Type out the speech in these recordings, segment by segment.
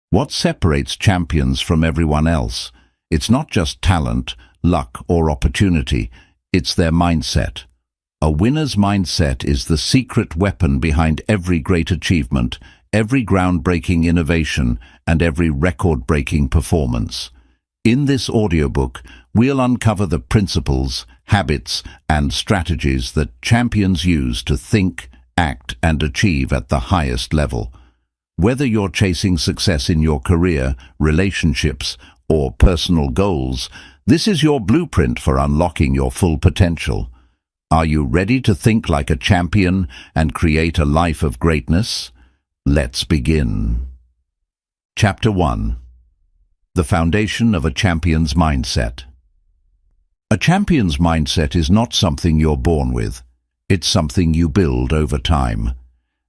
What separates champions from everyone else? It's not just talent, luck, or opportunity. It's their mindset. A winner's mindset is the secret weapon behind every great achievement, every groundbreaking innovation, and every record-breaking performance. In this audiobook, we'll uncover the principles, habits, and strategies that champions use to think, act, and achieve at the highest level. Whether you're chasing success in your career, relationships, or personal goals, this is your blueprint for unlocking your full potential. Are you ready to think like a champion and create a life of greatness? Let's begin. Chapter 1. The Foundation of a Champion's Mindset. A champion's mindset is not something you're born with. It's something you build over time.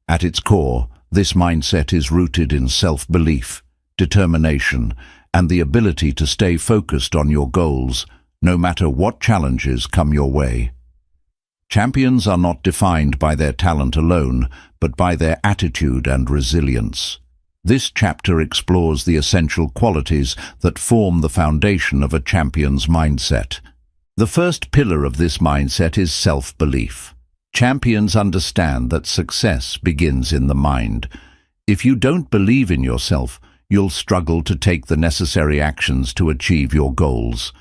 At its core, this mindset is rooted in self-belief, determination, and the ability to stay focused on your goals, no matter what challenges come your way. Champions are not defined by their talent alone, but by their attitude and resilience. This chapter explores the essential qualities that form the foundation of a champion's mindset. The first pillar of this mindset is self-belief. Champions understand that success begins in the mind. If you don't believe in yourself, you'll struggle to take the necessary actions to achieve your goals.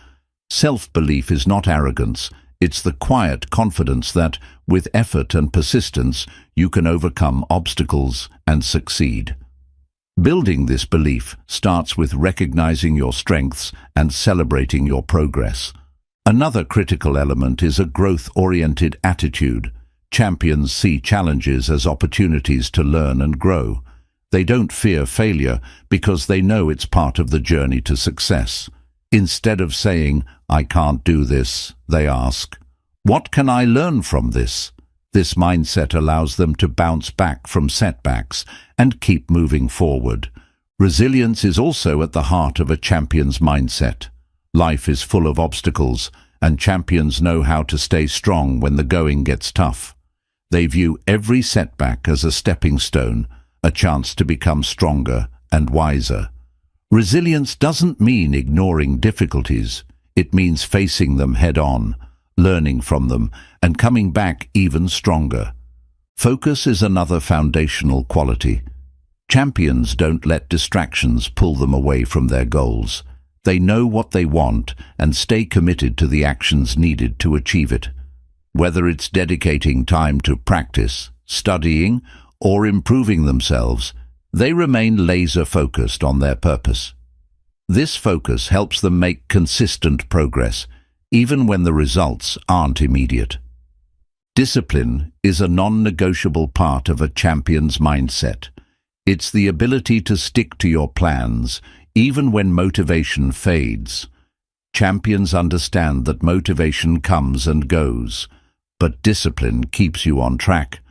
Self-belief is not arrogance. It's the quiet confidence that, with effort and persistence, you can overcome obstacles and succeed. Building this belief starts with recognizing your strengths and celebrating your progress. Another critical element is a growth-oriented attitude. Champions see challenges as opportunities to learn and grow. They don't fear failure because they know it's part of the journey to success. Instead of saying, "I can't do this," they ask, "What can I learn from this?" This mindset allows them to bounce back from setbacks and keep moving forward. Resilience is also at the heart of a champion's mindset. Life is full of obstacles, and champions know how to stay strong when the going gets tough. They view every setback as a stepping stone, a chance to become stronger and wiser. Resilience doesn't mean ignoring difficulties. It means facing them head-on, learning from them, and coming back even stronger. Focus is another foundational quality. Champions don't let distractions pull them away from their goals. They know what they want and stay committed to the actions needed to achieve it. Whether it's dedicating time to practice, studying, or improving themselves, they remain laser-focused on their purpose. This focus helps them make consistent progress, even when the results aren't immediate. Discipline is a non-negotiable part of a champion's mindset. It's the ability to stick to your plans, even when motivation fades. Champions understand that motivation comes and goes, but discipline keeps you on track.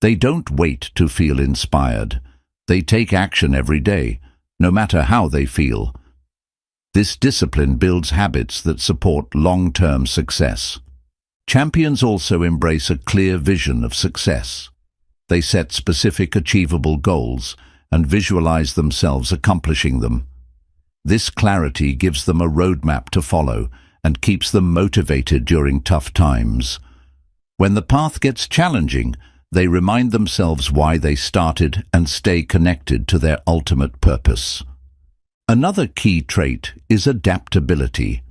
They don't wait to feel inspired. They take action every day, no matter how they feel. This discipline builds habits that support long-term success. Champions also embrace a clear vision of success. They set specific, achievable goals and visualize themselves accomplishing them. This clarity gives them a roadmap to follow and keeps them motivated during tough times. When the path gets challenging, they remind themselves why they started and stay connected to their ultimate purpose. Another key trait is adaptability.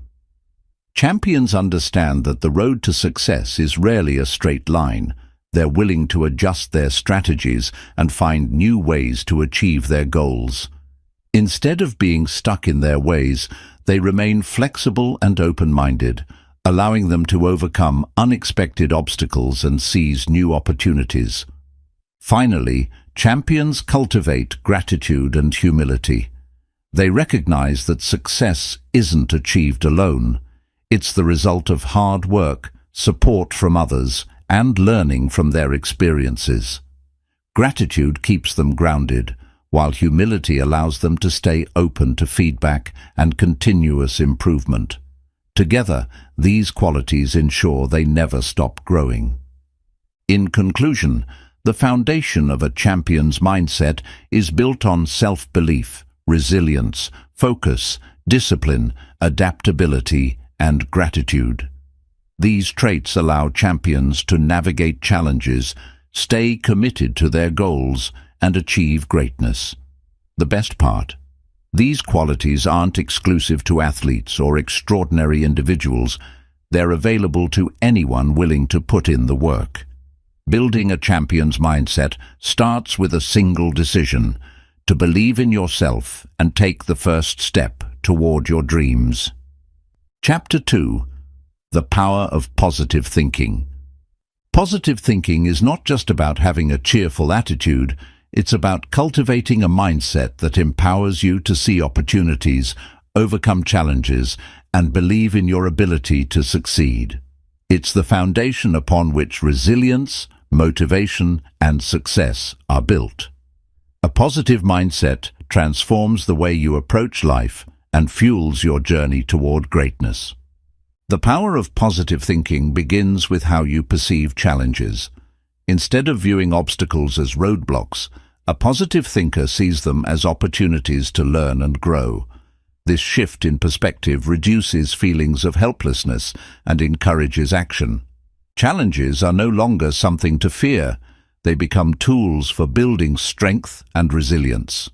Champions understand that the road to success is rarely a straight line. They're willing to adjust their strategies and find new ways to achieve their goals. Instead of being stuck in their ways, they remain flexible and open-minded, allowing them to overcome unexpected obstacles and seize new opportunities. Finally, champions cultivate gratitude and humility. They recognize that success isn't achieved alone. It's the result of hard work, support from others, and learning from their experiences. Gratitude keeps them grounded, while humility allows them to stay open to feedback and continuous improvement. Together, these qualities ensure they never stop growing. In conclusion, the foundation of a champion's mindset is built on self-belief, resilience, focus, discipline, adaptability, and gratitude. These traits allow champions to navigate challenges, stay committed to their goals, and achieve greatness. The best part: these qualities aren't exclusive to athletes or extraordinary individuals. They're available to anyone willing to put in the work. Building a champion's mindset starts with a single decision: to believe in yourself and take the first step toward your dreams. Chapter 2: The Power of Positive Thinking. Positive thinking is not just about having a cheerful attitude, it's about cultivating a mindset that empowers you to see opportunities, overcome challenges, and believe in your ability to succeed. It's the foundation upon which resilience, motivation, and success are built. A positive mindset transforms the way you approach life and fuels your journey toward greatness. The power of positive thinking begins with how you perceive challenges. Instead of viewing obstacles as roadblocks, a positive thinker sees them as opportunities to learn and grow. This shift in perspective reduces feelings of helplessness and encourages action. Challenges are no longer something to fear. They become tools for building strength and resilience.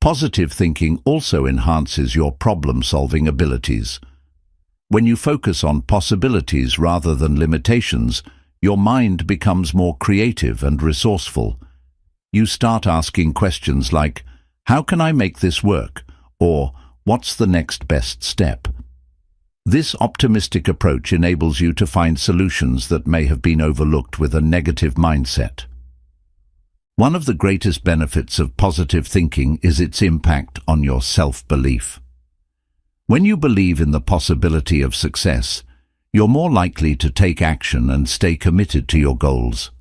Positive thinking also enhances your problem-solving abilities. When you focus on possibilities rather than limitations, your mind becomes more creative and resourceful. You start asking questions like, "How can I make this work?" or "What's the next best step?" This optimistic approach enables you to find solutions that may have been overlooked with a negative mindset. One of the greatest benefits of positive thinking is its impact on your self-belief. When you believe in the possibility of success, you're more likely to take action and stay committed to your goals.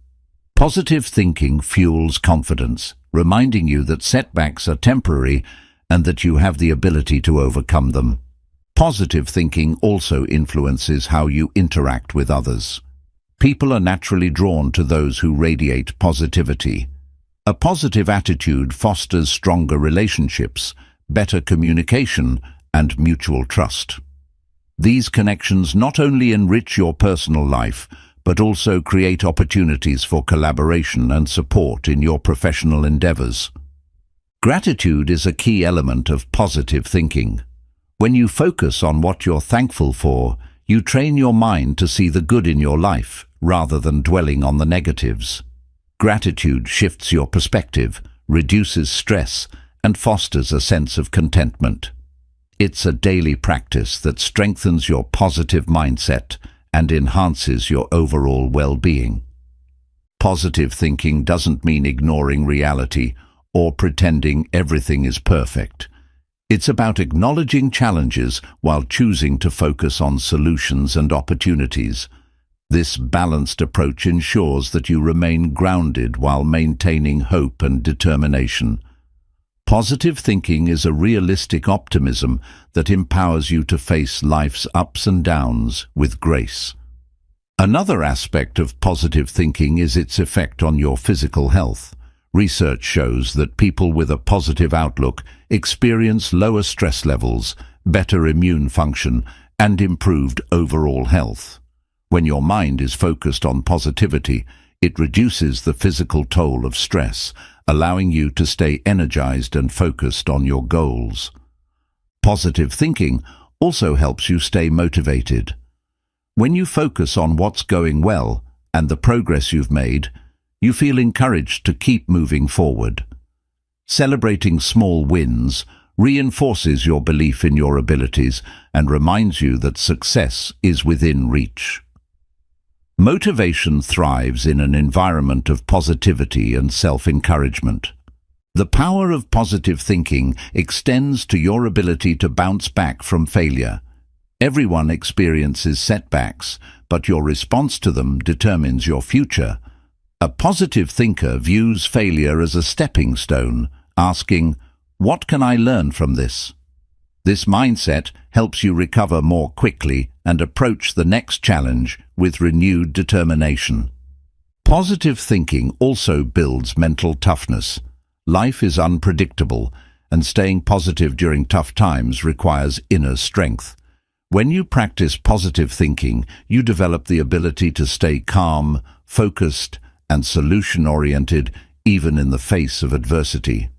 Positive thinking fuels confidence, reminding you that setbacks are temporary and that you have the ability to overcome them. Positive thinking also influences how you interact with others. People are naturally drawn to those who radiate positivity. A positive attitude fosters stronger relationships, better communication, and mutual trust. These connections not only enrich your personal life, but also create opportunities for collaboration and support in your professional endeavors. Gratitude is a key element of positive thinking. When you focus on what you're thankful for, you train your mind to see the good in your life rather than dwelling on the negatives. Gratitude shifts your perspective, reduces stress, and fosters a sense of contentment. It's a daily practice that strengthens your positive mindset and enhances your overall well-being. Positive thinking doesn't mean ignoring reality or pretending everything is perfect. It's about acknowledging challenges while choosing to focus on solutions and opportunities. This balanced approach ensures that you remain grounded while maintaining hope and determination. Positive thinking is a realistic optimism that empowers you to face life's ups and downs with grace. Another aspect of positive thinking is its effect on your physical health. Research shows that people with a positive outlook experience lower stress levels, better immune function, and improved overall health. When your mind is focused on positivity, it reduces the physical toll of stress, allowing you to stay energized and focused on your goals. Positive thinking also helps you stay motivated. When you focus on what's going well and the progress you've made, you feel encouraged to keep moving forward. Celebrating small wins reinforces your belief in your abilities and reminds you that success is within reach. Motivation thrives in an environment of positivity and self-encouragement. The power of positive thinking extends to your ability to bounce back from failure. Everyone experiences setbacks, but your response to them determines your future. A positive thinker views failure as a stepping stone, asking, "What can I learn from this?" This mindset helps you recover more quickly and approach the next challenge with renewed determination. Positive thinking also builds mental toughness. Life is unpredictable, and staying positive during tough times requires inner strength. When you practice positive thinking, you develop the ability to stay calm, focused, and solution-oriented even in the face of adversity.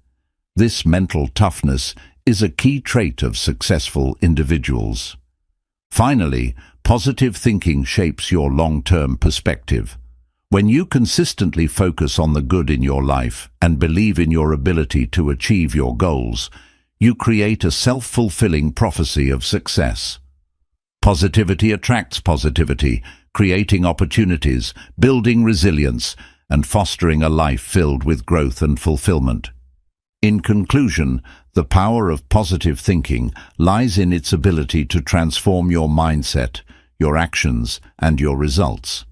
This mental toughness is a key trait of successful individuals. Finally, positive thinking shapes your long-term perspective. When you consistently focus on the good in your life and believe in your ability to achieve your goals, you create a self-fulfilling prophecy of success. Positivity attracts positivity, creating opportunities, building resilience, and fostering a life filled with growth and fulfillment. In conclusion, the power of positive thinking lies in its ability to transform your mindset, your actions, and your results.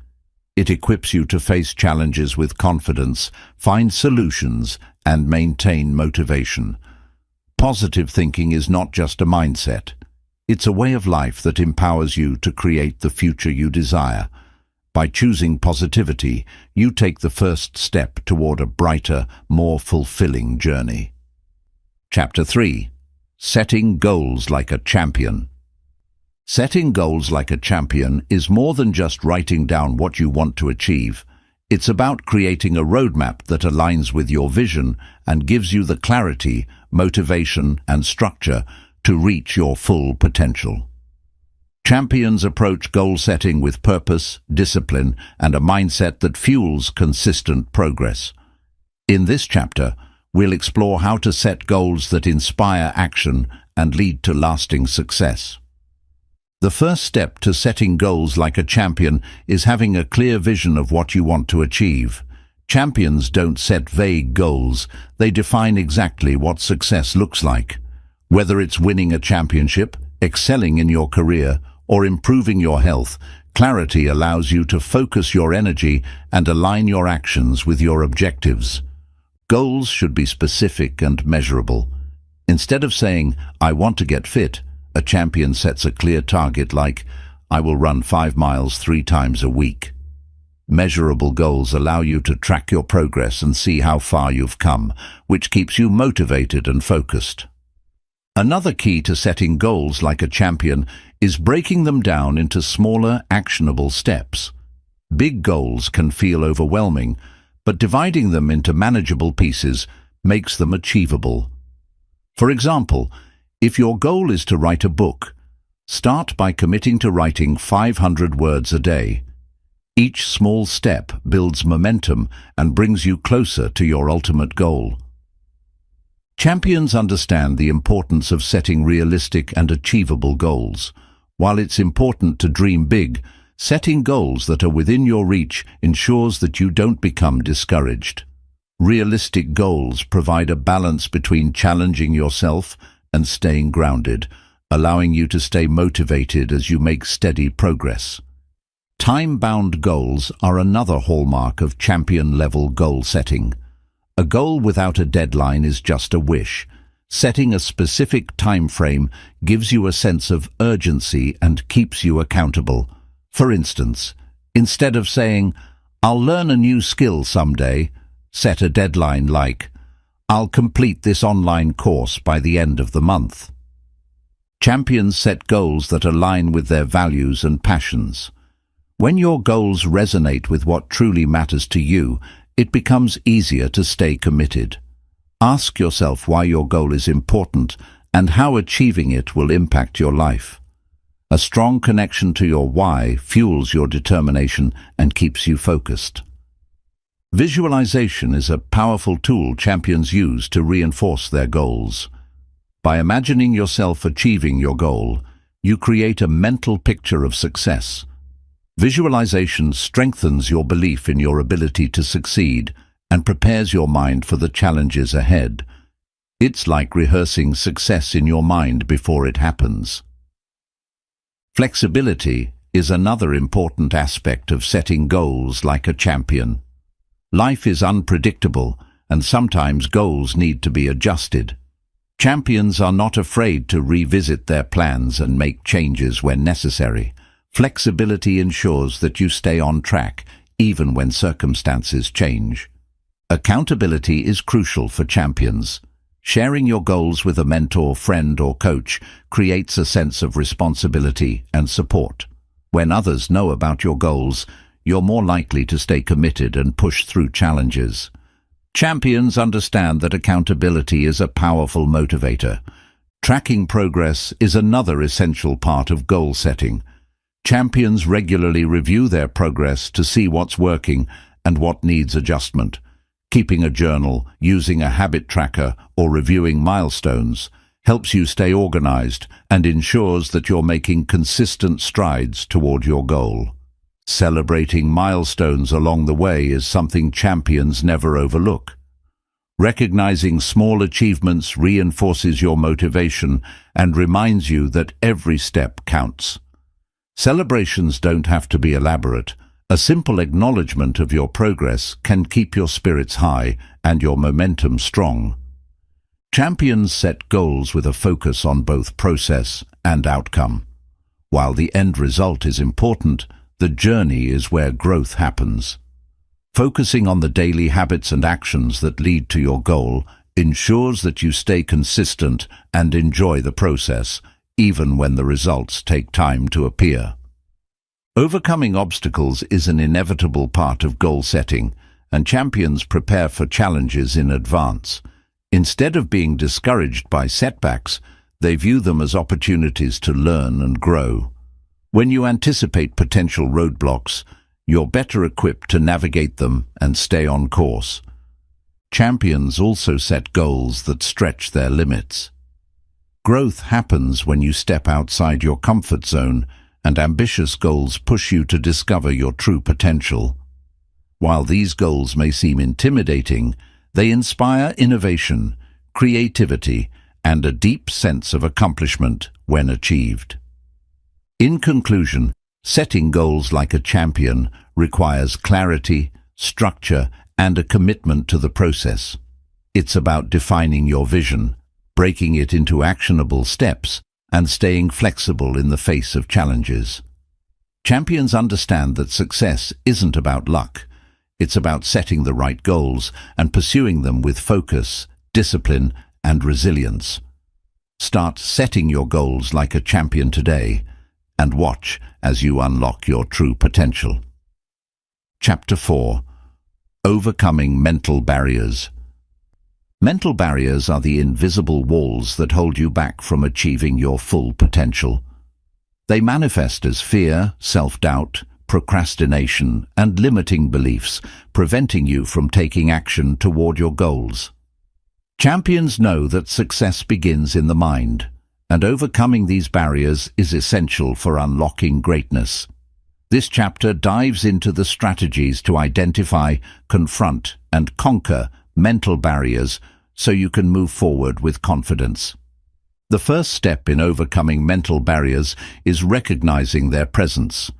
It equips you to face challenges with confidence, find solutions, and maintain motivation. Positive thinking is not just a mindset. It's a way of life that empowers you to create the future you desire. By choosing positivity, you take the first step toward a brighter, more fulfilling journey. Chapter 3. Setting Goals Like a Champion. Setting goals like a champion is more than just writing down what you want to achieve. It's about creating a roadmap that aligns with your vision and gives you the clarity, motivation, and structure to reach your full potential. Champions approach goal setting with purpose, discipline, and a mindset that fuels consistent progress. In this chapter, we'll explore how to set goals that inspire action and lead to lasting success. The first step to setting goals like a champion is having a clear vision of what you want to achieve. Champions don't set vague goals, they define exactly what success looks like. Whether it's winning a championship, excelling in your career, or improving your health, clarity allows you to focus your energy and align your actions with your objectives. Goals should be specific and measurable. Instead of saying, "I want to get fit," a champion sets a clear target like, "I will run 5 miles 3 times a week." Measurable goals allow you to track your progress and see how far you've come, which keeps you motivated and focused. Another key to setting goals like a champion is breaking them down into smaller, actionable steps. Big goals can feel overwhelming, but dividing them into manageable pieces makes them achievable. For example, if your goal is to write a book, start by committing to writing 500 words a day. Each small step builds momentum and brings you closer to your ultimate goal. Champions understand the importance of setting realistic and achievable goals. While it's important to dream big, setting goals that are within your reach ensures that you don't become discouraged. Realistic goals provide a balance between challenging yourself and staying grounded, allowing you to stay motivated as you make steady progress. Time-bound goals are another hallmark of champion-level goal setting. A goal without a deadline is just a wish. Setting a specific time frame gives you a sense of urgency and keeps you accountable. For instance, instead of saying, "I'll learn a new skill someday," set a deadline like, "I'll complete this online course by the end of the month." Champions set goals that align with their values and passions. When your goals resonate with what truly matters to you, it becomes easier to stay committed. Ask yourself why your goal is important and how achieving it will impact your life. A strong connection to your why fuels your determination and keeps you focused. Visualization is a powerful tool champions use to reinforce their goals. By imagining yourself achieving your goal, you create a mental picture of success. Visualization strengthens your belief in your ability to succeed and prepares your mind for the challenges ahead. It's like rehearsing success in your mind before it happens. Flexibility is another important aspect of setting goals like a champion. Life is unpredictable, and sometimes goals need to be adjusted. Champions are not afraid to revisit their plans and make changes when necessary. Flexibility ensures that you stay on track, even when circumstances change. Accountability is crucial for champions. Sharing your goals with a mentor, friend, or coach creates a sense of responsibility and support. When others know about your goals, you're more likely to stay committed and push through challenges. Champions understand that accountability is a powerful motivator. Tracking progress is another essential part of goal setting. Champions regularly review their progress to see what's working and what needs adjustment. Keeping a journal, using a habit tracker, or reviewing milestones helps you stay organized and ensures that you're making consistent strides toward your goal. Celebrating milestones along the way is something champions never overlook. Recognizing small achievements reinforces your motivation and reminds you that every step counts. Celebrations don't have to be elaborate. A simple acknowledgement of your progress can keep your spirits high and your momentum strong. Champions set goals with a focus on both process and outcome. While the end result is important, the journey is where growth happens. Focusing on the daily habits and actions that lead to your goal ensures that you stay consistent and enjoy the process, even when the results take time to appear. Overcoming obstacles is an inevitable part of goal setting, and champions prepare for challenges in advance. Instead of being discouraged by setbacks, they view them as opportunities to learn and grow. When you anticipate potential roadblocks, you're better equipped to navigate them and stay on course. Champions also set goals that stretch their limits. Growth happens when you step outside your comfort zone, and ambitious goals push you to discover your true potential. While these goals may seem intimidating, they inspire innovation, creativity, and a deep sense of accomplishment when achieved. In conclusion, setting goals like a champion requires clarity, structure, and a commitment to the process. It's about defining your vision, breaking it into actionable steps, and staying flexible in the face of challenges. Champions understand that success isn't about luck. It's about setting the right goals and pursuing them with focus, discipline, and resilience. Start setting your goals like a champion today, and watch as you unlock your true potential. Chapter 4. Overcoming mental barriers. Mental barriers are the invisible walls that hold you back from achieving your full potential. They manifest as fear, self-doubt, procrastination, and limiting beliefs, preventing you from taking action toward your goals. Champions know that success begins in the mind, and overcoming these barriers is essential for unlocking greatness. This chapter dives into the strategies to identify, confront, and conquer mental barriers so you can move forward with confidence. The first step in overcoming mental barriers is recognizing their presence.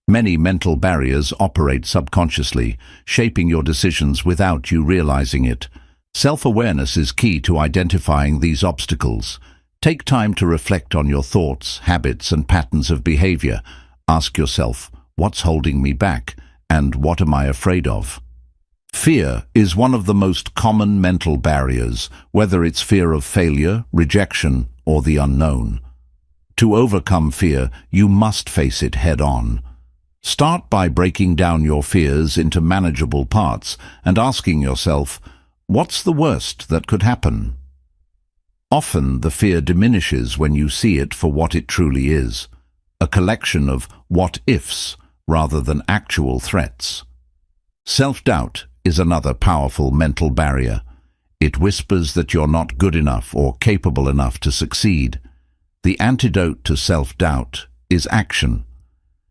Many mental barriers operate subconsciously, shaping your decisions without you realizing it. Self-awareness is key to identifying these obstacles. Take time to reflect on your thoughts, habits, and patterns of behavior. Ask yourself, what's holding me back, and what am I afraid of? Fear is one of the most common mental barriers, whether it's fear of failure, rejection, or the unknown. To overcome fear, you must face it head-on. Start by breaking down your fears into manageable parts and asking yourself, what's the worst that could happen? Often the fear diminishes when you see it for what it truly is, a collection of what-ifs rather than actual threats. Self-doubt is another powerful mental barrier. It whispers that you're not good enough or capable enough to succeed. The antidote to self-doubt is action.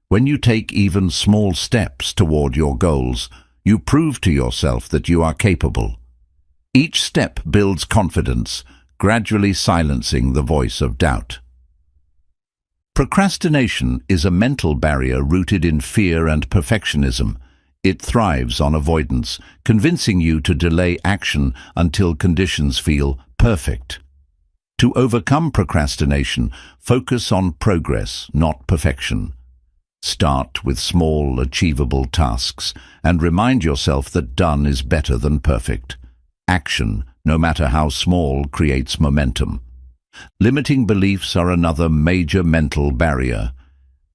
When you take even small steps toward your goals, you prove to yourself that you are capable. Each step builds confidence, gradually silencing the voice of doubt. Procrastination is a mental barrier rooted in fear and perfectionism. It thrives on avoidance, convincing you to delay action until conditions feel perfect. To overcome procrastination, focus on progress, not perfection. Start with small, achievable tasks and remind yourself that done is better than perfect. Action no matter how small, creates momentum. Limiting beliefs are another major mental barrier.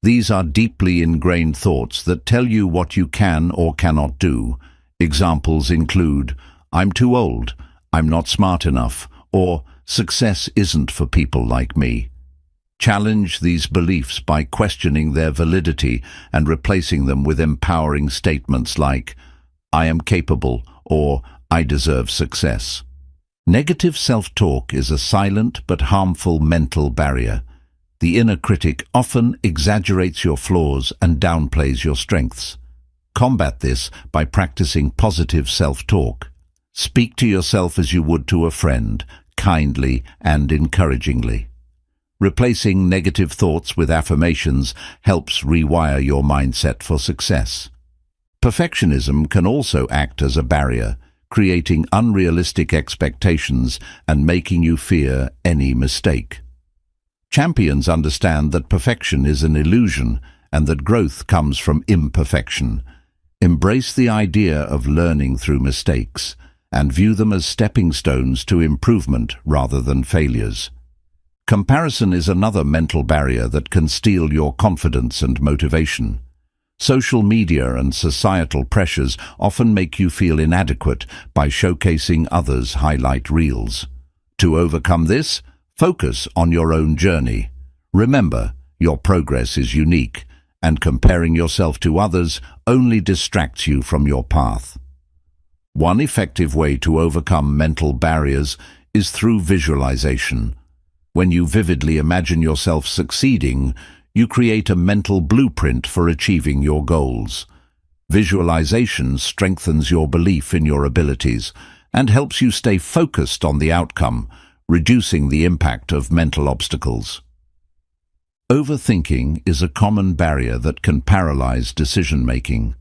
These are deeply ingrained thoughts that tell you what you can or cannot do. Examples include, "I'm too old," "I'm not smart enough," or "success isn't for people like me." Challenge these beliefs by questioning their validity and replacing them with empowering statements like, "I am capable," or "I deserve success." Negative self-talk is a silent but harmful mental barrier. The inner critic often exaggerates your flaws and downplays your strengths. Combat this by practicing positive self-talk. Speak to yourself as you would to a friend, kindly and encouragingly. Replacing negative thoughts with affirmations helps rewire your mindset for success. Perfectionism can also act as a barrier, creating unrealistic expectations and making you fear any mistake. Champions understand that perfection is an illusion and that growth comes from imperfection. Embrace the idea of learning through mistakes and view them as stepping stones to improvement rather than failures. Comparison is another mental barrier that can steal your confidence and motivation. Social media and societal pressures often make you feel inadequate by showcasing others' highlight reels. To overcome this, focus on your own journey. Remember, your progress is unique, and comparing yourself to others only distracts you from your path. One effective way to overcome mental barriers is through visualization. When you vividly imagine yourself succeeding, you create a mental blueprint for achieving your goals. Visualization strengthens your belief in your abilities and helps you stay focused on the outcome, reducing the impact of mental obstacles. Overthinking is a common barrier that can paralyze decision-making.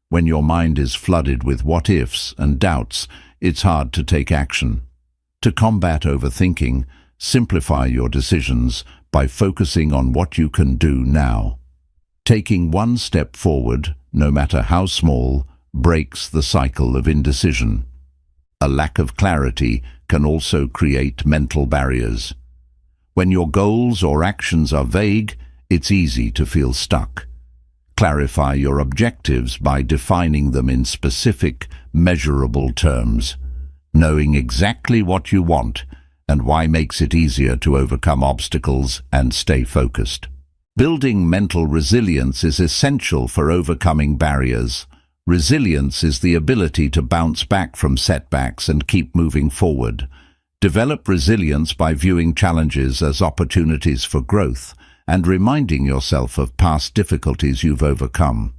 When your mind is flooded with what-ifs and doubts, it's hard to take action. To combat overthinking, simplify your decisions by focusing on what you can do now. Taking one step forward, no matter how small, breaks the cycle of indecision. A lack of clarity can also create mental barriers. When your goals or actions are vague, it's easy to feel stuck. Clarify your objectives by defining them in specific, measurable terms. Knowing exactly what you want and why makes it easier to overcome obstacles and stay focused. Building mental resilience is essential for overcoming barriers. Resilience is the ability to bounce back from setbacks and keep moving forward. Develop resilience by viewing challenges as opportunities for growth and reminding yourself of past difficulties you've overcome.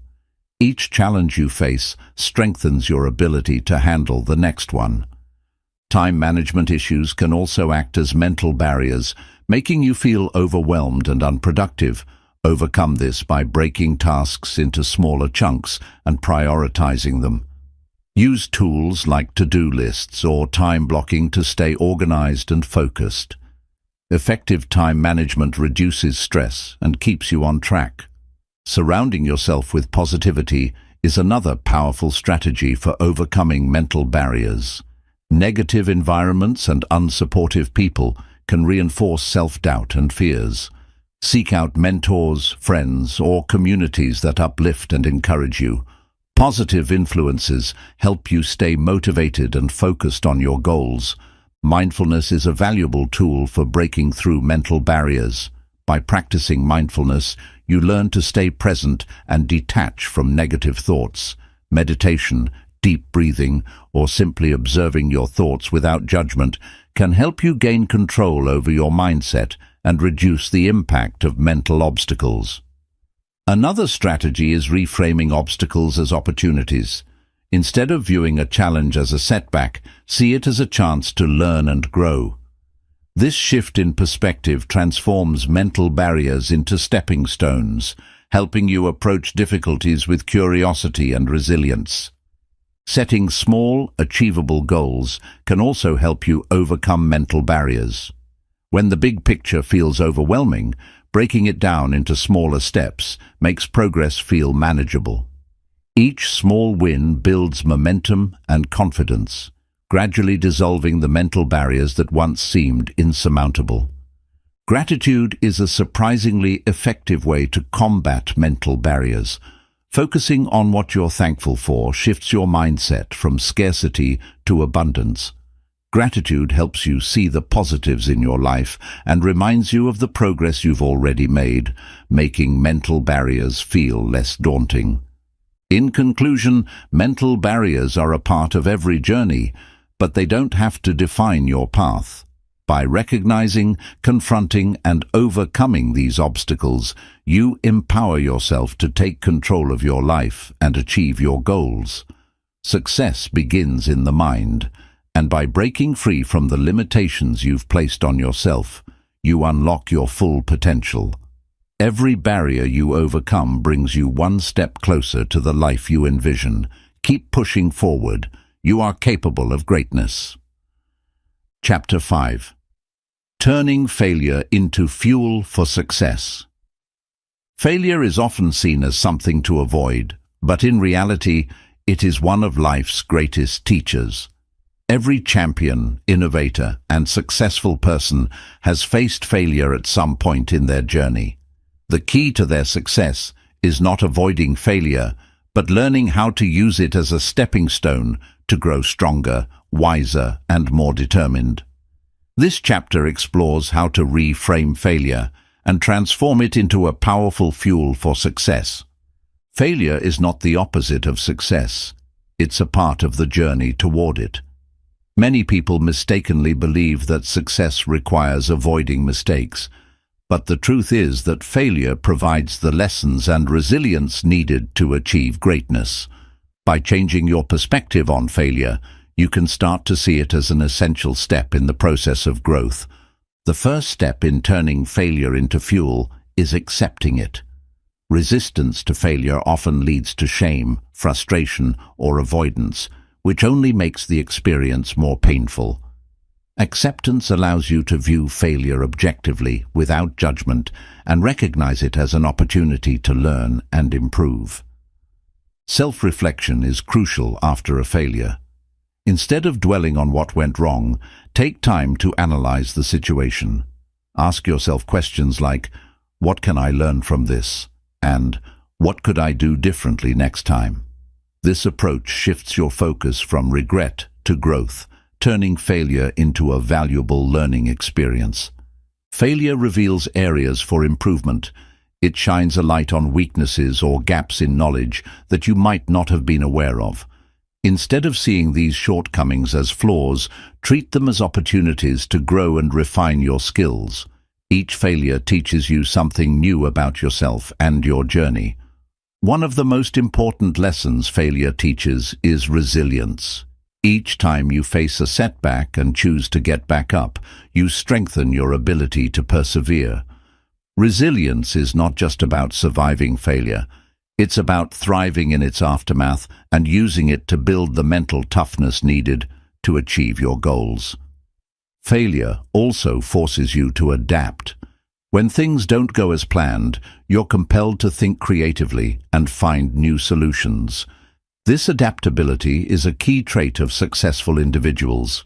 Each challenge you face strengthens your ability to handle the next one. Time management issues can also act as mental barriers, making you feel overwhelmed and unproductive. Overcome this by breaking tasks into smaller chunks and prioritizing them. Use tools like to-do lists or time blocking to stay organized and focused. Effective time management reduces stress and keeps you on track. Surrounding yourself with positivity is another powerful strategy for overcoming mental barriers. Negative environments and unsupportive people can reinforce self-doubt and fears. Seek out mentors, friends, or communities that uplift and encourage you. Positive influences help you stay motivated and focused on your goals. Mindfulness is a valuable tool for breaking through mental barriers. By practicing mindfulness, you learn to stay present and detach from negative thoughts. Meditation, deep breathing, or simply observing your thoughts without judgment can help you gain control over your mindset and reduce the impact of mental obstacles. Another strategy is reframing obstacles as opportunities. Instead of viewing a challenge as a setback, see it as a chance to learn and grow. This shift in perspective transforms mental barriers into stepping stones, helping you approach difficulties with curiosity and resilience. Setting small, achievable goals can also help you overcome mental barriers. When the big picture feels overwhelming, breaking it down into smaller steps makes progress feel manageable. Each small win builds momentum and confidence. gradually dissolving the mental barriers that once seemed insurmountable. Gratitude is a surprisingly effective way to combat mental barriers. Focusing on what you're thankful for shifts your mindset from scarcity to abundance. Gratitude helps you see the positives in your life and reminds you of the progress you've already made, making mental barriers feel less daunting. In conclusion, mental barriers are a part of every journey, but they don't have to define your path. By recognizing, confronting, and overcoming these obstacles, you empower yourself to take control of your life and achieve your goals. Success begins in the mind, and by breaking free from the limitations you've placed on yourself, you unlock your full potential. Every barrier you overcome brings you one step closer to the life you envision. Keep pushing forward. You are capable of greatness. Chapter 5. Turning failure into fuel for success. Failure is often seen as something to avoid, but in reality, it is one of life's greatest teachers. Every champion, innovator, and successful person has faced failure at some point in their journey. The key to their success is not avoiding failure, but learning how to use it as a stepping stone to grow stronger, wiser, and more determined. This chapter explores how to reframe failure and transform it into a powerful fuel for success. Failure is not the opposite of success. It's a part of the journey toward it. Many people mistakenly believe that success requires avoiding mistakes, but the truth is that failure provides the lessons and resilience needed to achieve greatness. By changing your perspective on failure, you can start to see it as an essential step in the process of growth. The first step in turning failure into fuel is accepting it. Resistance to failure often leads to shame, frustration, or avoidance, which only makes the experience more painful. Acceptance allows you to view failure objectively, without judgment, and recognize it as an opportunity to learn and improve. Self-reflection is crucial after a failure. Instead of dwelling on what went wrong, take time to analyze the situation. Ask yourself questions like, "What can I learn from this?" and "What could I do differently next time?" This approach shifts your focus from regret to growth, turning failure into a valuable learning experience. Failure reveals areas for improvement. It shines a light on weaknesses or gaps in knowledge that you might not have been aware of. Instead of seeing these shortcomings as flaws, treat them as opportunities to grow and refine your skills. Each failure teaches you something new about yourself and your journey. One of the most important lessons failure teaches is resilience. Each time you face a setback and choose to get back up, you strengthen your ability to persevere. Resilience is not just about surviving failure. It's about thriving in its aftermath and using it to build the mental toughness needed to achieve your goals. Failure also forces you to adapt. When things don't go as planned, you're compelled to think creatively and find new solutions. This adaptability is a key trait of successful individuals.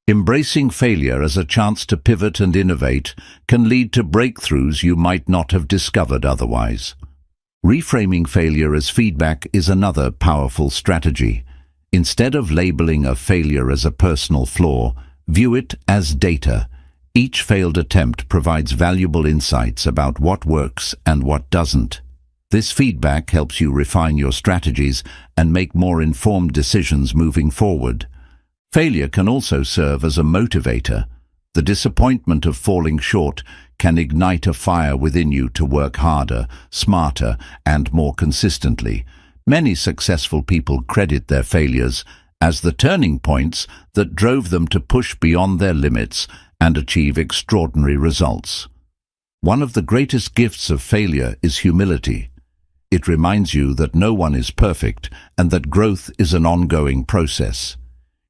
Embracing failure as a chance to pivot and innovate can lead to breakthroughs you might not have discovered otherwise. Reframing failure as feedback is another powerful strategy. Instead of labeling a failure as a personal flaw, view it as data. Each failed attempt provides valuable insights about what works and what doesn't. This feedback helps you refine your strategies and make more informed decisions moving forward. Failure can also serve as a motivator. The disappointment of falling short can ignite a fire within you to work harder, smarter, and more consistently. Many successful people credit their failures as the turning points that drove them to push beyond their limits and achieve extraordinary results. One of the greatest gifts of failure is humility. It reminds you that no one is perfect and that growth is an ongoing process.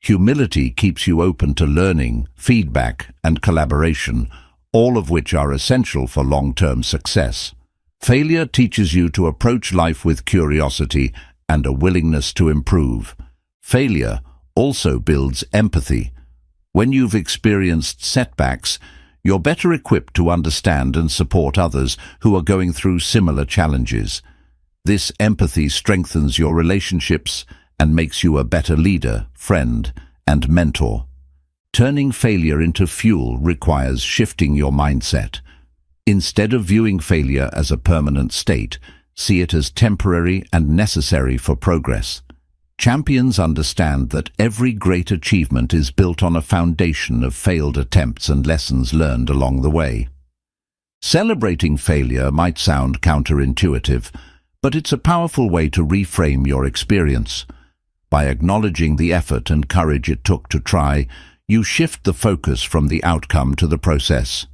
Humility keeps you open to learning, feedback, and collaboration, all of which are essential for long-term success. Failure teaches you to approach life with curiosity and a willingness to improve. Failure, also builds empathy. When you've experienced setbacks, you're better equipped to understand and support others who are going through similar challenges. This empathy strengthens your relationships and makes you a better leader, friend, and mentor. Turning failure into fuel requires shifting your mindset. Instead of viewing failure as a permanent state, see it as temporary and necessary for progress. Champions understand that every great achievement is built on a foundation of failed attempts and lessons learned along the way. Celebrating failure might sound counterintuitive, but it's a powerful way to reframe your experience. By acknowledging the effort and courage it took to try, you shift the focus from the outcome to the process.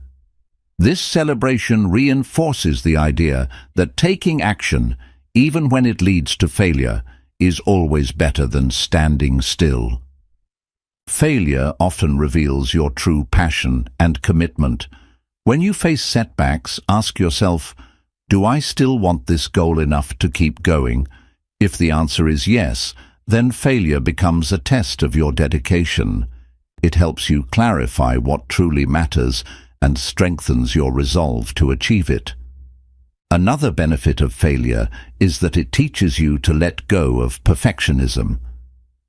This celebration reinforces the idea that taking action, even when it leads to failure, is always better than standing still. Failure often reveals your true passion and commitment. When you face setbacks, ask yourself, do I still want this goal enough to keep going? If the answer is yes, then failure becomes a test of your dedication. It helps you clarify what truly matters and strengthens your resolve to achieve it. Another benefit of failure is that it teaches you to let go of perfectionism.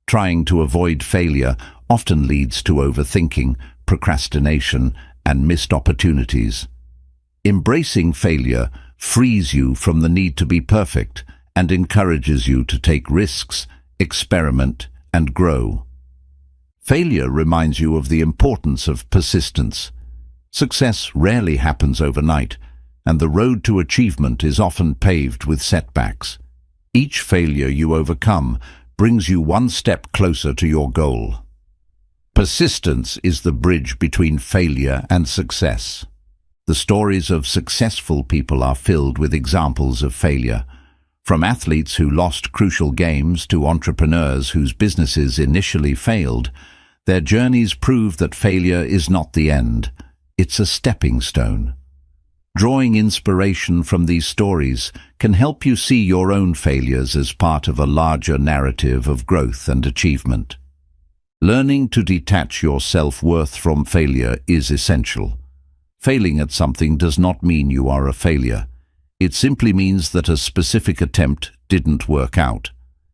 Trying to avoid failure often leads to overthinking, procrastination, and missed opportunities. Embracing failure frees you from the need to be perfect and encourages you to take risks, experiment, and grow. Failure reminds you of the importance of persistence. Success rarely happens overnight, and the road to achievement is often paved with setbacks. Each failure you overcome brings you one step closer to your goal. Persistence is the bridge between failure and success. The stories of successful people are filled with examples of failure. From athletes who lost crucial games to entrepreneurs whose businesses initially failed, their journeys prove that failure is not the end. It's a stepping stone. Drawing inspiration from these stories can help you see your own failures as part of a larger narrative of growth and achievement. Learning to detach your self-worth from failure is essential. Failing at something does not mean you are a failure. It simply means that a specific attempt didn't work out.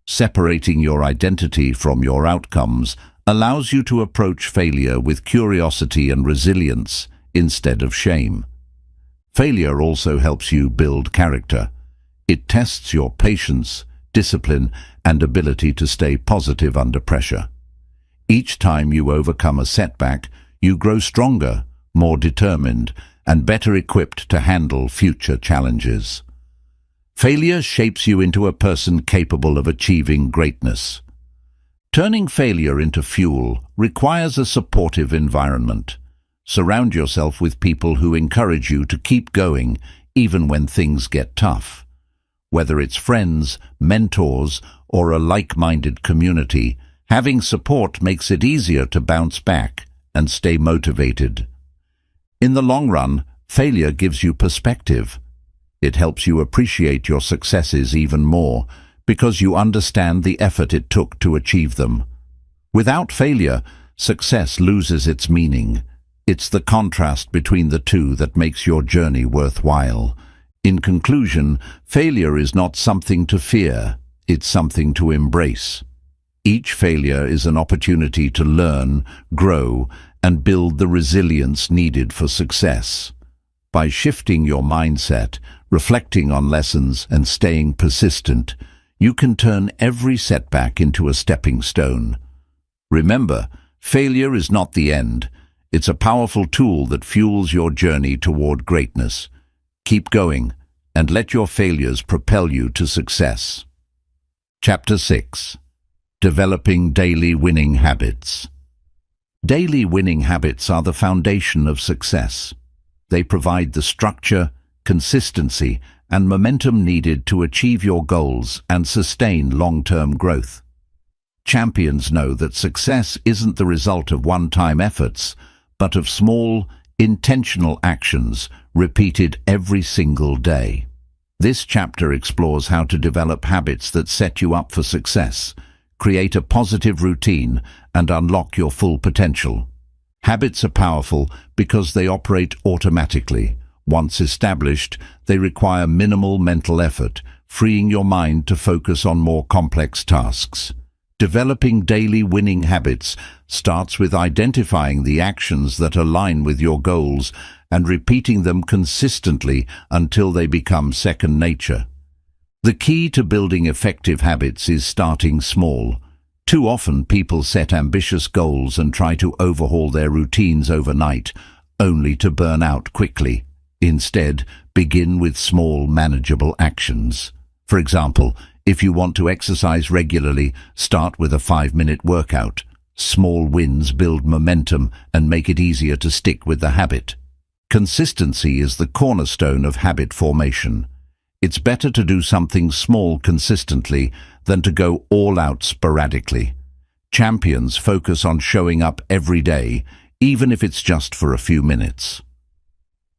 Separating your identity from your outcomes allows you to approach failure with curiosity and resilience instead of shame. Failure also helps you build character. It tests your patience, discipline, and ability to stay positive under pressure. Each time you overcome a setback, you grow stronger, more determined, and better equipped to handle future challenges. Failure shapes you into a person capable of achieving greatness. Turning failure into fuel requires a supportive environment. Surround yourself with people who encourage you to keep going even when things get tough. Whether it's friends, mentors, or a like-minded community, having support makes it easier to bounce back and stay motivated. In the long run, failure gives you perspective. It helps you appreciate your successes even more because you understand the effort it took to achieve them. Without failure, success loses its meaning. It's the contrast between the two that makes your journey worthwhile. In conclusion, failure is not something to fear, it's something to embrace. Each failure is an opportunity to learn, grow, and build the resilience needed for success. By shifting your mindset, reflecting on lessons, and staying persistent, you can turn every setback into a stepping stone. Remember, failure is not the end. It's a powerful tool that fuels your journey toward greatness. Keep going, and let your failures propel you to success. Chapter 6. Developing Daily Winning Habits. Daily winning habits are the foundation of success. They provide the structure, consistency, and momentum needed to achieve your goals and sustain long-term growth. Champions know that success isn't the result of one-time efforts, but of small, intentional actions repeated every single day. This chapter explores how to develop habits that set you up for success, create a positive routine, and unlock your full potential. Habits are powerful because they operate automatically. Once established, they require minimal mental effort, freeing your mind to focus on more complex tasks. Developing daily winning habits starts with identifying the actions that align with your goals and repeating them consistently until they become second nature. The key to building effective habits is starting small. Too often people set ambitious goals and try to overhaul their routines overnight, only to burn out quickly. Instead, begin with small, manageable actions. For example, if you want to exercise regularly, start with a 5-minute workout. Small wins build momentum and make it easier to stick with the habit. Consistency is the cornerstone of habit formation. It's better to do something small consistently than to go all out sporadically. Champions focus on showing up every day, even if it's just for a few minutes.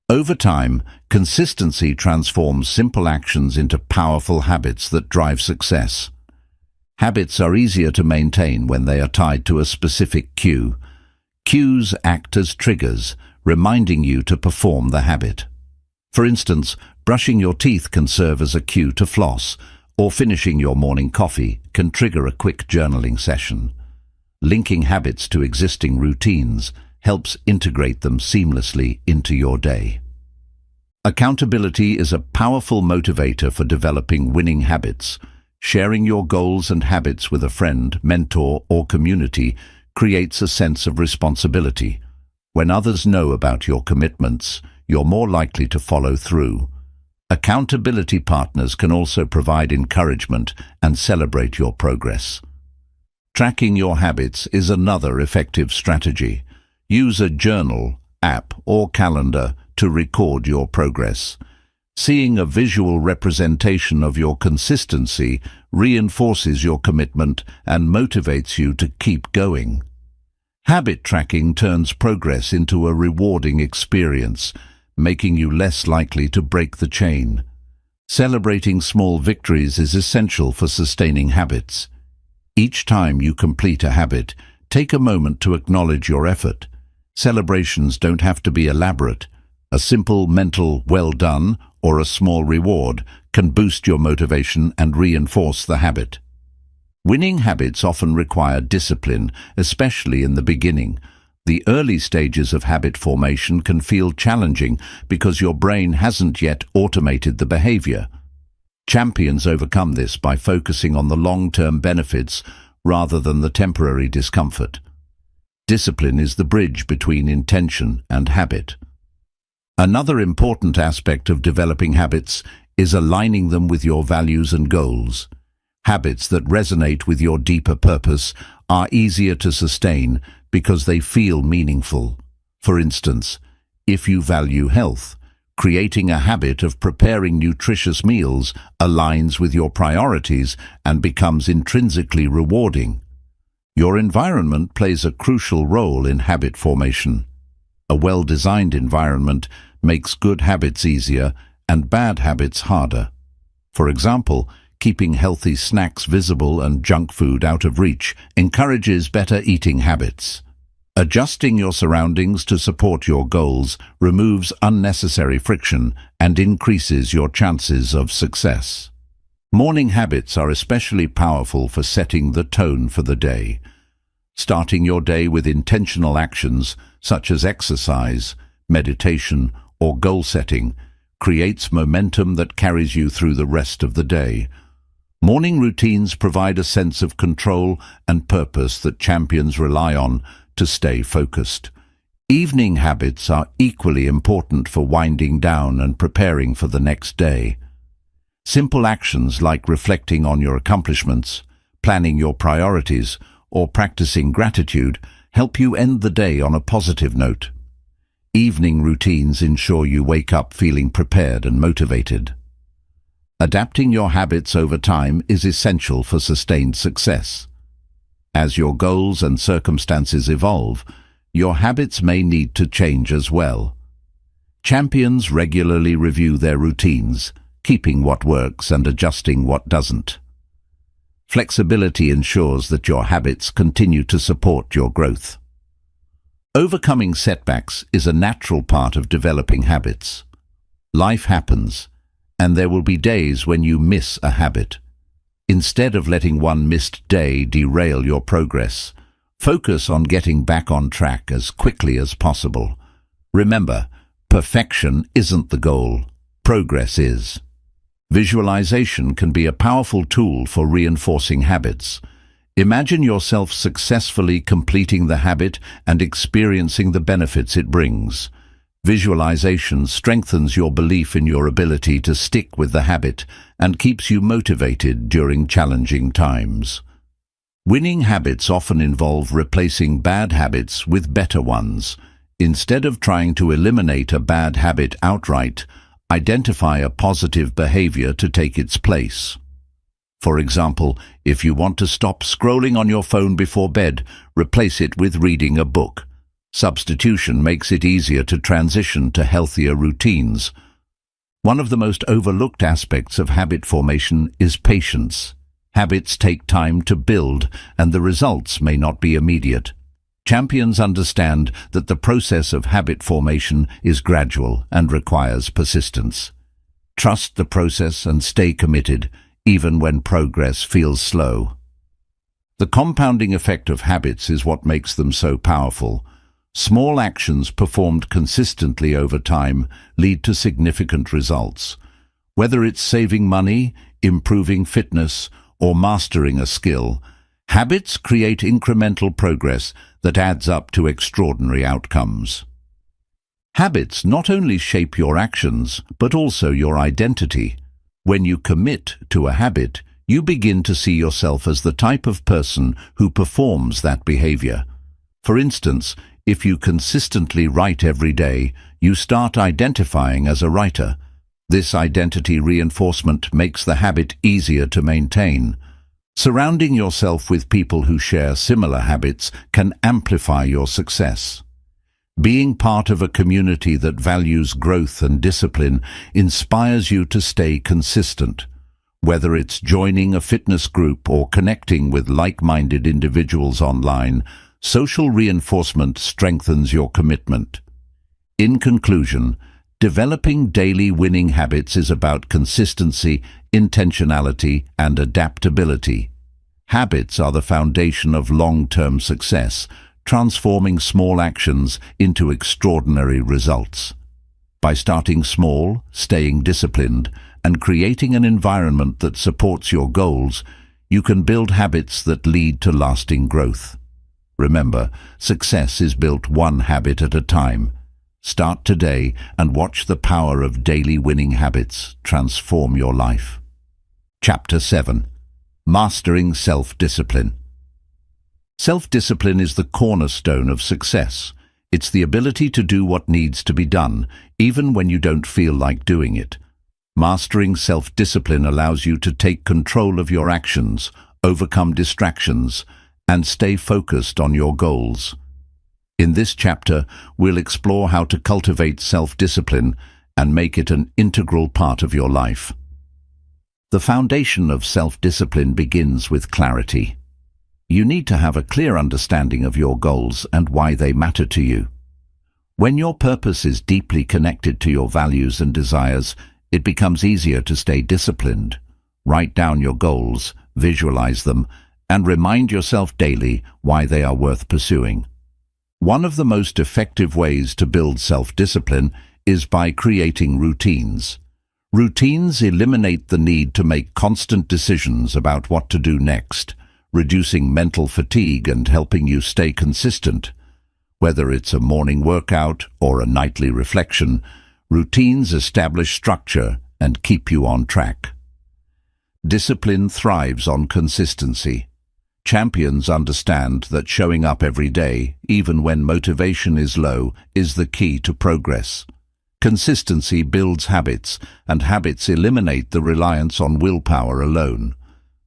Over time, consistency transforms simple actions into powerful habits that drive success. Habits are easier to maintain when they are tied to a specific cue. Cues act as triggers, reminding you to perform the habit. For instance, brushing your teeth can serve as a cue to floss, or finishing your morning coffee can trigger a quick journaling session. Linking habits to existing routines helps integrate them seamlessly into your day. Accountability is a powerful motivator for developing winning habits. Sharing your goals and habits with a friend, mentor, or community creates a sense of responsibility. When others know about your commitments, you're more likely to follow through. Accountability partners can also provide encouragement and celebrate your progress. Tracking your habits is another effective strategy. Use a journal, app, or calendar to record your progress. Seeing a visual representation of your consistency reinforces your commitment and motivates you to keep going. Habit tracking turns progress into a rewarding experience, making you less likely to break the chain. Celebrating small victories is essential for sustaining habits. Each time you complete a habit, take a moment to acknowledge your effort. Celebrations don't have to be elaborate. A simple mental "well done" or a small reward can boost your motivation and reinforce the habit. Winning habits often require discipline, especially in the beginning. The early stages of habit formation can feel challenging because your brain hasn't yet automated the behavior. Champions overcome this by focusing on the long-term benefits rather than the temporary discomfort. Discipline is the bridge between intention and habit. Another important aspect of developing habits is aligning them with your values and goals. Habits that resonate with your deeper purpose are easier to sustain because they feel meaningful. For instance, if you value health, creating a habit of preparing nutritious meals aligns with your priorities and becomes intrinsically rewarding. Your environment plays a crucial role in habit formation. A well-designed environment makes good habits easier and bad habits harder. For example, keeping healthy snacks visible and junk food out of reach encourages better eating habits. Adjusting your surroundings to support your goals removes unnecessary friction and increases your chances of success. Morning habits are especially powerful for setting the tone for the day. Starting your day with intentional actions such as exercise, meditation, or goal setting creates momentum that carries you through the rest of the day. Morning routines provide a sense of control and purpose that champions rely on to stay focused. Evening habits are equally important for winding down and preparing for the next day. Simple actions like reflecting on your accomplishments, planning your priorities, or practicing gratitude help you end the day on a positive note. Evening routines ensure you wake up feeling prepared and motivated. Adapting your habits over time is essential for sustained success. As your goals and circumstances evolve, your habits may need to change as well. Champions regularly review their routines, keeping what works and adjusting what doesn't. Flexibility ensures that your habits continue to support your growth. Overcoming setbacks is a natural part of developing habits. Life happens, and there will be days when you miss a habit. Instead of letting one missed day derail your progress, focus on getting back on track as quickly as possible. Remember, perfection isn't the goal, progress is. Visualization can be a powerful tool for reinforcing habits. Imagine yourself successfully completing the habit and experiencing the benefits it brings. Visualization strengthens your belief in your ability to stick with the habit and keeps you motivated during challenging times. Winning habits often involve replacing bad habits with better ones. Instead of trying to eliminate a bad habit outright, identify a positive behavior to take its place. For example, if you want to stop scrolling on your phone before bed, replace it with reading a book. Substitution makes it easier to transition to healthier routines. One of the most overlooked aspects of habit formation is patience. Habits take time to build, and the results may not be immediate. Champions understand that the process of habit formation is gradual and requires persistence. Trust the process and stay committed, even when progress feels slow. The compounding effect of habits is what makes them so powerful. Small actions performed consistently over time lead to significant results. Whether it's saving money, improving fitness, or mastering a skill, habits create incremental progress that adds up to extraordinary outcomes. Habits not only shape your actions, but also your identity. When you commit to a habit, you begin to see yourself as the type of person who performs that behavior. For instance, if you consistently write every day, you start identifying as a writer. This identity reinforcement makes the habit easier to maintain. Surrounding yourself with people who share similar habits can amplify your success. Being part of a community that values growth and discipline inspires you to stay consistent. Whether it's joining a fitness group or connecting with like-minded individuals online, social reinforcement strengthens your commitment. In conclusion, developing daily winning habits is about consistency, intentionality, and adaptability. Habits are the foundation of long-term success, transforming small actions into extraordinary results. By starting small, staying disciplined, and creating an environment that supports your goals, you can build habits that lead to lasting growth. Remember, success is built one habit at a time. Start today and watch the power of daily winning habits transform your life. Chapter 7. Mastering Self-Discipline. Self-discipline is the cornerstone of success. It's the ability to do what needs to be done, even when you don't feel like doing it. Mastering self-discipline allows you to take control of your actions, overcome distractions, and stay focused on your goals. In this chapter, we'll explore how to cultivate self-discipline and make it an integral part of your life. The foundation of self-discipline begins with clarity. You need to have a clear understanding of your goals and why they matter to you. When your purpose is deeply connected to your values and desires, it becomes easier to stay disciplined. Write down your goals, visualize them, and remind yourself daily why they are worth pursuing. One of the most effective ways to build self-discipline is by creating routines. Routines eliminate the need to make constant decisions about what to do next, reducing mental fatigue and helping you stay consistent. Whether it's a morning workout or a nightly reflection, routines establish structure and keep you on track. Discipline thrives on consistency. Champions understand that showing up every day, even when motivation is low, is the key to progress. Consistency builds habits, and habits eliminate the reliance on willpower alone.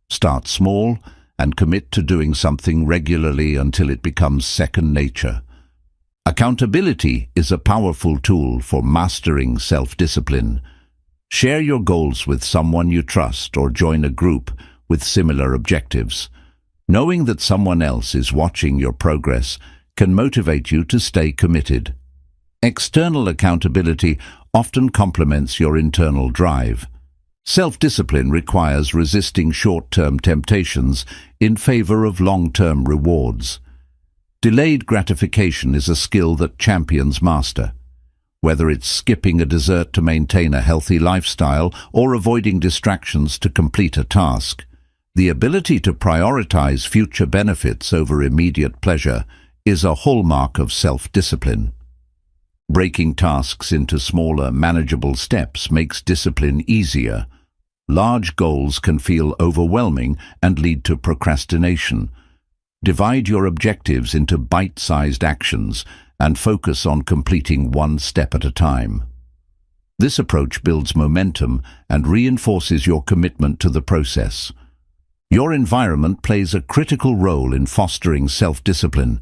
Start small and commit to doing something regularly until it becomes second nature. Accountability is a powerful tool for mastering self-discipline. Share your goals with someone you trust or join a group with similar objectives. Knowing that someone else is watching your progress can motivate you to stay committed. External accountability often complements your internal drive. Self-discipline requires resisting short-term temptations in favor of long-term rewards. Delayed gratification is a skill that champions master. Whether it's skipping a dessert to maintain a healthy lifestyle or avoiding distractions to complete a task, the ability to prioritize future benefits over immediate pleasure is a hallmark of self-discipline. Breaking tasks into smaller, manageable steps makes discipline easier. Large goals can feel overwhelming and lead to procrastination. Divide your objectives into bite-sized actions and focus on completing one step at a time. This approach builds momentum and reinforces your commitment to the process. Your environment plays a critical role in fostering self-discipline.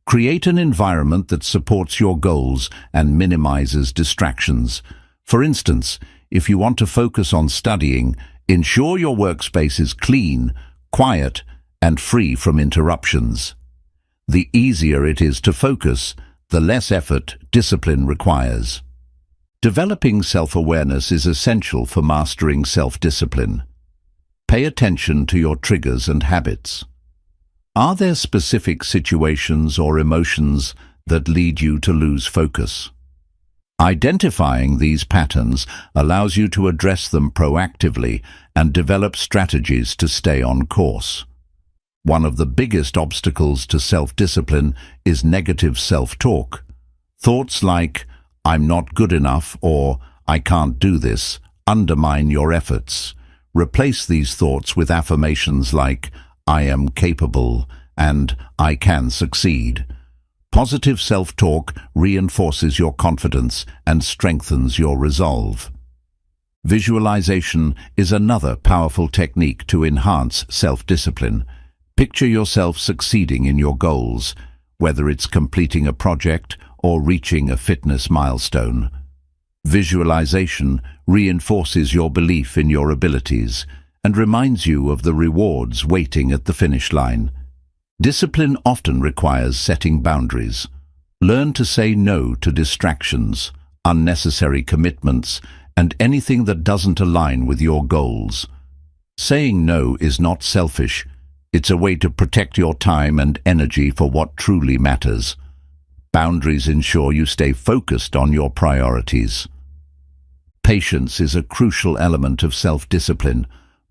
Create an environment that supports your goals and minimizes distractions. For instance, if you want to focus on studying, ensure your workspace is clean, quiet, and free from interruptions. The easier it is to focus, the less effort discipline requires. Developing self-awareness is essential for mastering self-discipline. Pay attention to your triggers and habits. Are there specific situations or emotions that lead you to lose focus? Identifying these patterns allows you to address them proactively and develop strategies to stay on course. One of the biggest obstacles to self-discipline is negative self-talk. Thoughts like, "I'm not good enough" or "I can't do this" undermine your efforts. Replace these thoughts with affirmations like, "I am capable" and "I can succeed." Positive self-talk reinforces your confidence and strengthens your resolve. Visualization is another powerful technique to enhance self-discipline. Picture yourself succeeding in your goals, whether it's completing a project or reaching a fitness milestone. Visualization reinforces your belief in your abilities and reminds you of the rewards waiting at the finish line. Discipline often requires setting boundaries. Learn to say no to distractions, unnecessary commitments, and anything that doesn't align with your goals. Saying no is not selfish. It's a way to protect your time and energy for what truly matters. Boundaries ensure you stay focused on your priorities. Patience is a crucial element of self-discipline.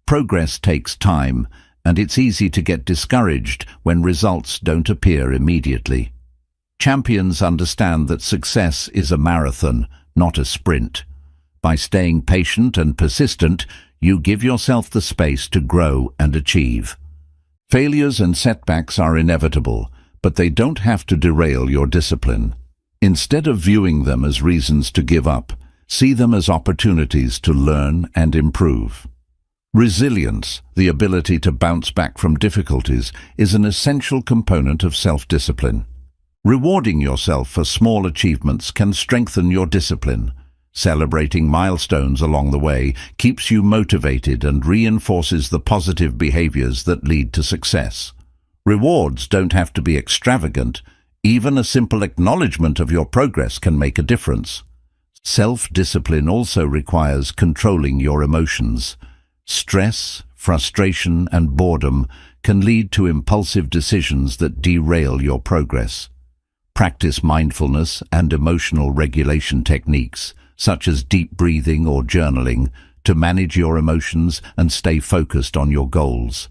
Progress takes time, and it's easy to get discouraged when results don't appear immediately. Champions understand that success is a marathon, not a sprint. By staying patient and persistent, you give yourself the space to grow and achieve. Failures and setbacks are inevitable, but they don't have to derail your discipline. Instead of viewing them as reasons to give up, see them as opportunities to learn and improve. Resilience, the ability to bounce back from difficulties, is an essential component of self-discipline. Rewarding yourself for small achievements can strengthen your discipline. Celebrating milestones along the way keeps you motivated and reinforces the positive behaviors that lead to success. Rewards don't have to be extravagant. Even a simple acknowledgement of your progress can make a difference. Self-discipline also requires controlling your emotions. Stress, frustration, and boredom can lead to impulsive decisions that derail your progress. Practice mindfulness and emotional regulation techniques, such as deep breathing or journaling, to manage your emotions and stay focused on your goals.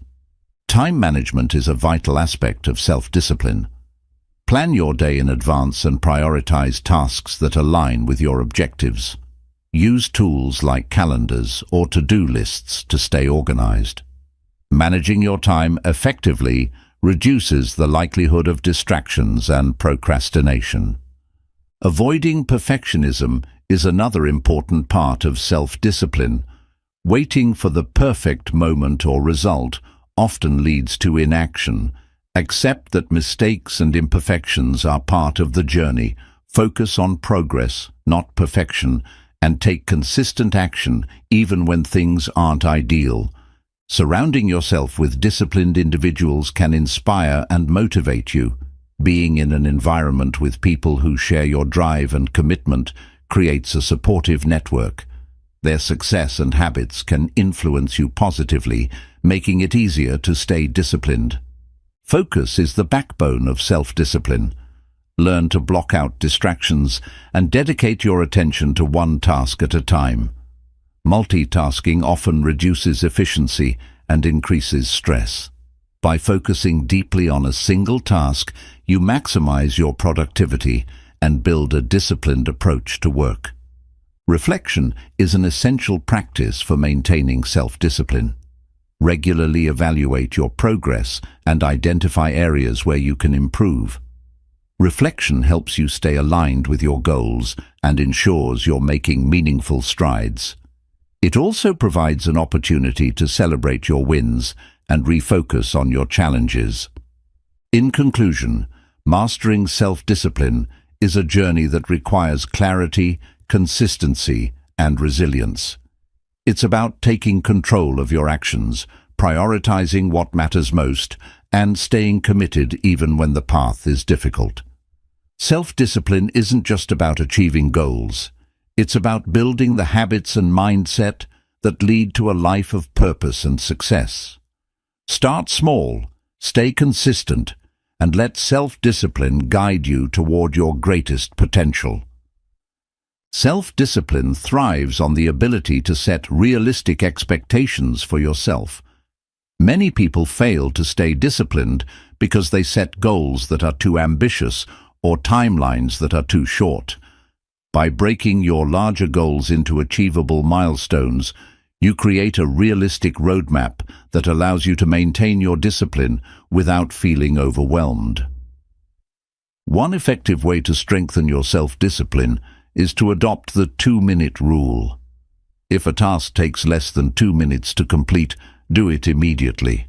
Time management is a vital aspect of self-discipline. Plan your day in advance and prioritize tasks that align with your objectives. Use tools like calendars or to-do lists to stay organized. Managing your time effectively reduces the likelihood of distractions and procrastination. Avoiding perfectionism is another important part of self-discipline. Waiting for the perfect moment or result often leads to inaction. Accept that mistakes and imperfections are part of the journey. Focus on progress, not perfection, and take consistent action even when things aren't ideal. Surrounding yourself with disciplined individuals can inspire and motivate you. Being in an environment with people who share your drive and commitment creates a supportive network. Their success and habits can influence you positively, making it easier to stay disciplined. Focus is the backbone of self-discipline. Learn to block out distractions and dedicate your attention to one task at a time. Multitasking often reduces efficiency and increases stress. By focusing deeply on a single task, you maximize your productivity and build a disciplined approach to work. Reflection is an essential practice for maintaining self-discipline. Regularly evaluate your progress and identify areas where you can improve. Reflection helps you stay aligned with your goals and ensures you're making meaningful strides. It also provides an opportunity to celebrate your wins and refocus on your challenges. In conclusion, mastering self-discipline is a journey that requires clarity, consistency, and resilience. It's about taking control of your actions, prioritizing what matters most, and staying committed even when the path is difficult. Self-discipline isn't just about achieving goals. It's about building the habits and mindset that lead to a life of purpose and success. Start small, stay consistent, and let self-discipline guide you toward your greatest potential. Self-discipline thrives on the ability to set realistic expectations for yourself. Many people fail to stay disciplined because they set goals that are too ambitious or timelines that are too short. By breaking your larger goals into achievable milestones, you create a realistic roadmap that allows you to maintain your discipline without feeling overwhelmed. One effective way to strengthen your self-discipline is to adopt the 2-minute rule. If a task takes less than 2 minutes to complete, do it immediately.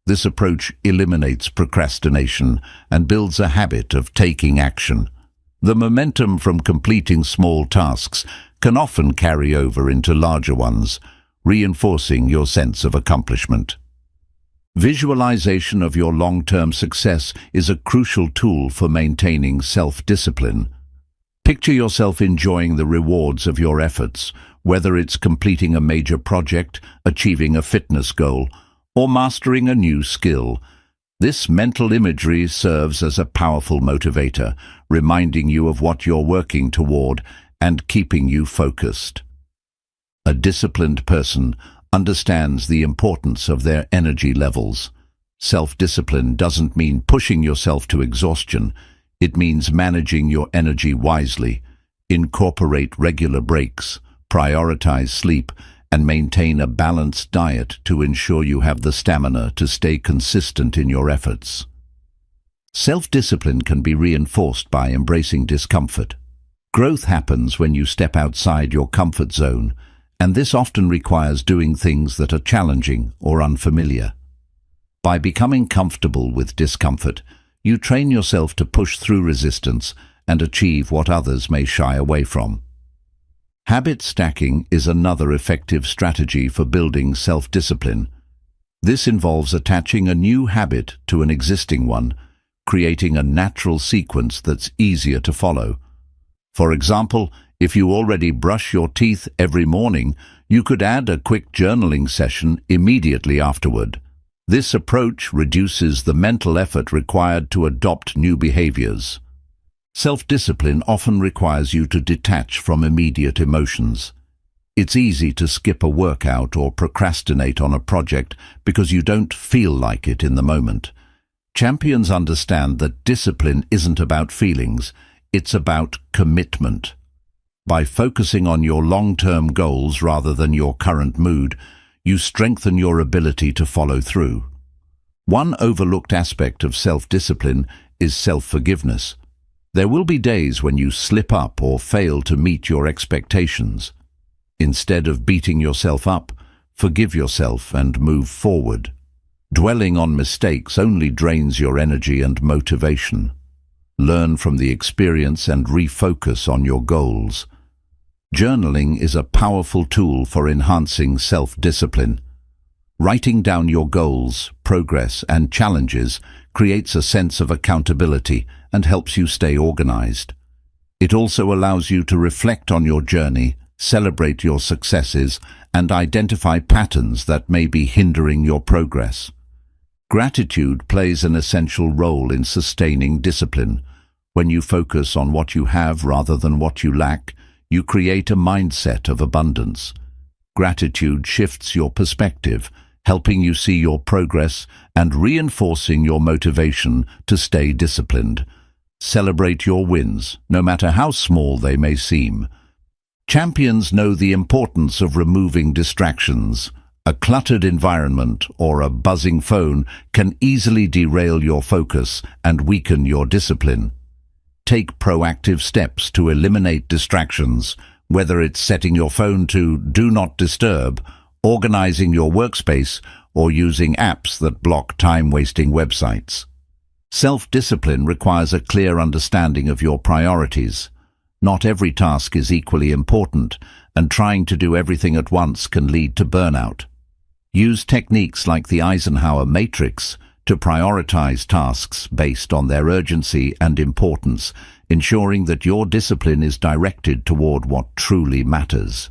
This approach eliminates procrastination and builds a habit of taking action. The momentum from completing small tasks can often carry over into larger ones, reinforcing your sense of accomplishment. Visualization of your long-term success is a crucial tool for maintaining self-discipline. Picture yourself enjoying the rewards of your efforts, whether it's completing a major project, achieving a fitness goal, or mastering a new skill. This mental imagery serves as a powerful motivator, reminding you of what you're working toward and keeping you focused. A disciplined person understands the importance of their energy levels. Self-discipline doesn't mean pushing yourself to exhaustion. It means managing your energy wisely. Incorporate regular breaks, prioritize sleep, and maintain a balanced diet to ensure you have the stamina to stay consistent in your efforts. Self-discipline can be reinforced by embracing discomfort. Growth happens when you step outside your comfort zone, and this often requires doing things that are challenging or unfamiliar. By becoming comfortable with discomfort, you train yourself to push through resistance and achieve what others may shy away from. Habit stacking is another effective strategy for building self-discipline. This involves attaching a new habit to an existing one, creating a natural sequence that's easier to follow. For example, if you already brush your teeth every morning, you could add a quick journaling session immediately afterward. This approach reduces the mental effort required to adopt new behaviors. Self-discipline often requires you to detach from immediate emotions. It's easy to skip a workout or procrastinate on a project because you don't feel like it in the moment. Champions understand that discipline isn't about feelings, it's about commitment. By focusing on your long-term goals rather than your current mood, you strengthen your ability to follow through. One overlooked aspect of self-discipline is self-forgiveness. There will be days when you slip up or fail to meet your expectations. Instead of beating yourself up, forgive yourself and move forward. Dwelling on mistakes only drains your energy and motivation. Learn from the experience and refocus on your goals. Journaling is a powerful tool for enhancing self-discipline. Writing down your goals, progress, and challenges creates a sense of accountability and helps you stay organized. It also allows you to reflect on your journey, celebrate your successes, and identify patterns that may be hindering your progress. Gratitude plays an essential role in sustaining discipline. When you focus on what you have rather than what you lack, you create a mindset of abundance. Gratitude shifts your perspective, helping you see your progress and reinforcing your motivation to stay disciplined. Celebrate your wins, no matter how small they may seem. Champions know the importance of removing distractions. A cluttered environment or a buzzing phone can easily derail your focus and weaken your discipline. Take proactive steps to eliminate distractions, whether it's setting your phone to Do Not Disturb, organizing your workspace, or using apps that block time-wasting websites. Self-discipline requires a clear understanding of your priorities. Not every task is equally important, and trying to do everything at once can lead to burnout. Use techniques like the Eisenhower matrix to prioritize tasks based on their urgency and importance, ensuring that your discipline is directed toward what truly matters.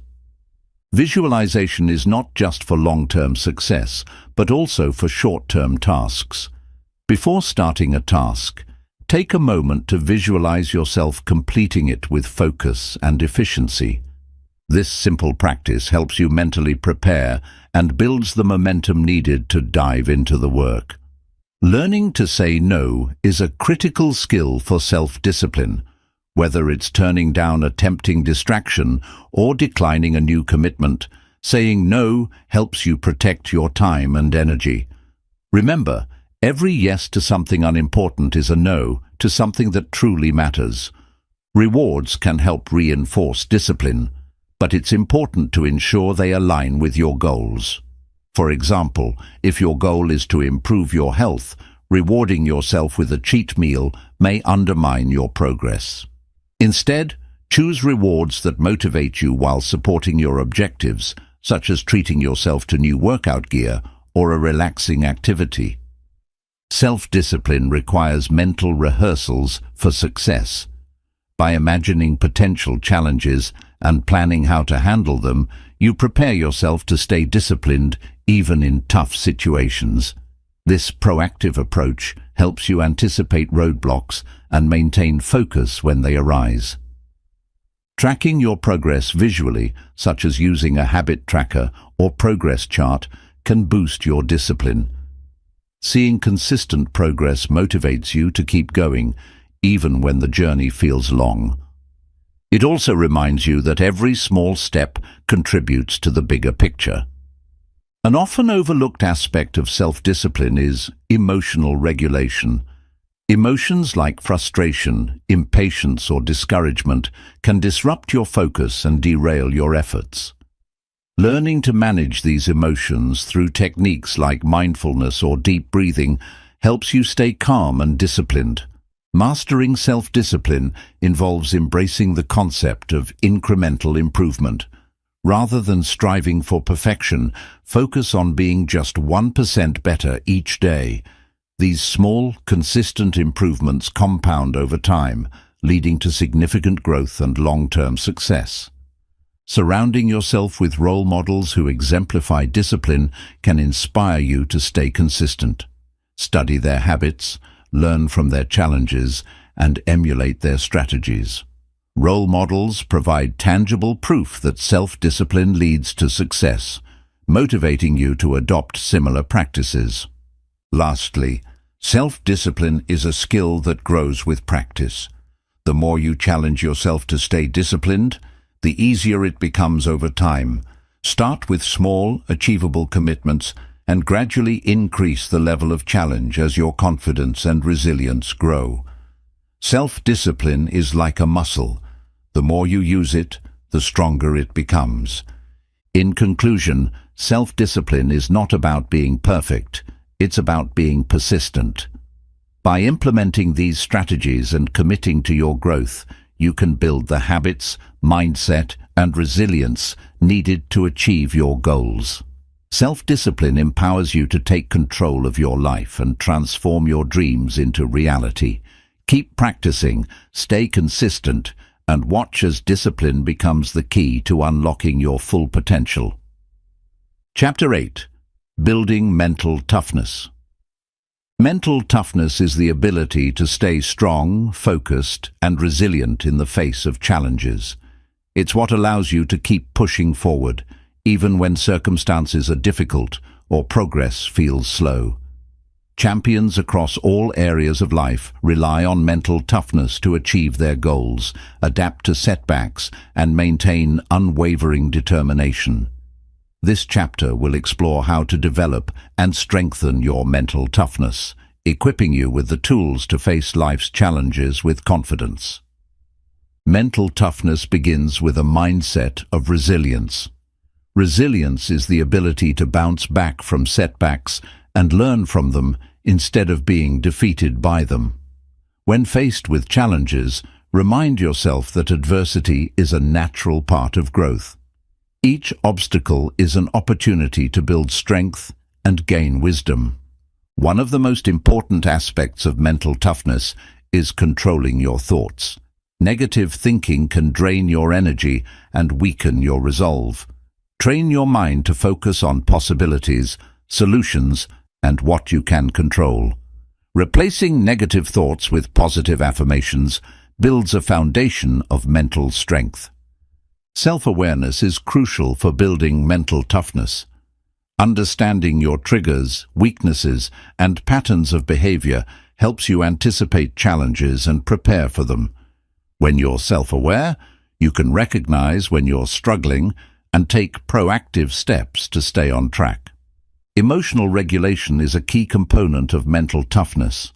Visualization is not just for long-term success, but also for short-term tasks. Before starting a task, take a moment to visualize yourself completing it with focus and efficiency. This simple practice helps you mentally prepare and builds the momentum needed to dive into the work. Learning to say no is a critical skill for self-discipline. Whether it's turning down a tempting distraction or declining a new commitment, saying no helps you protect your time and energy. Remember, every yes to something unimportant is a no to something that truly matters. Rewards can help reinforce discipline, but it's important to ensure they align with your goals. For example, if your goal is to improve your health, rewarding yourself with a cheat meal may undermine your progress. Instead, choose rewards that motivate you while supporting your objectives, such as treating yourself to new workout gear or a relaxing activity. Self-discipline requires mental rehearsals for success. By imagining potential challenges and planning how to handle them, you prepare yourself to stay disciplined even in tough situations. This proactive approach helps you anticipate roadblocks and maintain focus when they arise. Tracking your progress visually, such as using a habit tracker or progress chart, can boost your discipline. Seeing consistent progress motivates you to keep going, even when the journey feels long. It also reminds you that every small step contributes to the bigger picture. An often overlooked aspect of self-discipline is emotional regulation. Emotions like frustration, impatience, or discouragement can disrupt your focus and derail your efforts. Learning to manage these emotions through techniques like mindfulness or deep breathing helps you stay calm and disciplined. Mastering self-discipline involves embracing the concept of incremental improvement. Rather than striving for perfection, focus on being just 1% better each day. These small, consistent improvements compound over time, leading to significant growth and long-term success. Surrounding yourself with role models who exemplify discipline can inspire you to stay consistent. Study their habits, learn from their challenges, and emulate their strategies. Role models provide tangible proof that self-discipline leads to success, motivating you to adopt similar practices. Lastly, self-discipline is a skill that grows with practice. The more you challenge yourself to stay disciplined, the easier it becomes over time. Start with small, achievable commitments and gradually increase the level of challenge as your confidence and resilience grow. Self-discipline is like a muscle. The more you use it, the stronger it becomes. In conclusion, self-discipline is not about being perfect. It's about being persistent. By implementing these strategies and committing to your growth, you can build the habits, mindset, and resilience needed to achieve your goals. Self-discipline empowers you to take control of your life and transform your dreams into reality. Keep practicing, stay consistent, and watch as discipline becomes the key to unlocking your full potential. Chapter 8. Building Mental Toughness. Mental toughness is the ability to stay strong, focused, and resilient in the face of challenges. It's what allows you to keep pushing forward, even when circumstances are difficult or progress feels slow. Champions across all areas of life rely on mental toughness to achieve their goals, adapt to setbacks, and maintain unwavering determination. This chapter will explore how to develop and strengthen your mental toughness, equipping you with the tools to face life's challenges with confidence. Mental toughness begins with a mindset of resilience. Resilience is the ability to bounce back from setbacks and learn from them instead of being defeated by them. When faced with challenges, remind yourself that adversity is a natural part of growth. Each obstacle is an opportunity to build strength and gain wisdom. One of the most important aspects of mental toughness is controlling your thoughts. Negative thinking can drain your energy and weaken your resolve. Train your mind to focus on possibilities, solutions, and what you can control. Replacing negative thoughts with positive affirmations builds a foundation of mental strength. Self-awareness is crucial for building mental toughness. Understanding your triggers, weaknesses, and patterns of behavior helps you anticipate challenges and prepare for them. When you're self-aware, you can recognize when you're struggling and take proactive steps to stay on track. Emotional regulation is a key component of mental toughness.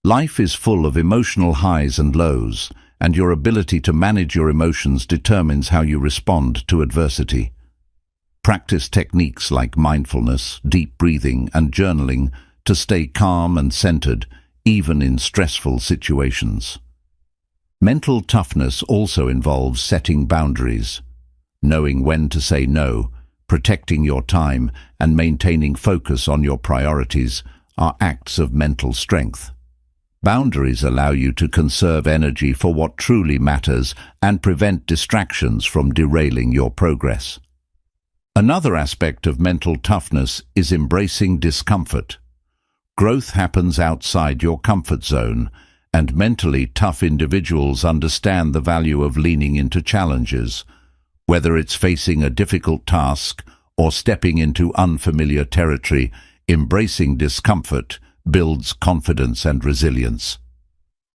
Life is full of emotional highs and lows, and your ability to manage your emotions determines how you respond to adversity. Practice techniques like mindfulness, deep breathing, and journaling to stay calm and centered, even in stressful situations. Mental toughness also involves setting boundaries. Knowing when to say no, protecting your time, and maintaining focus on your priorities are acts of mental strength. Boundaries allow you to conserve energy for what truly matters and prevent distractions from derailing your progress. Another aspect of mental toughness is embracing discomfort. Growth happens outside your comfort zone, and mentally tough individuals understand the value of leaning into challenges. Whether it's facing a difficult task or stepping into unfamiliar territory, embracing discomfort builds confidence and resilience.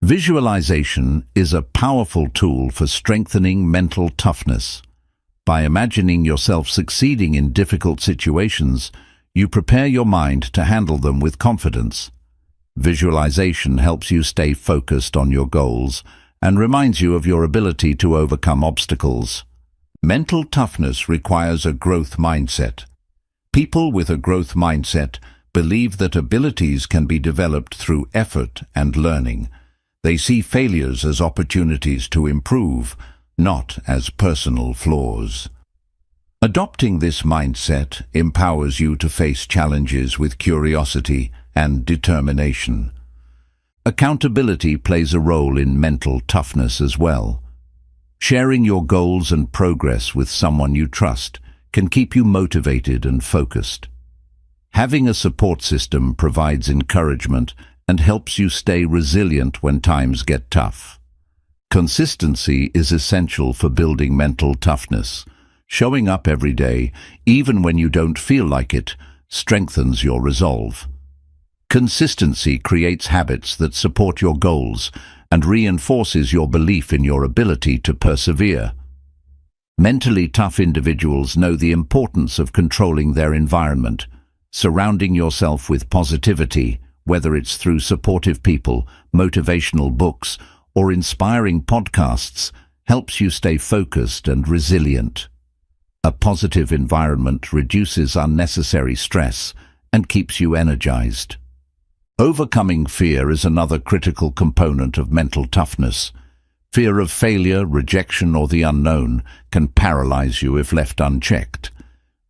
Visualization is a powerful tool for strengthening mental toughness. By imagining yourself succeeding in difficult situations, you prepare your mind to handle them with confidence. Visualization helps you stay focused on your goals and reminds you of your ability to overcome obstacles. Mental toughness requires a growth mindset. People with a growth mindset believe that abilities can be developed through effort and learning. They see failures as opportunities to improve, not as personal flaws. Adopting this mindset empowers you to face challenges with curiosity and determination. Accountability plays a role in mental toughness as well. Sharing your goals and progress with someone you trust can keep you motivated and focused. Having a support system provides encouragement and helps you stay resilient when times get tough. Consistency is essential for building mental toughness. Showing up every day, even when you don't feel like it, strengthens your resolve. Consistency creates habits that support your goals and reinforces your belief in your ability to persevere. Mentally tough individuals know the importance of controlling their environment. Surrounding yourself with positivity, whether it's through supportive people, motivational books, or inspiring podcasts, helps you stay focused and resilient. A positive environment reduces unnecessary stress and keeps you energized. Overcoming fear is another critical component of mental toughness. Fear of failure, rejection, or the unknown can paralyze you if left unchecked.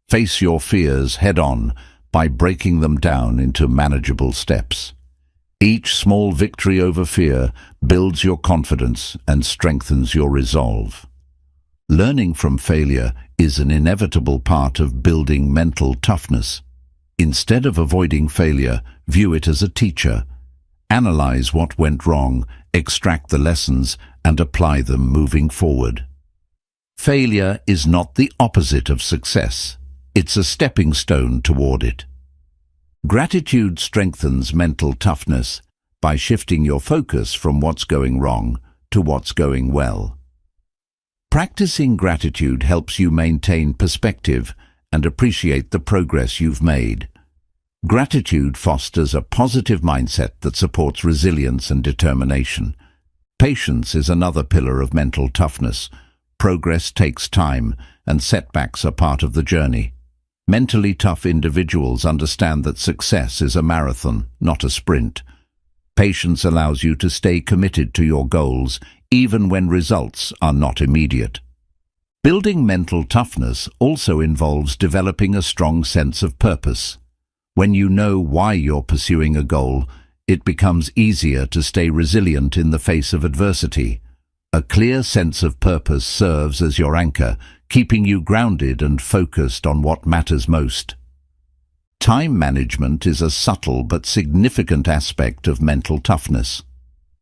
Face your fears head-on by breaking them down into manageable steps. Each small victory over fear builds your confidence and strengthens your resolve. Learning from failure is an inevitable part of building mental toughness. Instead of avoiding failure, view it as a teacher. Analyze what went wrong, extract the lessons, and apply them moving forward. Failure is not the opposite of success. It's a stepping stone toward it. Gratitude strengthens mental toughness by shifting your focus from what's going wrong to what's going well. Practicing gratitude helps you maintain perspective and appreciate the progress you've made. Gratitude fosters a positive mindset that supports resilience and determination. Patience is another pillar of mental toughness. Progress takes time, and setbacks are part of the journey. Mentally tough individuals understand that success is a marathon, not a sprint. Patience allows you to stay committed to your goals, even when results are not immediate. Building mental toughness also involves developing a strong sense of purpose. When you know why you're pursuing a goal, it becomes easier to stay resilient in the face of adversity. A clear sense of purpose serves as your anchor, keeping you grounded and focused on what matters most. Time management is a subtle but significant aspect of mental toughness.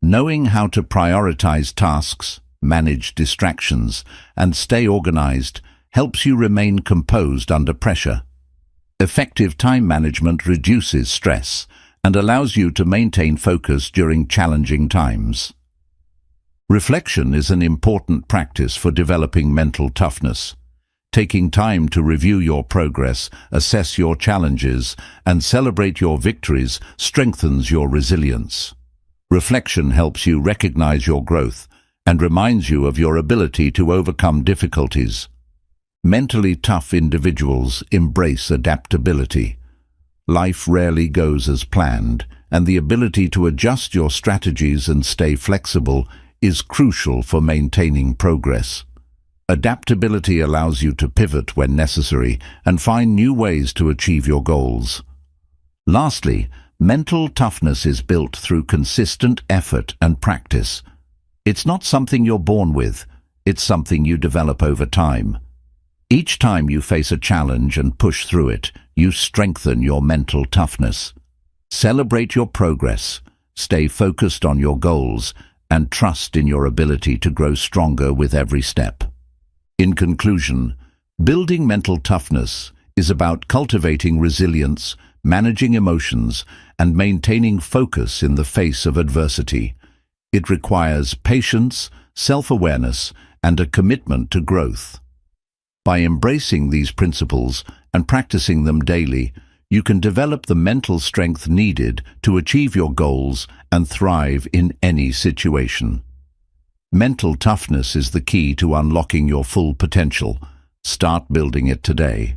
Knowing how to prioritize tasks, manage distractions, and stay organized helps you remain composed under pressure. Effective time management reduces stress and allows you to maintain focus during challenging times. Reflection is an important practice for developing mental toughness. Taking time to review your progress, assess your challenges, and celebrate your victories strengthens your resilience. Reflection helps you recognize your growth and reminds you of your ability to overcome difficulties. Mentally tough individuals embrace adaptability. Life rarely goes as planned, and the ability to adjust your strategies and stay flexible is crucial for maintaining progress. Adaptability allows you to pivot when necessary and find new ways to achieve your goals. Lastly, mental toughness is built through consistent effort and practice. It's not something you're born with, it's something you develop over time. Each time you face a challenge and push through it, you strengthen your mental toughness. Celebrate your progress, stay focused on your goals, and trust in your ability to grow stronger with every step. In conclusion, building mental toughness is about cultivating resilience, managing emotions, and maintaining focus in the face of adversity. It requires patience, self-awareness, and a commitment to growth. By embracing these principles and practicing them daily, you can develop the mental strength needed to achieve your goals and thrive in any situation. Mental toughness is the key to unlocking your full potential. Start building it today.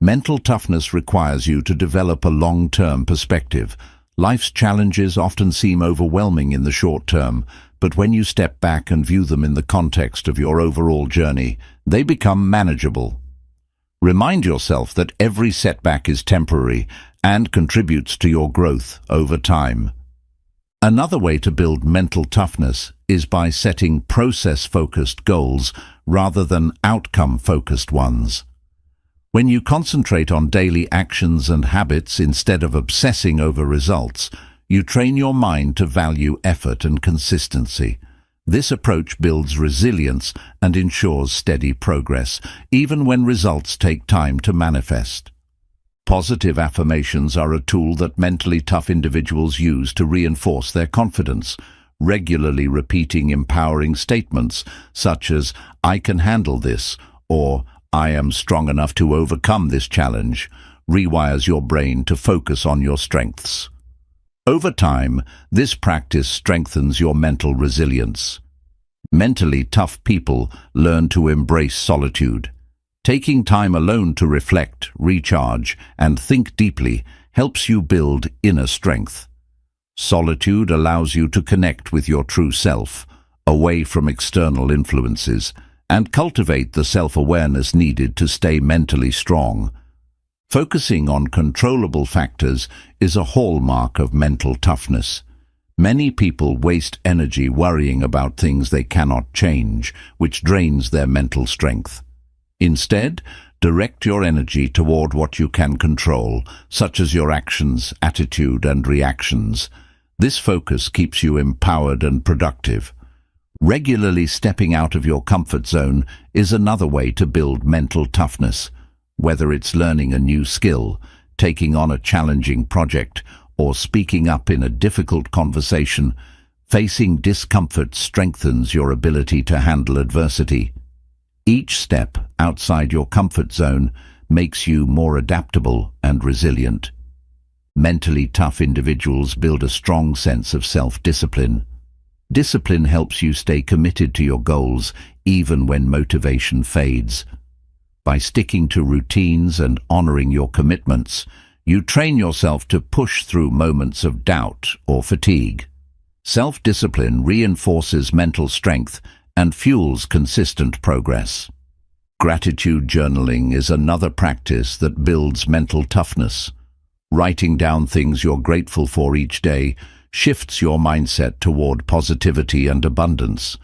Mental toughness requires you to develop a long-term perspective. Life's challenges often seem overwhelming in the short term, but when you step back and view them in the context of your overall journey, they become manageable. Remind yourself that every setback is temporary and contributes to your growth over time. Another way to build mental toughness is by setting process-focused goals rather than outcome-focused ones. When you concentrate on daily actions and habits instead of obsessing over results, you train your mind to value effort and consistency. This approach builds resilience and ensures steady progress, even when results take time to manifest. Positive affirmations are a tool that mentally tough individuals use to reinforce their confidence. Regularly repeating empowering statements such as, "I can handle this," or "I am strong enough to overcome this challenge," rewires your brain to focus on your strengths. Over time, this practice strengthens your mental resilience. Mentally tough people learn to embrace solitude. Taking time alone to reflect, recharge, and think deeply helps you build inner strength. Solitude allows you to connect with your true self, away from external influences, and cultivate the self-awareness needed to stay mentally strong. Focusing on controllable factors is a hallmark of mental toughness. Many people waste energy worrying about things they cannot change, which drains their mental strength. Instead, direct your energy toward what you can control, such as your actions, attitude, and reactions. This focus keeps you empowered and productive. Regularly stepping out of your comfort zone is another way to build mental toughness. Whether it's learning a new skill, taking on a challenging project, or speaking up in a difficult conversation, facing discomfort strengthens your ability to handle adversity. Each step outside your comfort zone makes you more adaptable and resilient. Mentally tough individuals build a strong sense of self-discipline. Discipline helps you stay committed to your goals even when motivation fades. By sticking to routines and honoring your commitments, you train yourself to push through moments of doubt or fatigue. Self-discipline reinforces mental strength and fuels consistent progress. Gratitude journaling is another practice that builds mental toughness. Writing down things you're grateful for each day shifts your mindset toward positivity and abundance.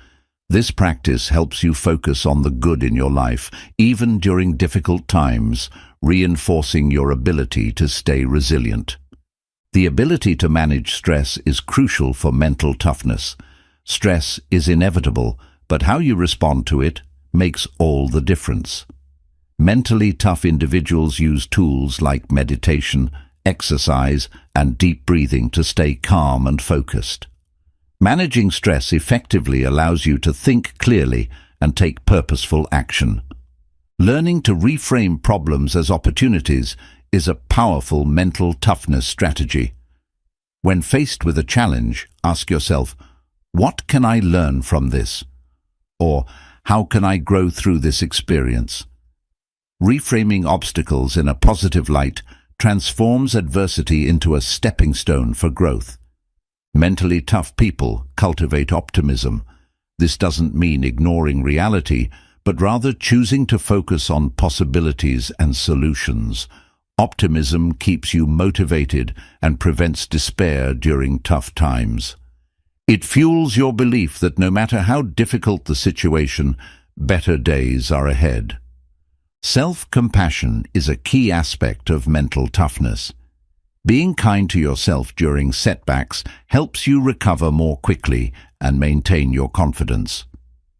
This practice helps you focus on the good in your life, even during difficult times, reinforcing your ability to stay resilient. The ability to manage stress is crucial for mental toughness. Stress is inevitable, but how you respond to it makes all the difference. Mentally tough individuals use tools like meditation, exercise, and deep breathing to stay calm and focused. Managing stress effectively allows you to think clearly and take purposeful action. Learning to reframe problems as opportunities is a powerful mental toughness strategy. When faced with a challenge, ask yourself, what can I learn from this? Or, how can I grow through this experience? Reframing obstacles in a positive light transforms adversity into a stepping stone for growth. Mentally tough people cultivate optimism. This doesn't mean ignoring reality, but rather choosing to focus on possibilities and solutions. Optimism keeps you motivated and prevents despair during tough times. It fuels your belief that no matter how difficult the situation, better days are ahead. Self-compassion is a key aspect of mental toughness. Being kind to yourself during setbacks helps you recover more quickly and maintain your confidence.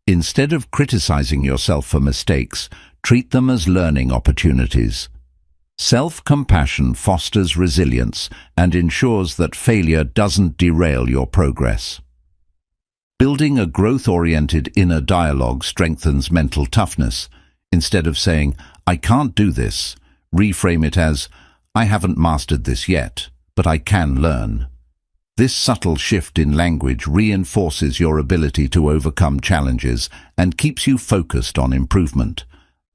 Instead of criticizing yourself for mistakes, treat them as learning opportunities. Self-compassion fosters resilience and ensures that failure doesn't derail your progress. Building a growth-oriented inner dialogue strengthens mental toughness. Instead of saying, "I can't do this," reframe it as, "I haven't mastered this yet, but I can learn." This subtle shift in language reinforces your ability to overcome challenges and keeps you focused on improvement.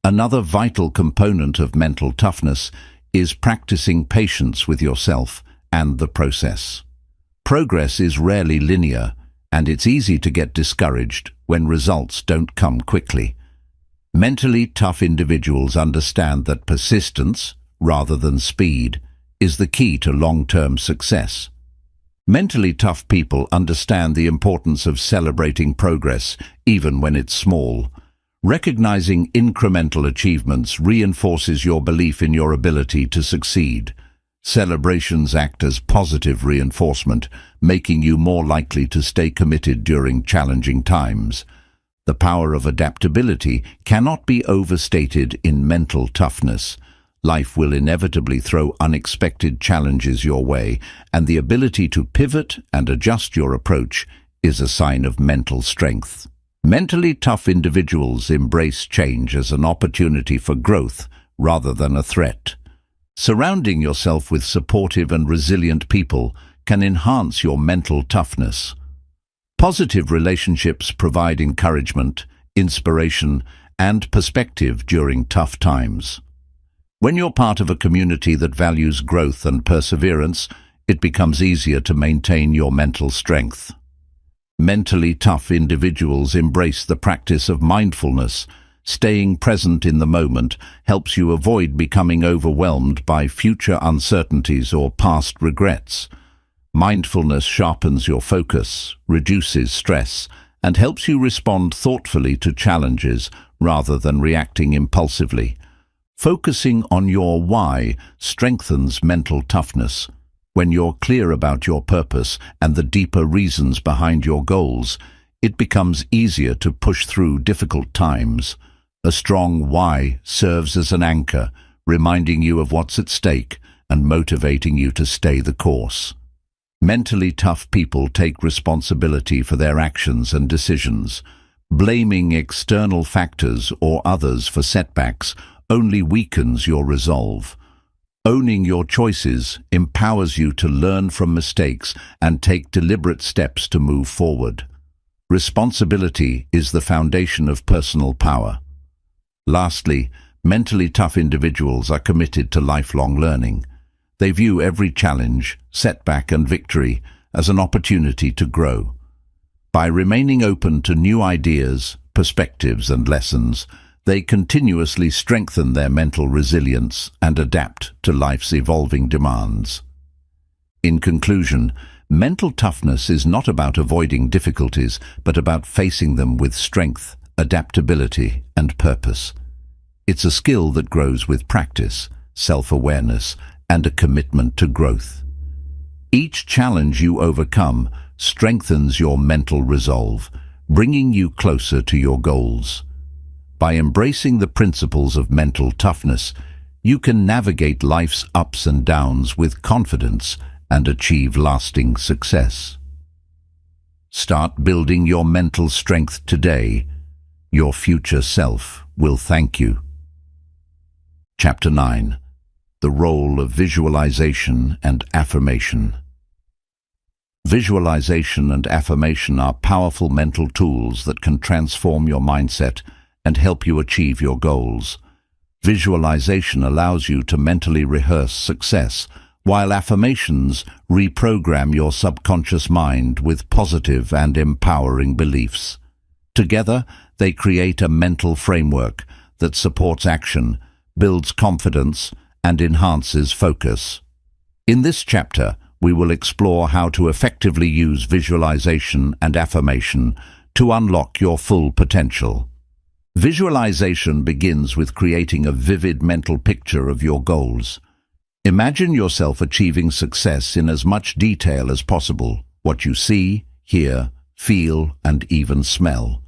Another vital component of mental toughness is practicing patience with yourself and the process. Progress is rarely linear, and it's easy to get discouraged when results don't come quickly. Mentally tough individuals understand that persistence, rather than speed, is the key to long-term success. Mentally tough people understand the importance of celebrating progress, even when it's small. Recognizing incremental achievements reinforces your belief in your ability to succeed. Celebrations act as positive reinforcement, making you more likely to stay committed during challenging times. The power of adaptability cannot be overstated in mental toughness. Life will inevitably throw unexpected challenges your way, and the ability to pivot and adjust your approach is a sign of mental strength. Mentally tough individuals embrace change as an opportunity for growth rather than a threat. Surrounding yourself with supportive and resilient people can enhance your mental toughness. Positive relationships provide encouragement, inspiration, and perspective during tough times. When you're part of a community that values growth and perseverance, it becomes easier to maintain your mental strength. Mentally tough individuals embrace the practice of mindfulness, Staying present in the moment helps you avoid becoming overwhelmed by future uncertainties or past regrets. Mindfulness sharpens your focus, reduces stress, and helps you respond thoughtfully to challenges rather than reacting impulsively. Focusing on your why strengthens mental toughness. When you're clear about your purpose and the deeper reasons behind your goals, it becomes easier to push through difficult times. A strong why serves as an anchor, reminding you of what's at stake and motivating you to stay the course. Mentally tough people take responsibility for their actions and decisions. Blaming external factors or others for setbacks only weakens your resolve. Owning your choices empowers you to learn from mistakes and take deliberate steps to move forward. Responsibility is the foundation of personal power. Lastly, mentally tough individuals are committed to lifelong learning. They view every challenge, setback and victory as an opportunity to grow. By remaining open to new ideas, perspectives and lessons, they continuously strengthen their mental resilience and adapt to life's evolving demands. In conclusion, mental toughness is not about avoiding difficulties, but about facing them with strength, adaptability, and purpose. It's a skill that grows with practice, self-awareness, and a commitment to growth. Each challenge you overcome strengthens your mental resolve, bringing you closer to your goals. By embracing the principles of mental toughness, you can navigate life's ups and downs with confidence and achieve lasting success. Start building your mental strength today. Your future self will thank you. Chapter 9. The role of visualization and affirmation. Visualization and affirmation are powerful mental tools that can transform your mindset and help you achieve your goals. Visualization allows you to mentally rehearse success, while affirmations reprogram your subconscious mind with positive and empowering beliefs. Together, they create a mental framework that supports action, builds confidence, and enhances focus. In this chapter, we will explore how to effectively use visualization and affirmation to unlock your full potential. Visualization begins with creating a vivid mental picture of your goals. Imagine yourself achieving success in as much detail as possible, what you see, hear, feel, and even smell.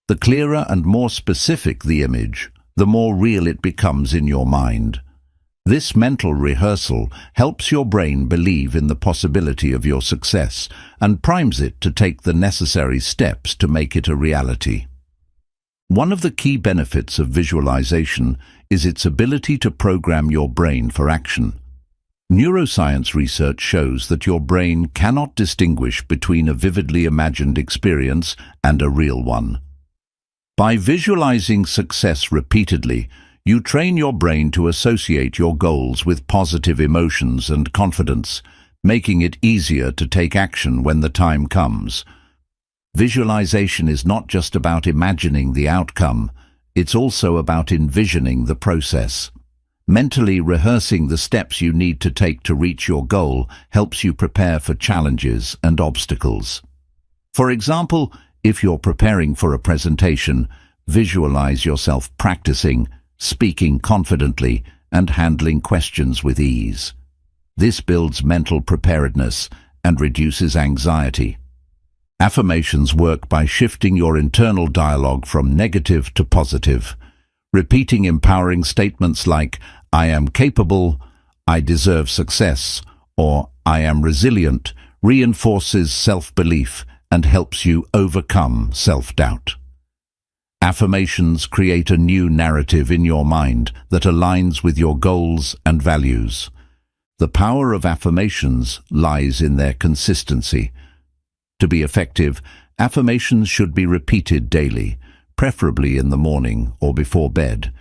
The clearer and more specific the image, the more real it becomes in your mind. This mental rehearsal helps your brain believe in the possibility of your success and primes it to take the necessary steps to make it a reality. One of the key benefits of visualization is its ability to program your brain for action. Neuroscience research shows that your brain cannot distinguish between a vividly imagined experience and a real one. By visualizing success repeatedly, you train your brain to associate your goals with positive emotions and confidence, making it easier to take action when the time comes. Visualization is not just about imagining the outcome, it's also about envisioning the process. Mentally rehearsing the steps you need to take to reach your goal helps you prepare for challenges and obstacles. For example, if you're preparing for a presentation, visualize yourself practicing, speaking confidently, and handling questions with ease. This builds mental preparedness and reduces anxiety. Affirmations work by shifting your internal dialogue from negative to positive. Repeating empowering statements like, "I am capable," "I deserve success," or "I am resilient," reinforces self-belief and helps you overcome self-doubt. Affirmations create a new narrative in your mind that aligns with your goals and values. The power of affirmations lies in their consistency. To be effective, affirmations should be repeated daily, preferably in the morning or before bed.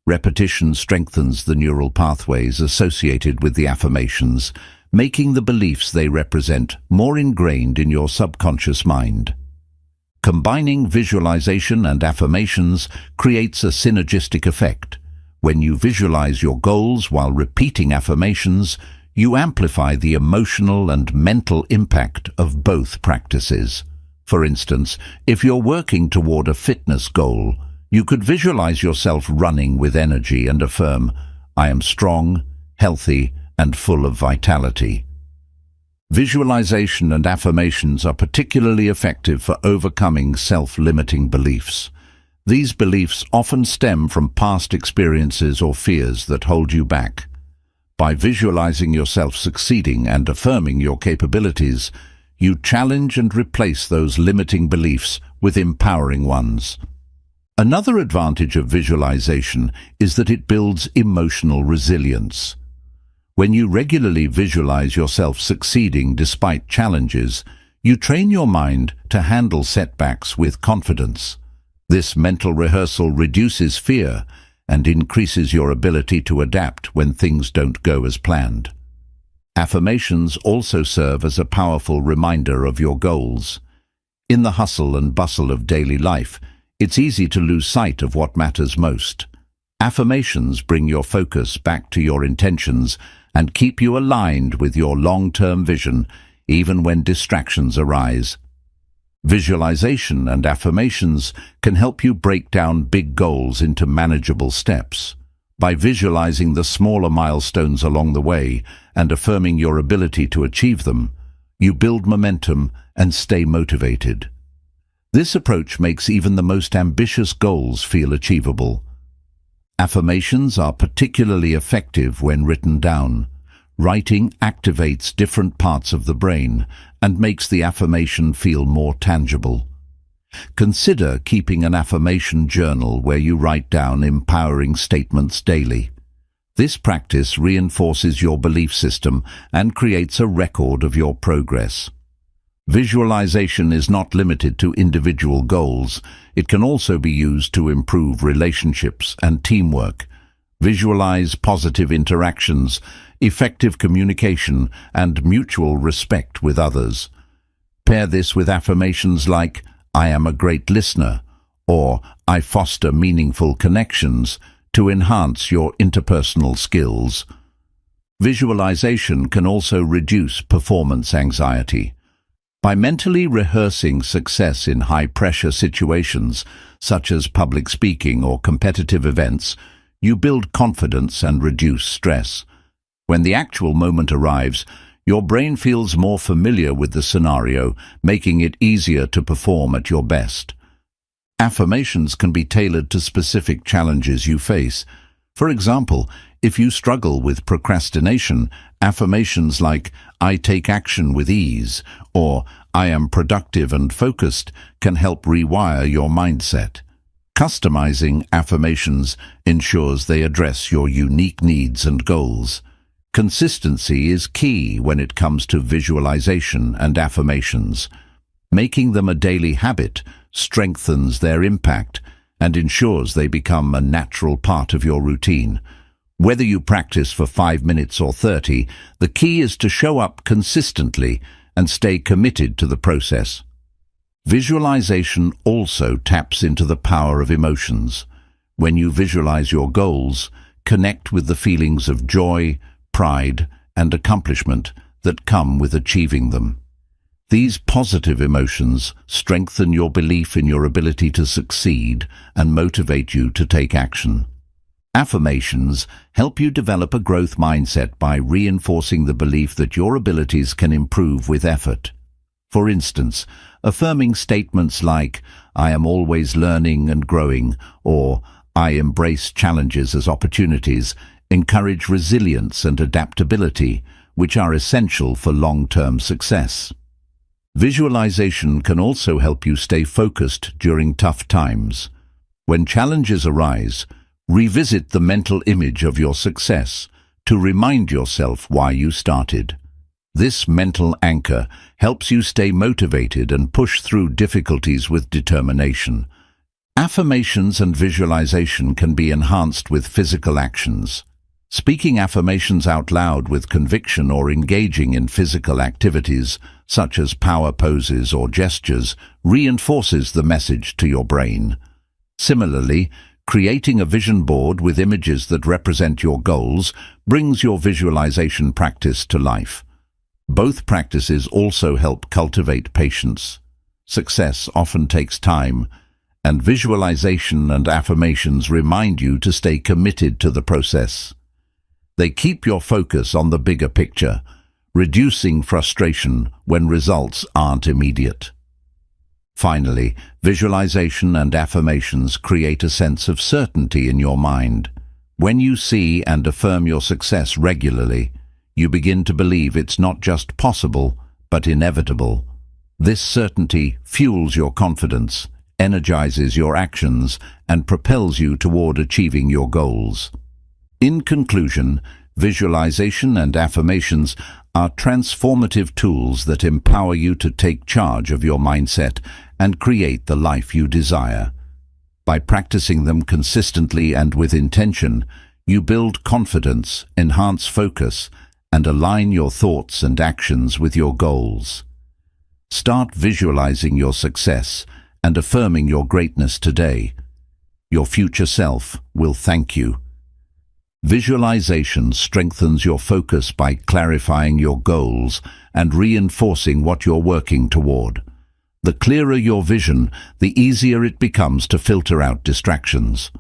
Repetition strengthens the neural pathways associated with the affirmations, making the beliefs they represent more ingrained in your subconscious mind. Combining visualization and affirmations creates a synergistic effect. When you visualize your goals while repeating affirmations, you amplify the emotional and mental impact of both practices. For instance, if you're working toward a fitness goal, you could visualize yourself running with energy and affirm, "I am strong, healthy, and full of vitality." Visualization and affirmations are particularly effective for overcoming self-limiting beliefs. These beliefs often stem from past experiences or fears that hold you back. By visualizing yourself succeeding and affirming your capabilities, you challenge and replace those limiting beliefs with empowering ones. Another advantage of visualization is that it builds emotional resilience. When you regularly visualize yourself succeeding despite challenges, you train your mind to handle setbacks with confidence. This mental rehearsal reduces fear and increases your ability to adapt when things don't go as planned. Affirmations also serve as a powerful reminder of your goals. In the hustle and bustle of daily life, it's easy to lose sight of what matters most. Affirmations bring your focus back to your intentions and keep you aligned with your long-term vision, even when distractions arise. Visualization and affirmations can help you break down big goals into manageable steps. By visualizing the smaller milestones along the way and affirming your ability to achieve them, you build momentum and stay motivated. This approach makes even the most ambitious goals feel achievable. Affirmations are particularly effective when written down. Writing activates different parts of the brain and makes the affirmation feel more tangible. Consider keeping an affirmation journal where you write down empowering statements daily. This practice reinforces your belief system and creates a record of your progress. Visualization is not limited to individual goals. It can also be used to improve relationships and teamwork. Visualize positive interactions, effective communication, and mutual respect with others. Pair this with affirmations like, "I am a great listener," or "I foster meaningful connections," to enhance your interpersonal skills. Visualization can also reduce performance anxiety. By mentally rehearsing success in high-pressure situations, such as public speaking or competitive events, you build confidence and reduce stress. When the actual moment arrives, your brain feels more familiar with the scenario, making it easier to perform at your best. Affirmations can be tailored to specific challenges you face. For example, if you struggle with procrastination, affirmations like, "I take action with ease," or "I am productive and focused," can help rewire your mindset. Customizing affirmations ensures they address your unique needs and goals. Consistency is key when it comes to visualization and affirmations. Making them a daily habit strengthens their impact and ensures they become a natural part of your routine. Whether you practice for 5 minutes or 30, the key is to show up consistently and stay committed to the process. Visualization also taps into the power of emotions. When you visualize your goals, connect with the feelings of joy, pride, and accomplishment that come with achieving them. These positive emotions strengthen your belief in your ability to succeed and motivate you to take action. Affirmations help you develop a growth mindset by reinforcing the belief that your abilities can improve with effort. For instance, affirming statements like, "I am always learning and growing," or "I embrace challenges as opportunities," encourage resilience and adaptability, which are essential for long-term success. Visualization can also help you stay focused during tough times. When challenges arise, revisit the mental image of your success to remind yourself why you started. This mental anchor helps you stay motivated and push through difficulties with determination. Affirmations and visualization can be enhanced with physical actions. Speaking affirmations out loud with conviction or engaging in physical activities, such as power poses or gestures, reinforces the message to your brain. Similarly, creating a vision board with images that represent your goals brings your visualization practice to life. Both practices also help cultivate patience. Success often takes time, and visualization and affirmations remind you to stay committed to the process. They keep your focus on the bigger picture, reducing frustration when results aren't immediate. Finally, visualization and affirmations create a sense of certainty in your mind. When you see and affirm your success regularly, you begin to believe it's not just possible, but inevitable. This certainty fuels your confidence, energizes your actions, and propels you toward achieving your goals. In conclusion, visualization and affirmations are transformative tools that empower you to take charge of your mindset and create the life you desire. By practicing them consistently and with intention, you build confidence, enhance focus, and align your thoughts and actions with your goals. Start visualizing your success and affirming your greatness today. Your future self will thank you. Visualization strengthens your focus by clarifying your goals and reinforcing what you're working toward. The clearer your vision, the easier it becomes to filter out distractions.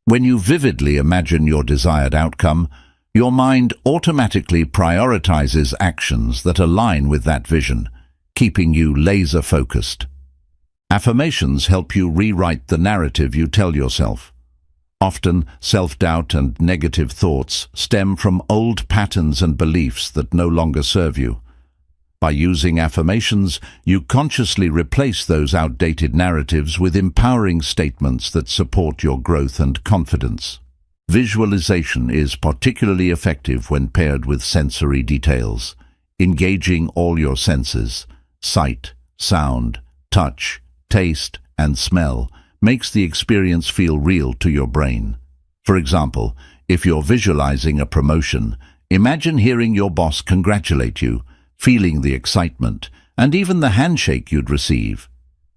When you vividly imagine your desired outcome, your mind automatically prioritizes actions that align with that vision, keeping you laser-focused. Affirmations help you rewrite the narrative you tell yourself. Often, self-doubt and negative thoughts stem from old patterns and beliefs that no longer serve you. By using affirmations, you consciously replace those outdated narratives with empowering statements that support your growth and confidence. Visualization is particularly effective when paired with sensory details, engaging all your senses: sight, sound, touch, taste, and smell makes the experience feel real to your brain. For example, if you're visualizing a promotion, imagine hearing your boss congratulate you, feeling the excitement, and even the handshake you'd receive.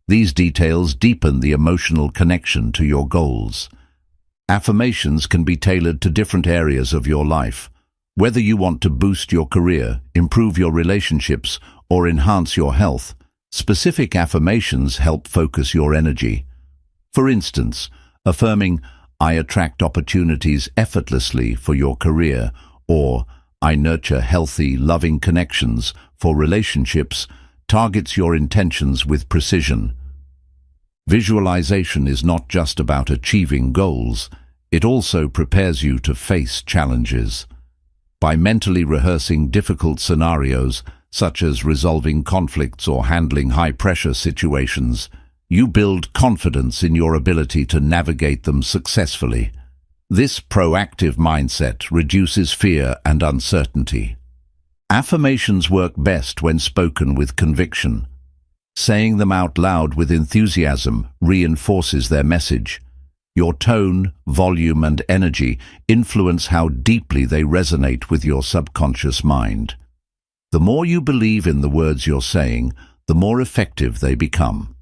These details deepen the emotional connection to your goals. Affirmations can be tailored to different areas of your life. Whether you want to boost your career, improve your relationships, or enhance your health, specific affirmations help focus your energy. For instance, affirming, "I attract opportunities effortlessly" for your career, or "I nurture healthy, loving connections" for relationships, targets your intentions with precision. Visualization is not just about achieving goals, it also prepares you to face challenges. By mentally rehearsing difficult scenarios, such as resolving conflicts or handling high-pressure situations, you build confidence in your ability to navigate them successfully. This proactive mindset reduces fear and uncertainty. Affirmations work best when spoken with conviction. Saying them out loud with enthusiasm reinforces their message. Your tone, volume, and energy influence how deeply they resonate with your subconscious mind. The more you believe in the words you're saying, the more effective they become.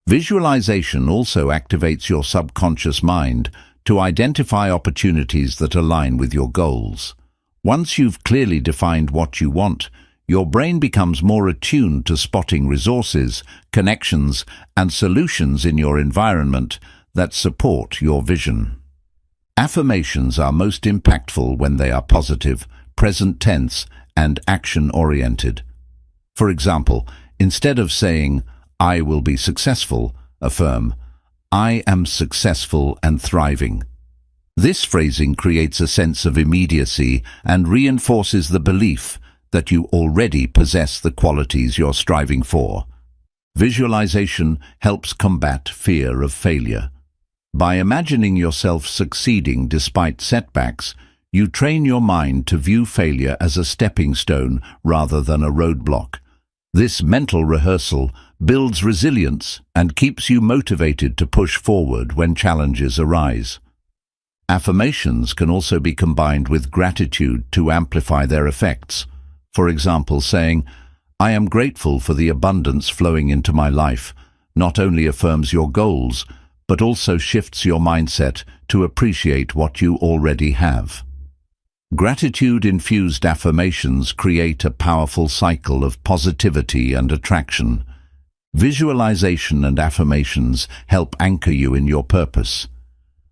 Visualization also activates your subconscious mind to identify opportunities that align with your goals. Once you've clearly defined what you want, your brain becomes more attuned to spotting resources, connections, and solutions in your environment that support your vision. Affirmations are most impactful when they are positive, present tense, and action-oriented. For example, instead of saying, "I will be successful," affirm, "I am successful and thriving." This phrasing creates a sense of immediacy and reinforces the belief that you already possess the qualities you're striving for. Visualization helps combat fear of failure. By imagining yourself succeeding despite setbacks, you train your mind to view failure as a stepping stone rather than a roadblock. This mental rehearsal builds resilience and keeps you motivated to push forward when challenges arise. Affirmations can also be combined with gratitude to amplify their effects. For example, saying, "I am grateful for the abundance flowing into my life," not only affirms your goals, but also shifts your mindset to appreciate what you already have. Gratitude-infused affirmations create a powerful cycle of positivity and attraction. Visualization and affirmations help anchor you in your purpose.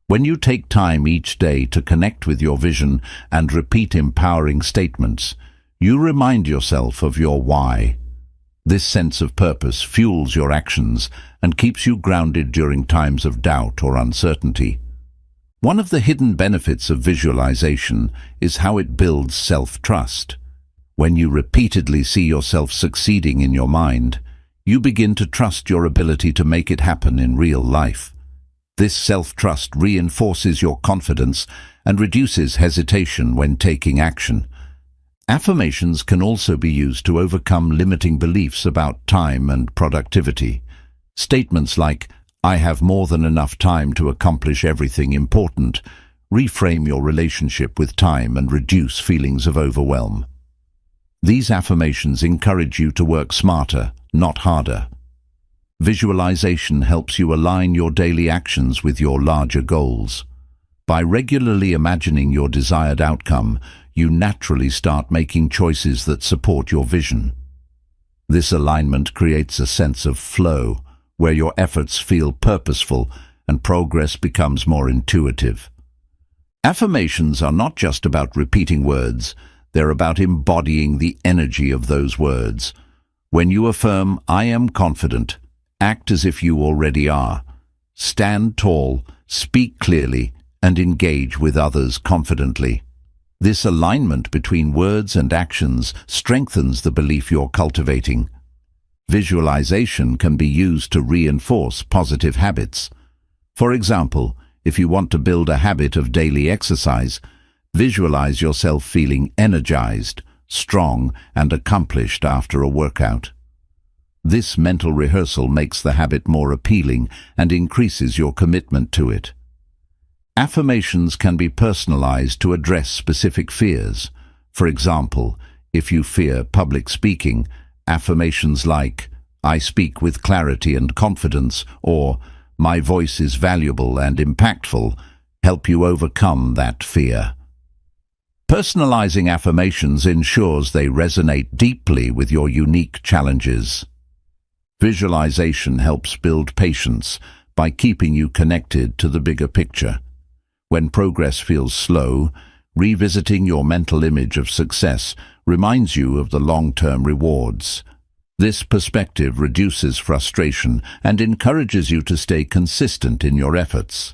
When you take time each day to connect with your vision and repeat empowering statements, you remind yourself of your why. This sense of purpose fuels your actions and keeps you grounded during times of doubt or uncertainty. One of the hidden benefits of visualization is how it builds self-trust. When you repeatedly see yourself succeeding in your mind, you begin to trust your ability to make it happen in real life. This self-trust reinforces your confidence and reduces hesitation when taking action. Affirmations can also be used to overcome limiting beliefs about time and productivity. Statements like, "I have more than enough time to accomplish everything important," reframe your relationship with time and reduce feelings of overwhelm. These affirmations encourage you to work smarter, not harder. Visualization helps you align your daily actions with your larger goals. By regularly imagining your desired outcome, you naturally start making choices that support your vision. This alignment creates a sense of flow, where your efforts feel purposeful and progress becomes more intuitive. Affirmations are not just about repeating words, they're about embodying the energy of those words. When you affirm, "I am confident," act as if you already are. Stand tall, speak clearly, and engage with others confidently. This alignment between words and actions strengthens the belief you're cultivating. Visualization can be used to reinforce positive habits. For example, if you want to build a habit of daily exercise, visualize yourself feeling energized, strong, and accomplished after a workout. This mental rehearsal makes the habit more appealing and increases your commitment to it. Affirmations can be personalized to address specific fears. For example, if you fear public speaking, affirmations like, "I speak with clarity and confidence," or "My voice is valuable and impactful," help you overcome that fear. Personalizing affirmations ensures they resonate deeply with your unique challenges. Visualization helps build patience by keeping you connected to the bigger picture. When progress feels slow, revisiting your mental image of success reminds you of the long-term rewards. This perspective reduces frustration and encourages you to stay consistent in your efforts.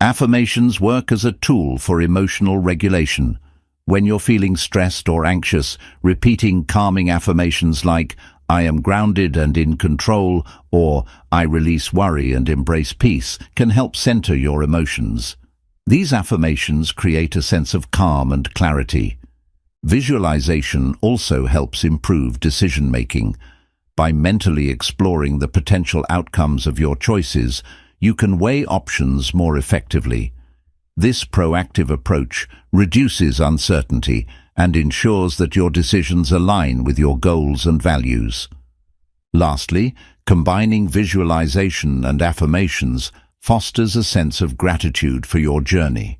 Affirmations work as a tool for emotional regulation. When you're feeling stressed or anxious, repeating calming affirmations like, "I am grounded and in control," or "I release worry and embrace peace," can help center your emotions. These affirmations create a sense of calm and clarity. Visualization also helps improve decision-making. By mentally exploring the potential outcomes of your choices, you can weigh options more effectively. This proactive approach reduces uncertainty and ensures that your decisions align with your goals and values. Lastly, combining visualization and affirmations fosters a sense of gratitude for your journey.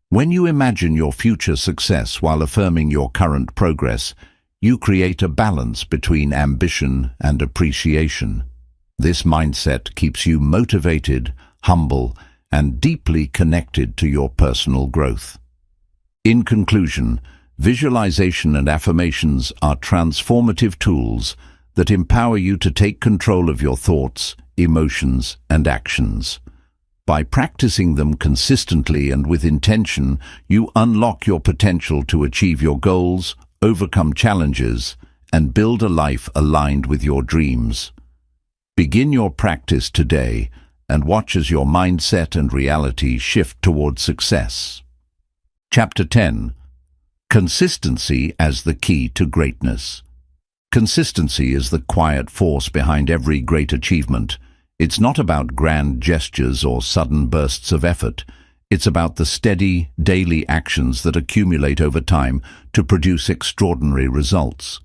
When you imagine your future success while affirming your current progress, you create a balance between ambition and appreciation. This mindset keeps you motivated, humble, and deeply connected to your personal growth. In conclusion, visualization and affirmations are transformative tools that empower you to take control of your thoughts, emotions, and actions. By practicing them consistently and with intention, you unlock your potential to achieve your goals, overcome challenges, and build a life aligned with your dreams. Begin your practice today and watch as your mindset and reality shift toward success. Chapter 10. Consistency as the key to greatness. Consistency is the quiet force behind every great achievement. It's not about grand gestures or sudden bursts of effort. It's about the steady, daily actions that accumulate over time to produce extraordinary results.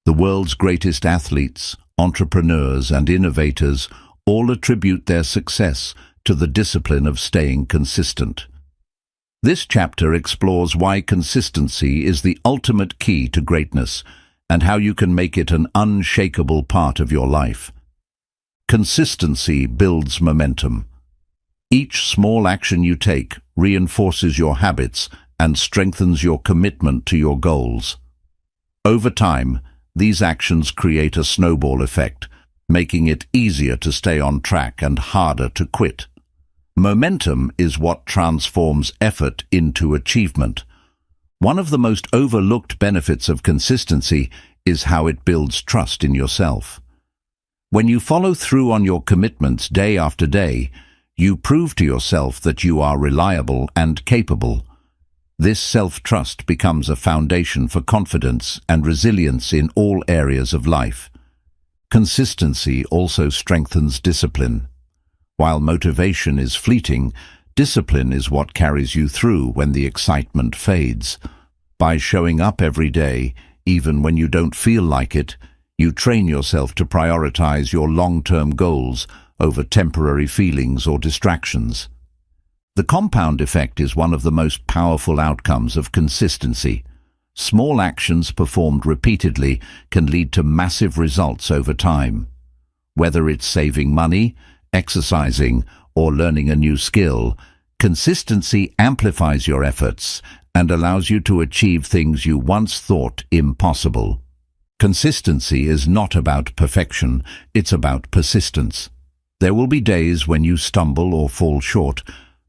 The world's greatest athletes, entrepreneurs, and innovators all attribute their success to the discipline of staying consistent. This chapter explores why consistency is the ultimate key to greatness and how you can make it an unshakable part of your life. Consistency builds momentum. Each small action you take reinforces your habits and strengthens your commitment to your goals. Over time, these actions create a snowball effect, making it easier to stay on track and harder to quit. Momentum is what transforms effort into achievement. One of the most overlooked benefits of consistency is how it builds trust in yourself. When you follow through on your commitments day after day, you prove to yourself that you are reliable and capable. This self-trust becomes a foundation for confidence and resilience in all areas of life. Consistency also strengthens discipline. While motivation is fleeting, discipline is what carries you through when the excitement fades. By showing up every day, even when you don't feel like it, you train yourself to prioritize your long-term goals over temporary feelings or distractions. The compound effect is one of the most powerful outcomes of consistency. Small actions performed repeatedly can lead to massive results over time. Whether it's saving money, exercising, or learning a new skill, consistency amplifies your efforts and allows you to achieve things you once thought impossible. Consistency is not about perfection, it's about persistence. There will be days when you stumble or fall short,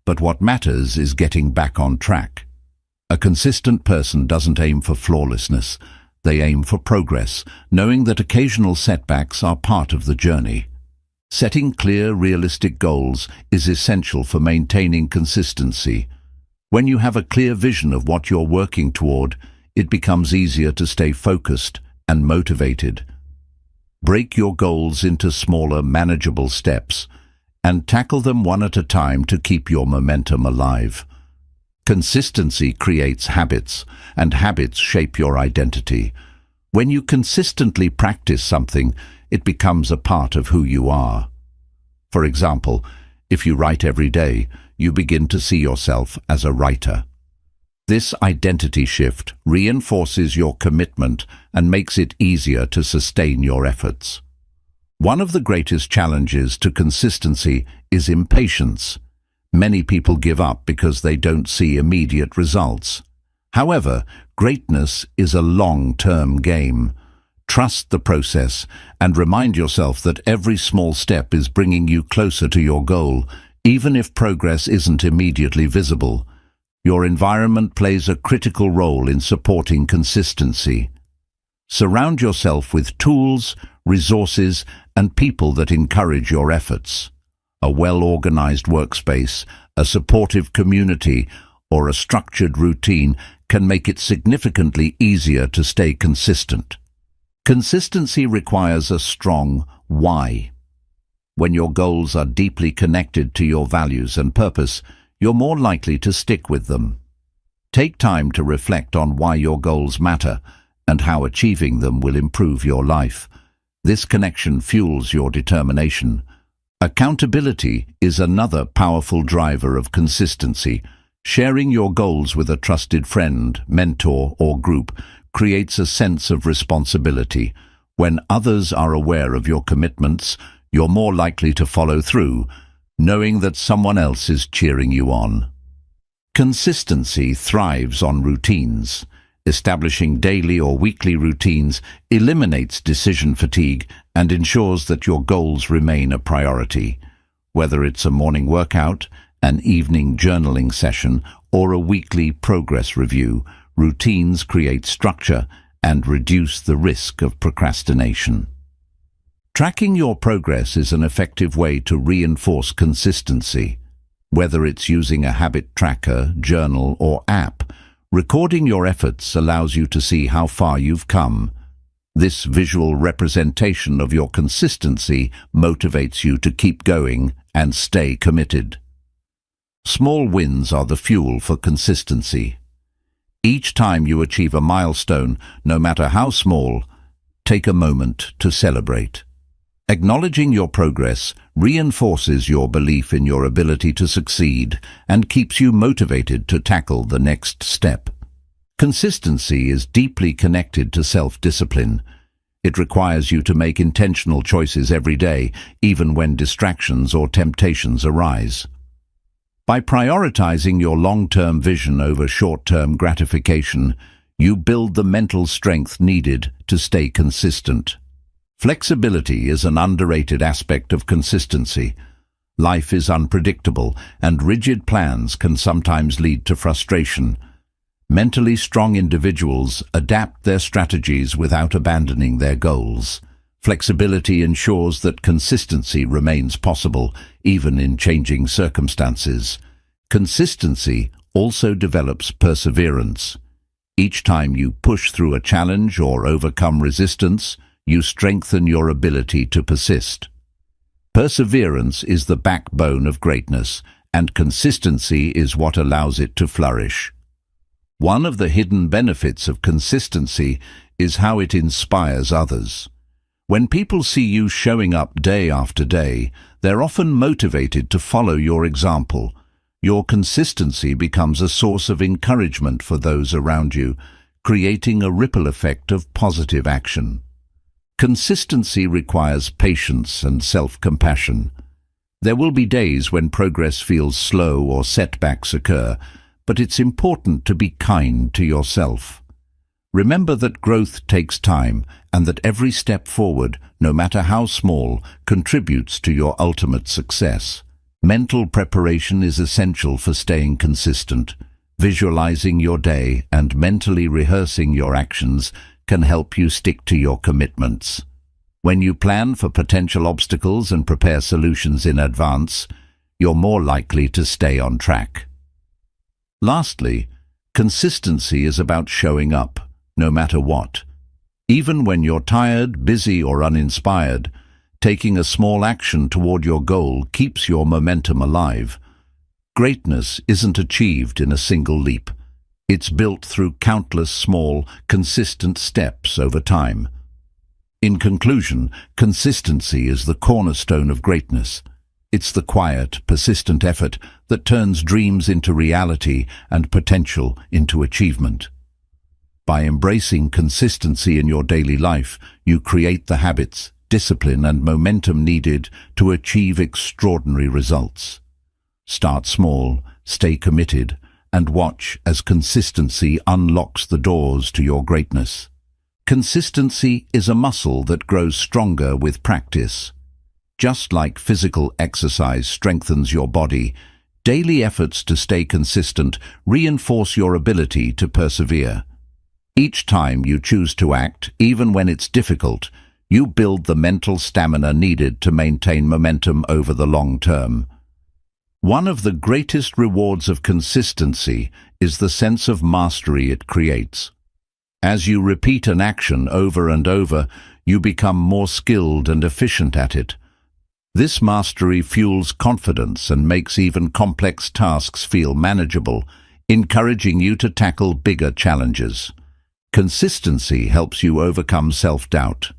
but what matters is getting back on track. A consistent person doesn't aim for flawlessness, they aim for progress, knowing that occasional setbacks are part of the journey. Setting clear, realistic goals is essential for maintaining consistency. When you have a clear vision of what you're working toward, it becomes easier to stay focused and motivated. Break your goals into smaller, manageable steps and tackle them one at a time to keep your momentum alive. Consistency creates habits, and habits shape your identity. When you consistently practice something, it becomes a part of who you are. For example, if you write every day, you begin to see yourself as a writer. This identity shift reinforces your commitment and makes it easier to sustain your efforts. One of the greatest challenges to consistency is impatience. Many people give up because they don't see immediate results. However, greatness is a long-term game. Trust the process and remind yourself that every small step is bringing you closer to your goal, even if progress isn't immediately visible. Your environment plays a critical role in supporting consistency. Surround yourself with tools, resources, and people that encourage your efforts. A well-organized workspace, a supportive community, or a structured routine can make it significantly easier to stay consistent. Consistency requires a strong why. When your goals are deeply connected to your values and purpose, you're more likely to stick with them. Take time to reflect on why your goals matter and how achieving them will improve your life. This connection fuels your determination. Accountability is another powerful driver of consistency. Sharing your goals with a trusted friend, mentor, or group creates a sense of responsibility. When others are aware of your commitments, you're more likely to follow through, knowing that someone else is cheering you on. Consistency thrives on routines. Establishing daily or weekly routines eliminates decision fatigue and ensures that your goals remain a priority. Whether it's a morning workout, an evening journaling session, or a weekly progress review, routines create structure and reduce the risk of procrastination. Tracking your progress is an effective way to reinforce consistency. Whether it's using a habit tracker, journal, or app, recording your efforts allows you to see how far you've come. This visual representation of your consistency motivates you to keep going and stay committed. Small wins are the fuel for consistency. Each time you achieve a milestone, no matter how small, take a moment to celebrate. Acknowledging your progress reinforces your belief in your ability to succeed and keeps you motivated to tackle the next step. Consistency is deeply connected to self-discipline. It requires you to make intentional choices every day, even when distractions or temptations arise. By prioritizing your long-term vision over short-term gratification, you build the mental strength needed to stay consistent. Flexibility is an underrated aspect of consistency. Life is unpredictable, and rigid plans can sometimes lead to frustration. Mentally strong individuals adapt their strategies without abandoning their goals. Flexibility ensures that consistency remains possible, even in changing circumstances. Consistency also develops perseverance. Each time you push through a challenge or overcome resistance, you strengthen your ability to persist. Perseverance is the backbone of greatness, and consistency is what allows it to flourish. One of the hidden benefits of consistency is how it inspires others. When people see you showing up day after day, they're often motivated to follow your example. Your consistency becomes a source of encouragement for those around you, creating a ripple effect of positive action. Consistency requires patience and self-compassion. There will be days when progress feels slow or setbacks occur, but it's important to be kind to yourself. Remember that growth takes time and that every step forward, no matter how small, contributes to your ultimate success. Mental preparation is essential for staying consistent. Visualizing your day and mentally rehearsing your actions can help you stick to your commitments. When you plan for potential obstacles and prepare solutions in advance, you're more likely to stay on track. Lastly, consistency is about showing up, no matter what. Even when you're tired, busy, or uninspired, taking a small action toward your goal keeps your momentum alive. Greatness isn't achieved in a single leap. It's built through countless small, consistent steps over time. In conclusion, consistency is the cornerstone of greatness. It's the quiet, persistent effort that turns dreams into reality and potential into achievement. By embracing consistency in your daily life, you create the habits, discipline, and momentum needed to achieve extraordinary results. Start small, stay committed, and watch as consistency unlocks the doors to your greatness. Consistency is a muscle that grows stronger with practice. Just like physical exercise strengthens your body, daily efforts to stay consistent reinforce your ability to persevere. Each time you choose to act, even when it's difficult, you build the mental stamina needed to maintain momentum over the long term. One of the greatest rewards of consistency is the sense of mastery it creates. As you repeat an action over and over, you become more skilled and efficient at it. This mastery fuels confidence and makes even complex tasks feel manageable, encouraging you to tackle bigger challenges. Consistency helps you overcome self-doubt.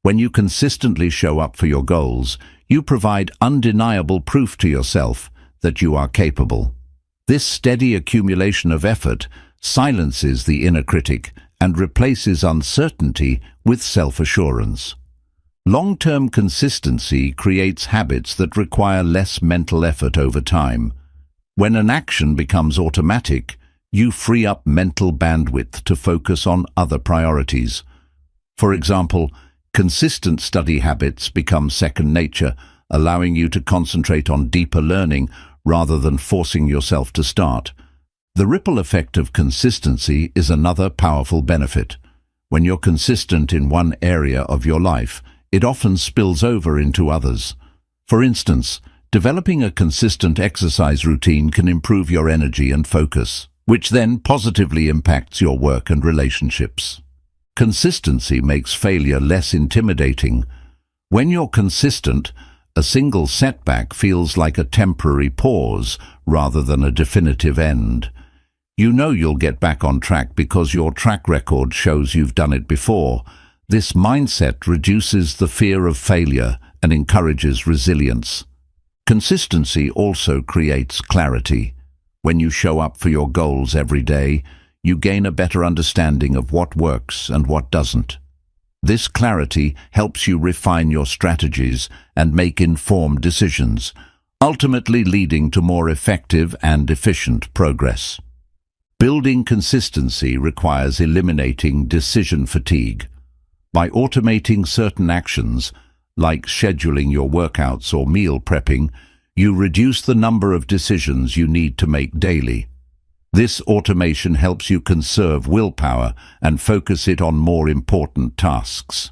When you consistently show up for your goals, you provide undeniable proof to yourself that you are capable. This steady accumulation of effort silences the inner critic and replaces uncertainty with self-assurance. Long-term consistency creates habits that require less mental effort over time. When an action becomes automatic, you free up mental bandwidth to focus on other priorities. For example, consistent study habits become second nature, allowing you to concentrate on deeper learning rather than forcing yourself to start. The ripple effect of consistency is another powerful benefit. When you're consistent in one area of your life, it often spills over into others. For instance, developing a consistent exercise routine can improve your energy and focus, which then positively impacts your work and relationships. Consistency makes failure less intimidating. When you're consistent, A single setback feels like a temporary pause rather than a definitive end. You know you'll get back on track because your track record shows you've done it before. This mindset reduces the fear of failure and encourages resilience. Consistency also creates clarity. When you show up for your goals every day, you gain a better understanding of what works and what doesn't. This clarity helps you refine your strategies and make informed decisions, ultimately leading to more effective and efficient progress. Building consistency requires eliminating decision fatigue. By automating certain actions, like scheduling your workouts or meal prepping, you reduce the number of decisions you need to make daily. This automation helps you conserve willpower and focus it on more important tasks.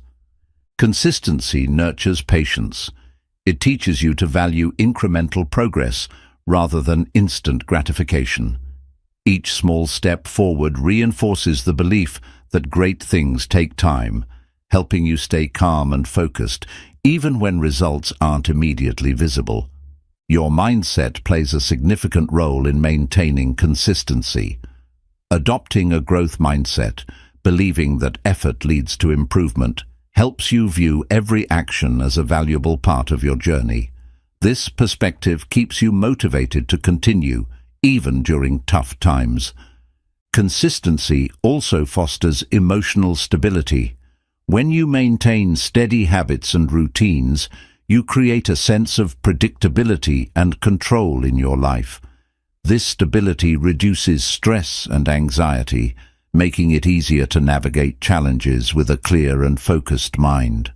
Consistency nurtures patience. It teaches you to value incremental progress rather than instant gratification. Each small step forward reinforces the belief that great things take time, helping you stay calm and focused, even when results aren't immediately visible. Your mindset plays a significant role in maintaining consistency. Adopting a growth mindset, believing that effort leads to improvement, helps you view every action as a valuable part of your journey. This perspective keeps you motivated to continue, even during tough times. Consistency also fosters emotional stability. When you maintain steady habits and routines, you create a sense of predictability and control in your life. This stability reduces stress and anxiety, making it easier to navigate challenges with a clear and focused mind.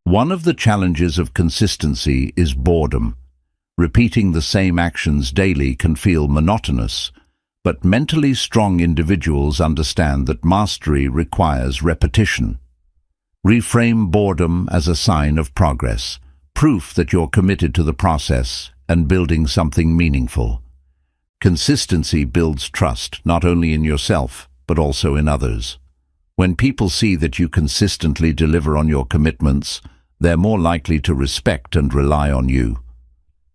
One of the challenges of consistency is boredom. Repeating the same actions daily can feel monotonous, but mentally strong individuals understand that mastery requires repetition. Reframe boredom as a sign of progress, proof that you're committed to the process and building something meaningful. Consistency builds trust not only in yourself, but also in others. When people see that you consistently deliver on your commitments, they're more likely to respect and rely on you.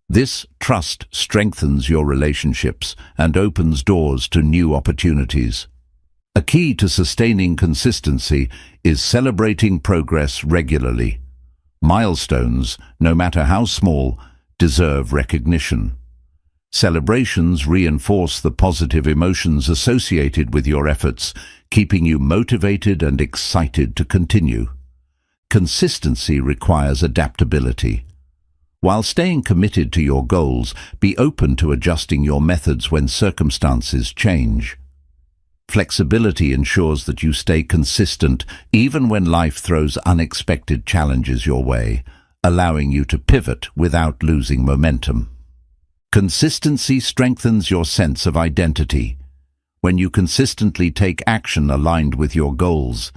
This trust strengthens your relationships and opens doors to new opportunities. A key to sustaining consistency is celebrating progress regularly. Milestones, no matter how small, deserve recognition. Celebrations reinforce the positive emotions associated with your efforts, keeping you motivated and excited to continue. Consistency requires adaptability. While staying committed to your goals, be open to adjusting your methods when circumstances change. Flexibility ensures that you stay consistent even when life throws unexpected challenges your way, allowing you to pivot without losing momentum. Consistency strengthens your sense of identity. When you consistently take action aligned with your goals,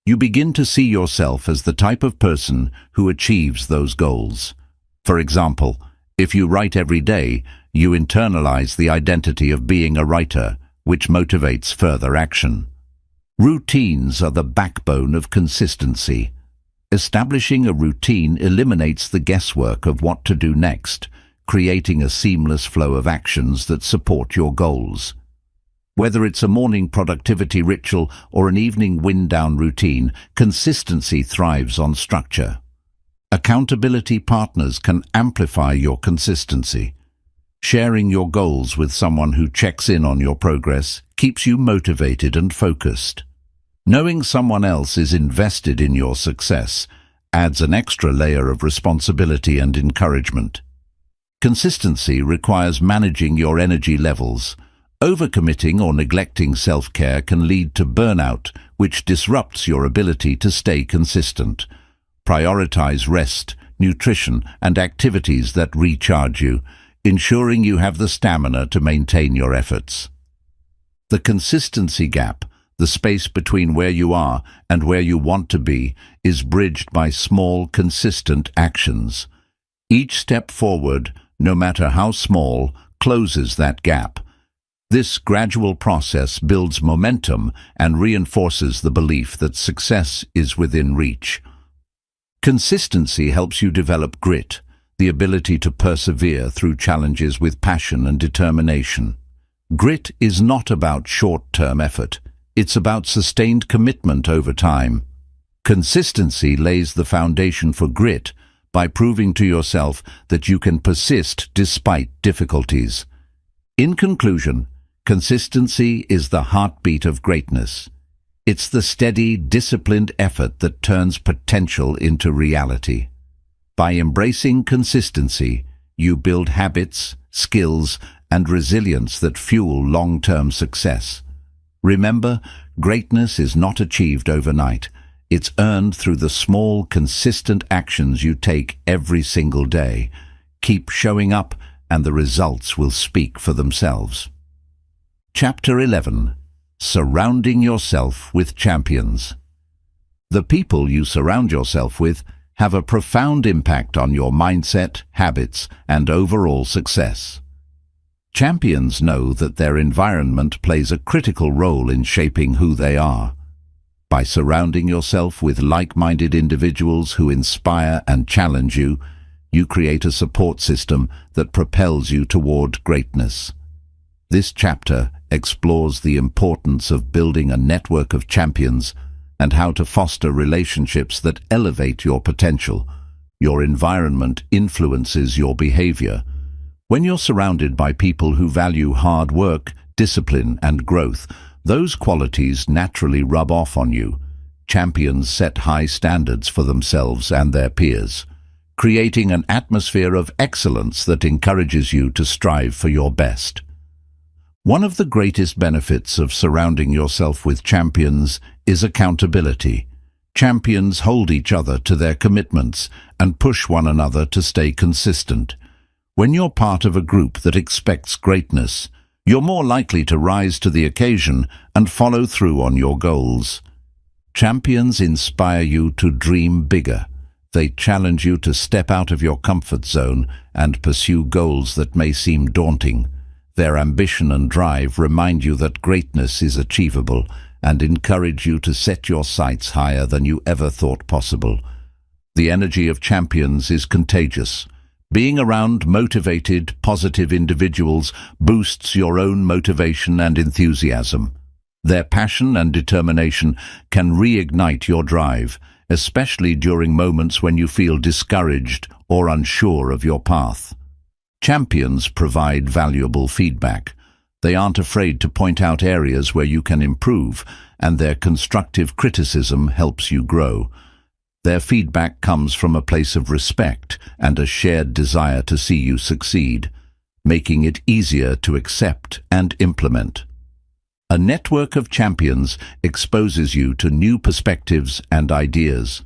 you begin to see yourself as the type of person who achieves those goals. For example, if you write every day, you internalize the identity of being a writer, which motivates further action. Routines are the backbone of consistency. Establishing a routine eliminates the guesswork of what to do next, creating a seamless flow of actions that support your goals. Whether it's a morning productivity ritual or an evening wind-down routine, consistency thrives on structure. Accountability partners can amplify your consistency. Sharing your goals with someone who checks in on your progress keeps you motivated and focused. Knowing someone else is invested in your success adds an extra layer of responsibility and encouragement. Consistency requires managing your energy levels. Overcommitting or neglecting self-care can lead to burnout, which disrupts your ability to stay consistent. Prioritize rest, nutrition, and activities that recharge you, ensuring you have the stamina to maintain your efforts. The consistency gap, the space between where you are and where you want to be, is bridged by small, consistent actions. Each step forward, no matter how small, closes that gap. This gradual process builds momentum and reinforces the belief that success is within reach. Consistency helps you develop grit, the ability to persevere through challenges with passion and determination. Grit is not about short-term effort. It's about sustained commitment over time. Consistency lays the foundation for grit by proving to yourself that you can persist despite difficulties. In conclusion, consistency is the heartbeat of greatness. It's the steady, disciplined effort that turns potential into reality. By embracing consistency, you build habits, skills, and resilience that fuel long-term success. Remember, greatness is not achieved overnight. It's earned through the small, consistent actions you take every single day. Keep showing up, and the results will speak for themselves. Chapter 11. Surrounding yourself with champions. The people you surround yourself with have a profound impact on your mindset, habits, and overall success. Champions know that their environment plays a critical role in shaping who they are. By surrounding yourself with like-minded individuals who inspire and challenge you, you create a support system that propels you toward greatness. This chapter explores the importance of building a network of champions and how to foster relationships that elevate your potential. Your environment influences your behavior. When you're surrounded by people who value hard work, discipline, and growth, those qualities naturally rub off on you. Champions set high standards for themselves and their peers, creating an atmosphere of excellence that encourages you to strive for your best. One of the greatest benefits of surrounding yourself with champions is accountability. Champions hold each other to their commitments and push one another to stay consistent. When you're part of a group that expects greatness, you're more likely to rise to the occasion and follow through on your goals. Champions inspire you to dream bigger. They challenge you to step out of your comfort zone and pursue goals that may seem daunting. Their ambition and drive remind you that greatness is achievable and encourage you to set your sights higher than you ever thought possible. The energy of champions is contagious. Being around motivated, positive individuals boosts your own motivation and enthusiasm. Their passion and determination can reignite your drive, especially during moments when you feel discouraged or unsure of your path. Champions provide valuable feedback. They aren't afraid to point out areas where you can improve, and their constructive criticism helps you grow. Their feedback comes from a place of respect and a shared desire to see you succeed, making it easier to accept and implement. A network of champions exposes you to new perspectives and ideas.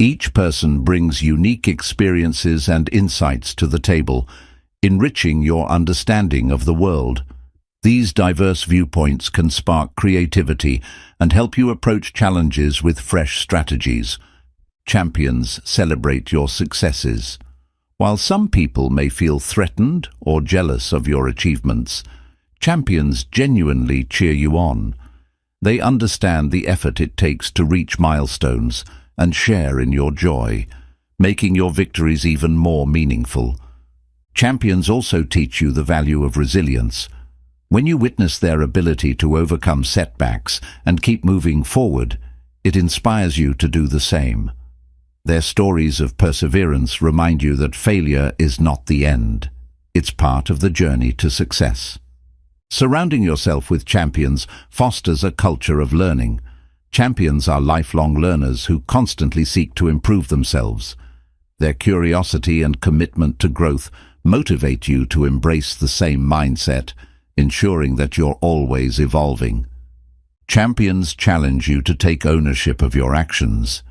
Each person brings unique experiences and insights to the table, enriching your understanding of the world. These diverse viewpoints can spark creativity and help you approach challenges with fresh strategies. Champions celebrate your successes. While some people may feel threatened or jealous of your achievements, champions genuinely cheer you on. They understand the effort it takes to reach milestones and share in your joy, making your victories even more meaningful. Champions also teach you the value of resilience. When you witness their ability to overcome setbacks and keep moving forward, it inspires you to do the same. Their stories of perseverance remind you that failure is not the end. It's part of the journey to success. Surrounding yourself with champions fosters a culture of learning. Champions are lifelong learners who constantly seek to improve themselves. Their curiosity and commitment to growth motivate you to embrace the same mindset, ensuring that you're always evolving. Champions challenge you to take ownership of your actions.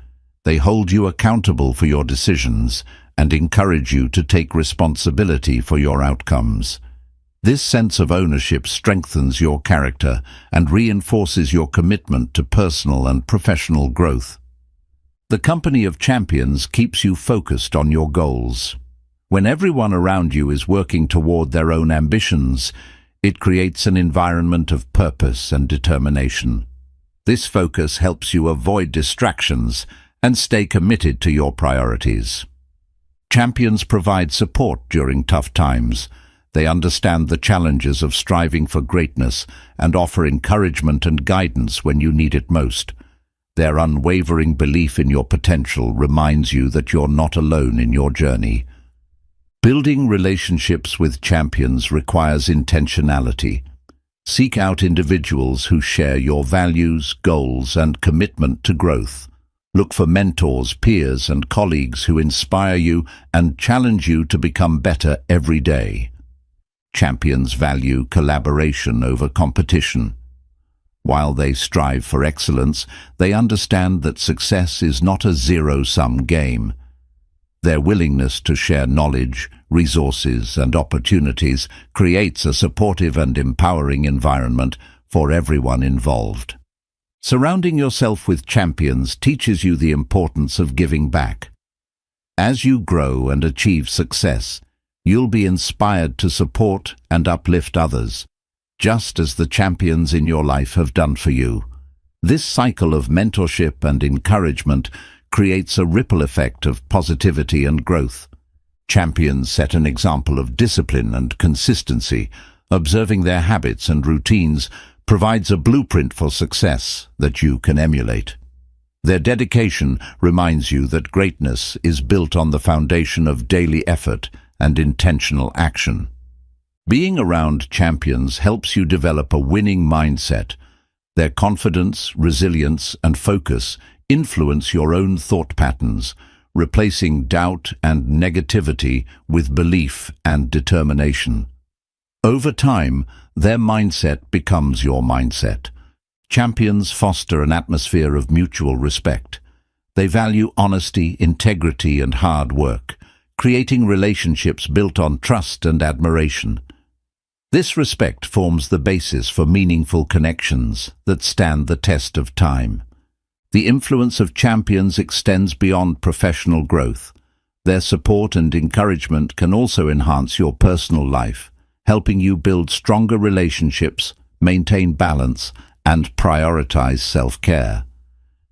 They hold you accountable for your decisions and encourage you to take responsibility for your outcomes. This sense of ownership strengthens your character and reinforces your commitment to personal and professional growth. The company of champions keeps you focused on your goals. When everyone around you is working toward their own ambitions, it creates an environment of purpose and determination. This focus helps you avoid distractions and stay committed to your priorities. Champions provide support during tough times. They understand the challenges of striving for greatness and offer encouragement and guidance when you need it most. Their unwavering belief in your potential reminds you that you're not alone in your journey. Building relationships with champions requires intentionality. Seek out individuals who share your values, goals, and commitment to growth. Look for mentors, peers, and colleagues who inspire you and challenge you to become better every day. Champions value collaboration over competition. While they strive for excellence, they understand that success is not a zero-sum game. Their willingness to share knowledge, resources, and opportunities creates a supportive and empowering environment for everyone involved. Surrounding yourself with champions teaches you the importance of giving back. As you grow and achieve success, you'll be inspired to support and uplift others, just as the champions in your life have done for you. This cycle of mentorship and encouragement creates a ripple effect of positivity and growth. Champions set an example of discipline and consistency. Observing their habits and routines provides a blueprint for success that you can emulate. Their dedication reminds you that greatness is built on the foundation of daily effort and intentional action. Being around champions helps you develop a winning mindset. Their confidence, resilience, and focus influence your own thought patterns, replacing doubt and negativity with belief and determination. Over time, their mindset becomes your mindset. Champions foster an atmosphere of mutual respect. They value honesty, integrity, and hard work, creating relationships built on trust and admiration. This respect forms the basis for meaningful connections that stand the test of time. The influence of champions extends beyond professional growth. Their support and encouragement can also enhance your personal life, helping you build stronger relationships, maintain balance, and prioritize self-care.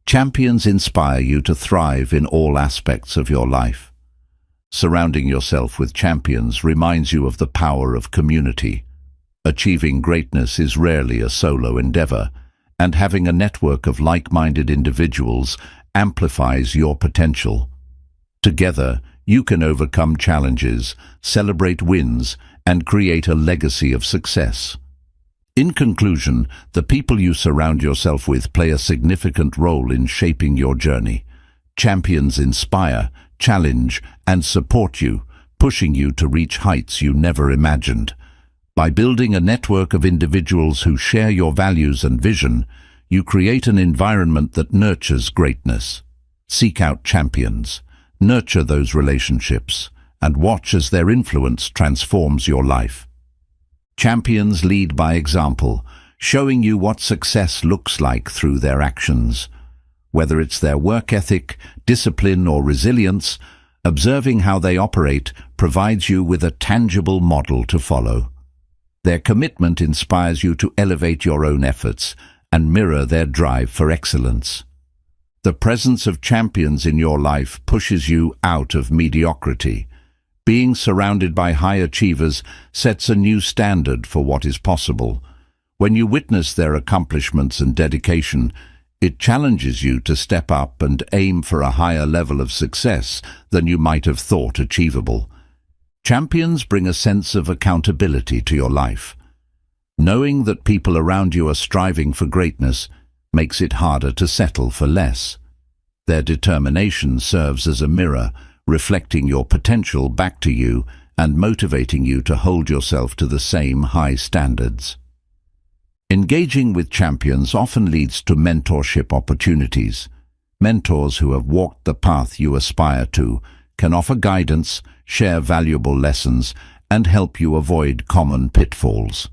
Champions inspire you to thrive in all aspects of your life. Surrounding yourself with champions reminds you of the power of community. Achieving greatness is rarely a solo endeavor, and having a network of like-minded individuals amplifies your potential. Together, you can overcome challenges, celebrate wins, and create a legacy of success. In conclusion, the people you surround yourself with play a significant role in shaping your journey. Champions inspire, challenge, and support you, pushing you to reach heights you never imagined. By building a network of individuals who share your values and vision, you create an environment that nurtures greatness. Seek out champions, nurture those relationships, and watch as their influence transforms your life. Champions lead by example, showing you what success looks like through their actions. Whether it's their work ethic, discipline, or resilience, observing how they operate provides you with a tangible model to follow. Their commitment inspires you to elevate your own efforts and mirror their drive for excellence. The presence of champions in your life pushes you out of mediocrity. Being surrounded by high achievers sets a new standard for what is possible. When you witness their accomplishments and dedication, it challenges you to step up and aim for a higher level of success than you might have thought achievable. Champions bring a sense of accountability to your life. Knowing that people around you are striving for greatness makes it harder to settle for less. Their determination serves as a mirror, reflecting your potential back to you and motivating you to hold yourself to the same high standards. Engaging with champions often leads to mentorship opportunities. Mentors who have walked the path you aspire to can offer guidance, share valuable lessons, and help you avoid common pitfalls.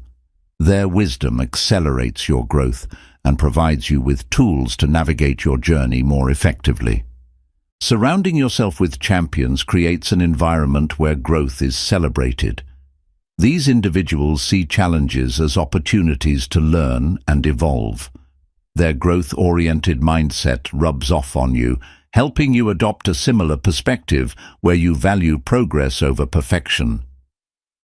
Their wisdom accelerates your growth and provides you with tools to navigate your journey more effectively. Surrounding yourself with champions creates an environment where growth is celebrated. These individuals see challenges as opportunities to learn and evolve. Their growth-oriented mindset rubs off on you, helping you adopt a similar perspective where you value progress over perfection.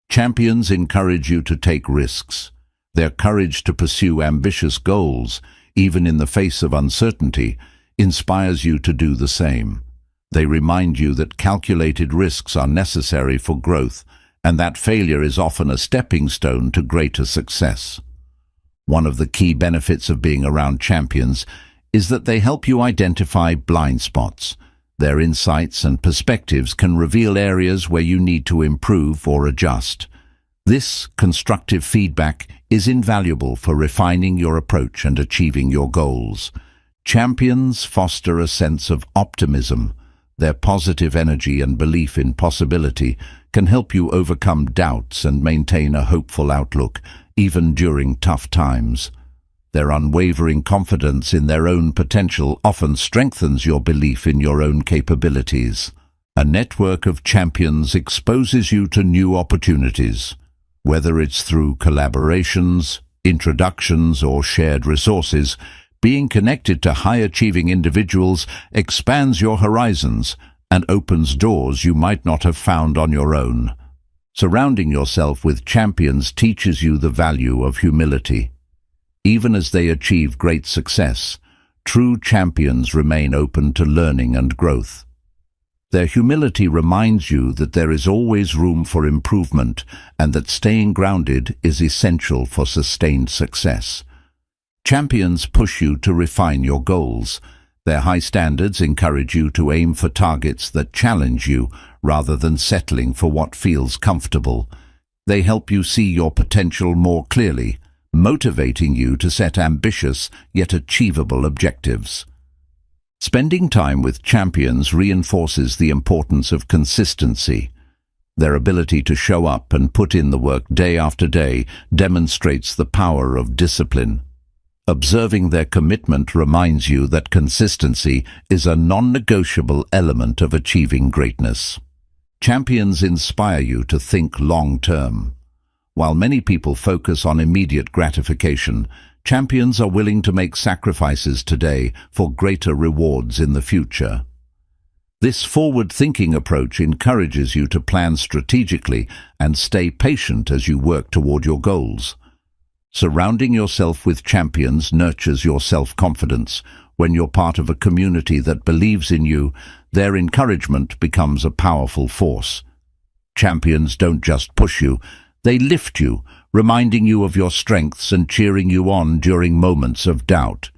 Champions encourage you to take risks. Their courage to pursue ambitious goals, even in the face of uncertainty, inspires you to do the same. They remind you that calculated risks are necessary for growth and that failure is often a stepping stone to greater success. One of the key benefits of being around champions is that they help you identify blind spots. Their insights and perspectives can reveal areas where you need to improve or adjust. This constructive feedback is invaluable for refining your approach and achieving your goals. Champions foster a sense of optimism. Their positive energy and belief in possibility can help you overcome doubts and maintain a hopeful outlook, even during tough times. Their unwavering confidence in their own potential often strengthens your belief in your own capabilities. A network of champions exposes you to new opportunities. Whether it's through collaborations, introductions, or shared resources, being connected to high-achieving individuals expands your horizons and opens doors you might not have found on your own. Surrounding yourself with champions teaches you the value of humility. Even as they achieve great success, true champions remain open to learning and growth. Their humility reminds you that there is always room for improvement and that staying grounded is essential for sustained success. Champions push you to refine your goals. Their high standards encourage you to aim for targets that challenge you rather than settling for what feels comfortable. They help you see your potential more clearly, motivating you to set ambitious yet achievable objectives. Spending time with champions reinforces the importance of consistency. Their ability to show up and put in the work day after day demonstrates the power of discipline. Observing their commitment reminds you that consistency is a non-negotiable element of achieving greatness. Champions inspire you to think long-term. While many people focus on immediate gratification, champions are willing to make sacrifices today for greater rewards in the future. This forward-thinking approach encourages you to plan strategically and stay patient as you work toward your goals. Surrounding yourself with champions nurtures your self-confidence. When you're part of a community that believes in you, their encouragement becomes a powerful force. Champions don't just push you, they lift you, reminding you of your strengths and cheering you on during moments of doubt.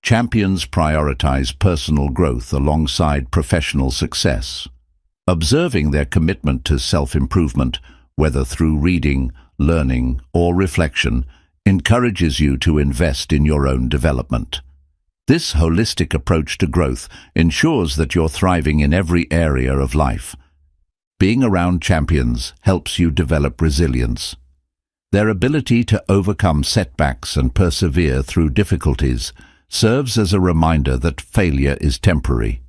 Champions prioritize personal growth alongside professional success. Observing their commitment to self-improvement, whether through reading, learning, or reflection, encourages you to invest in your own development. This holistic approach to growth ensures that you're thriving in every area of life. Being around champions helps you develop resilience. Their ability to overcome setbacks and persevere through difficulties serves as a reminder that failure is temporary.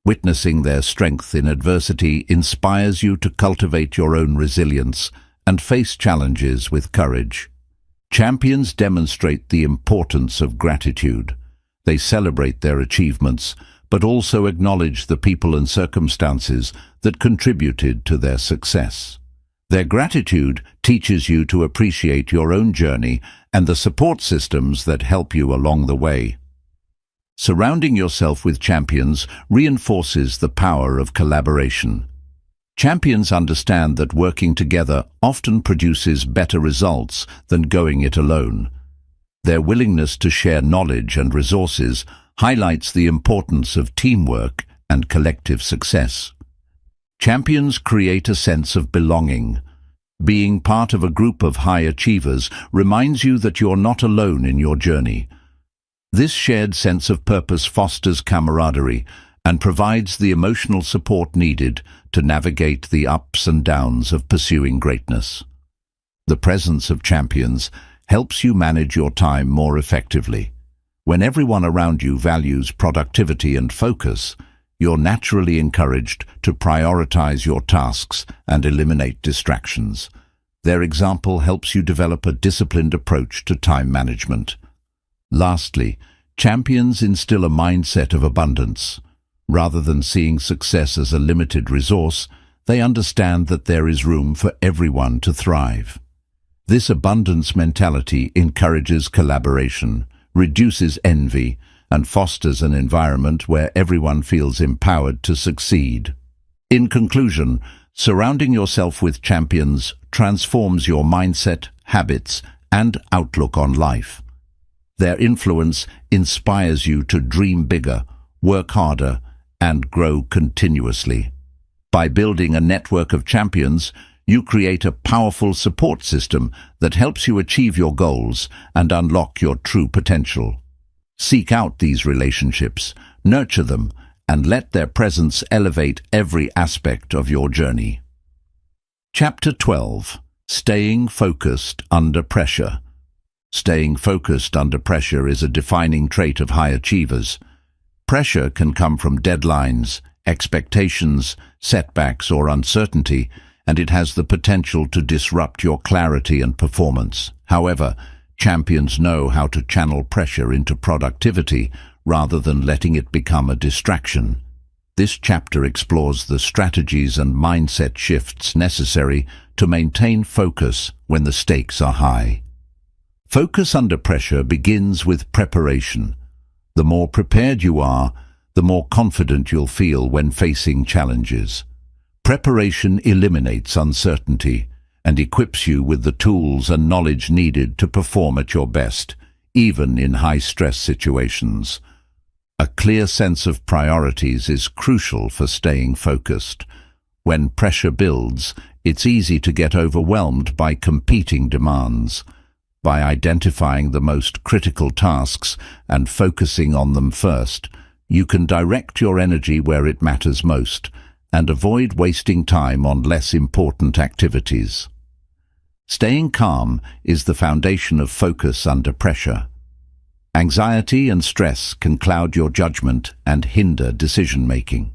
Witnessing their strength in adversity inspires you to cultivate your own resilience and face challenges with courage. Champions demonstrate the importance of gratitude. They celebrate their achievements, but also acknowledge the people and circumstances that contributed to their success. Their gratitude teaches you to appreciate your own journey and the support systems that help you along the way. Surrounding yourself with champions reinforces the power of collaboration. Champions understand that working together often produces better results than going it alone. Their willingness to share knowledge and resources highlights the importance of teamwork and collective success. Champions create a sense of belonging. Being part of a group of high achievers reminds you that you're not alone in your journey. This shared sense of purpose fosters camaraderie and provides the emotional support needed to navigate the ups and downs of pursuing greatness. The presence of champions helps you manage your time more effectively. When everyone around you values productivity and focus, you're naturally encouraged to prioritize your tasks and eliminate distractions. Their example helps you develop a disciplined approach to time management. Lastly, champions instill a mindset of abundance. Rather than seeing success as a limited resource, they understand that there is room for everyone to thrive. This abundance mentality encourages collaboration, reduces envy, and fosters an environment where everyone feels empowered to succeed. In conclusion, surrounding yourself with champions transforms your mindset, habits, and outlook on life. Their influence inspires you to dream bigger, work harder, and grow continuously. By building a network of champions, you create a powerful support system that helps you achieve your goals and unlock your true potential. Seek out these relationships, nurture them, and let their presence elevate every aspect of your journey. Chapter 12. Staying focused under pressure. Staying focused under pressure is a defining trait of high achievers. Pressure can come from deadlines, expectations, setbacks, or uncertainty, and it has the potential to disrupt your clarity and performance. However, champions know how to channel pressure into productivity rather than letting it become a distraction. This chapter explores the strategies and mindset shifts necessary to maintain focus when the stakes are high. Focus under pressure begins with preparation. The more prepared you are, the more confident you'll feel when facing challenges. Preparation eliminates uncertainty and equips you with the tools and knowledge needed to perform at your best, even in high-stress situations. A clear sense of priorities is crucial for staying focused. When pressure builds, it's easy to get overwhelmed by competing demands. By identifying the most critical tasks and focusing on them first, you can direct your energy where it matters most and avoid wasting time on less important activities. Staying calm is the foundation of focus under pressure. Anxiety and stress can cloud your judgment and hinder decision-making.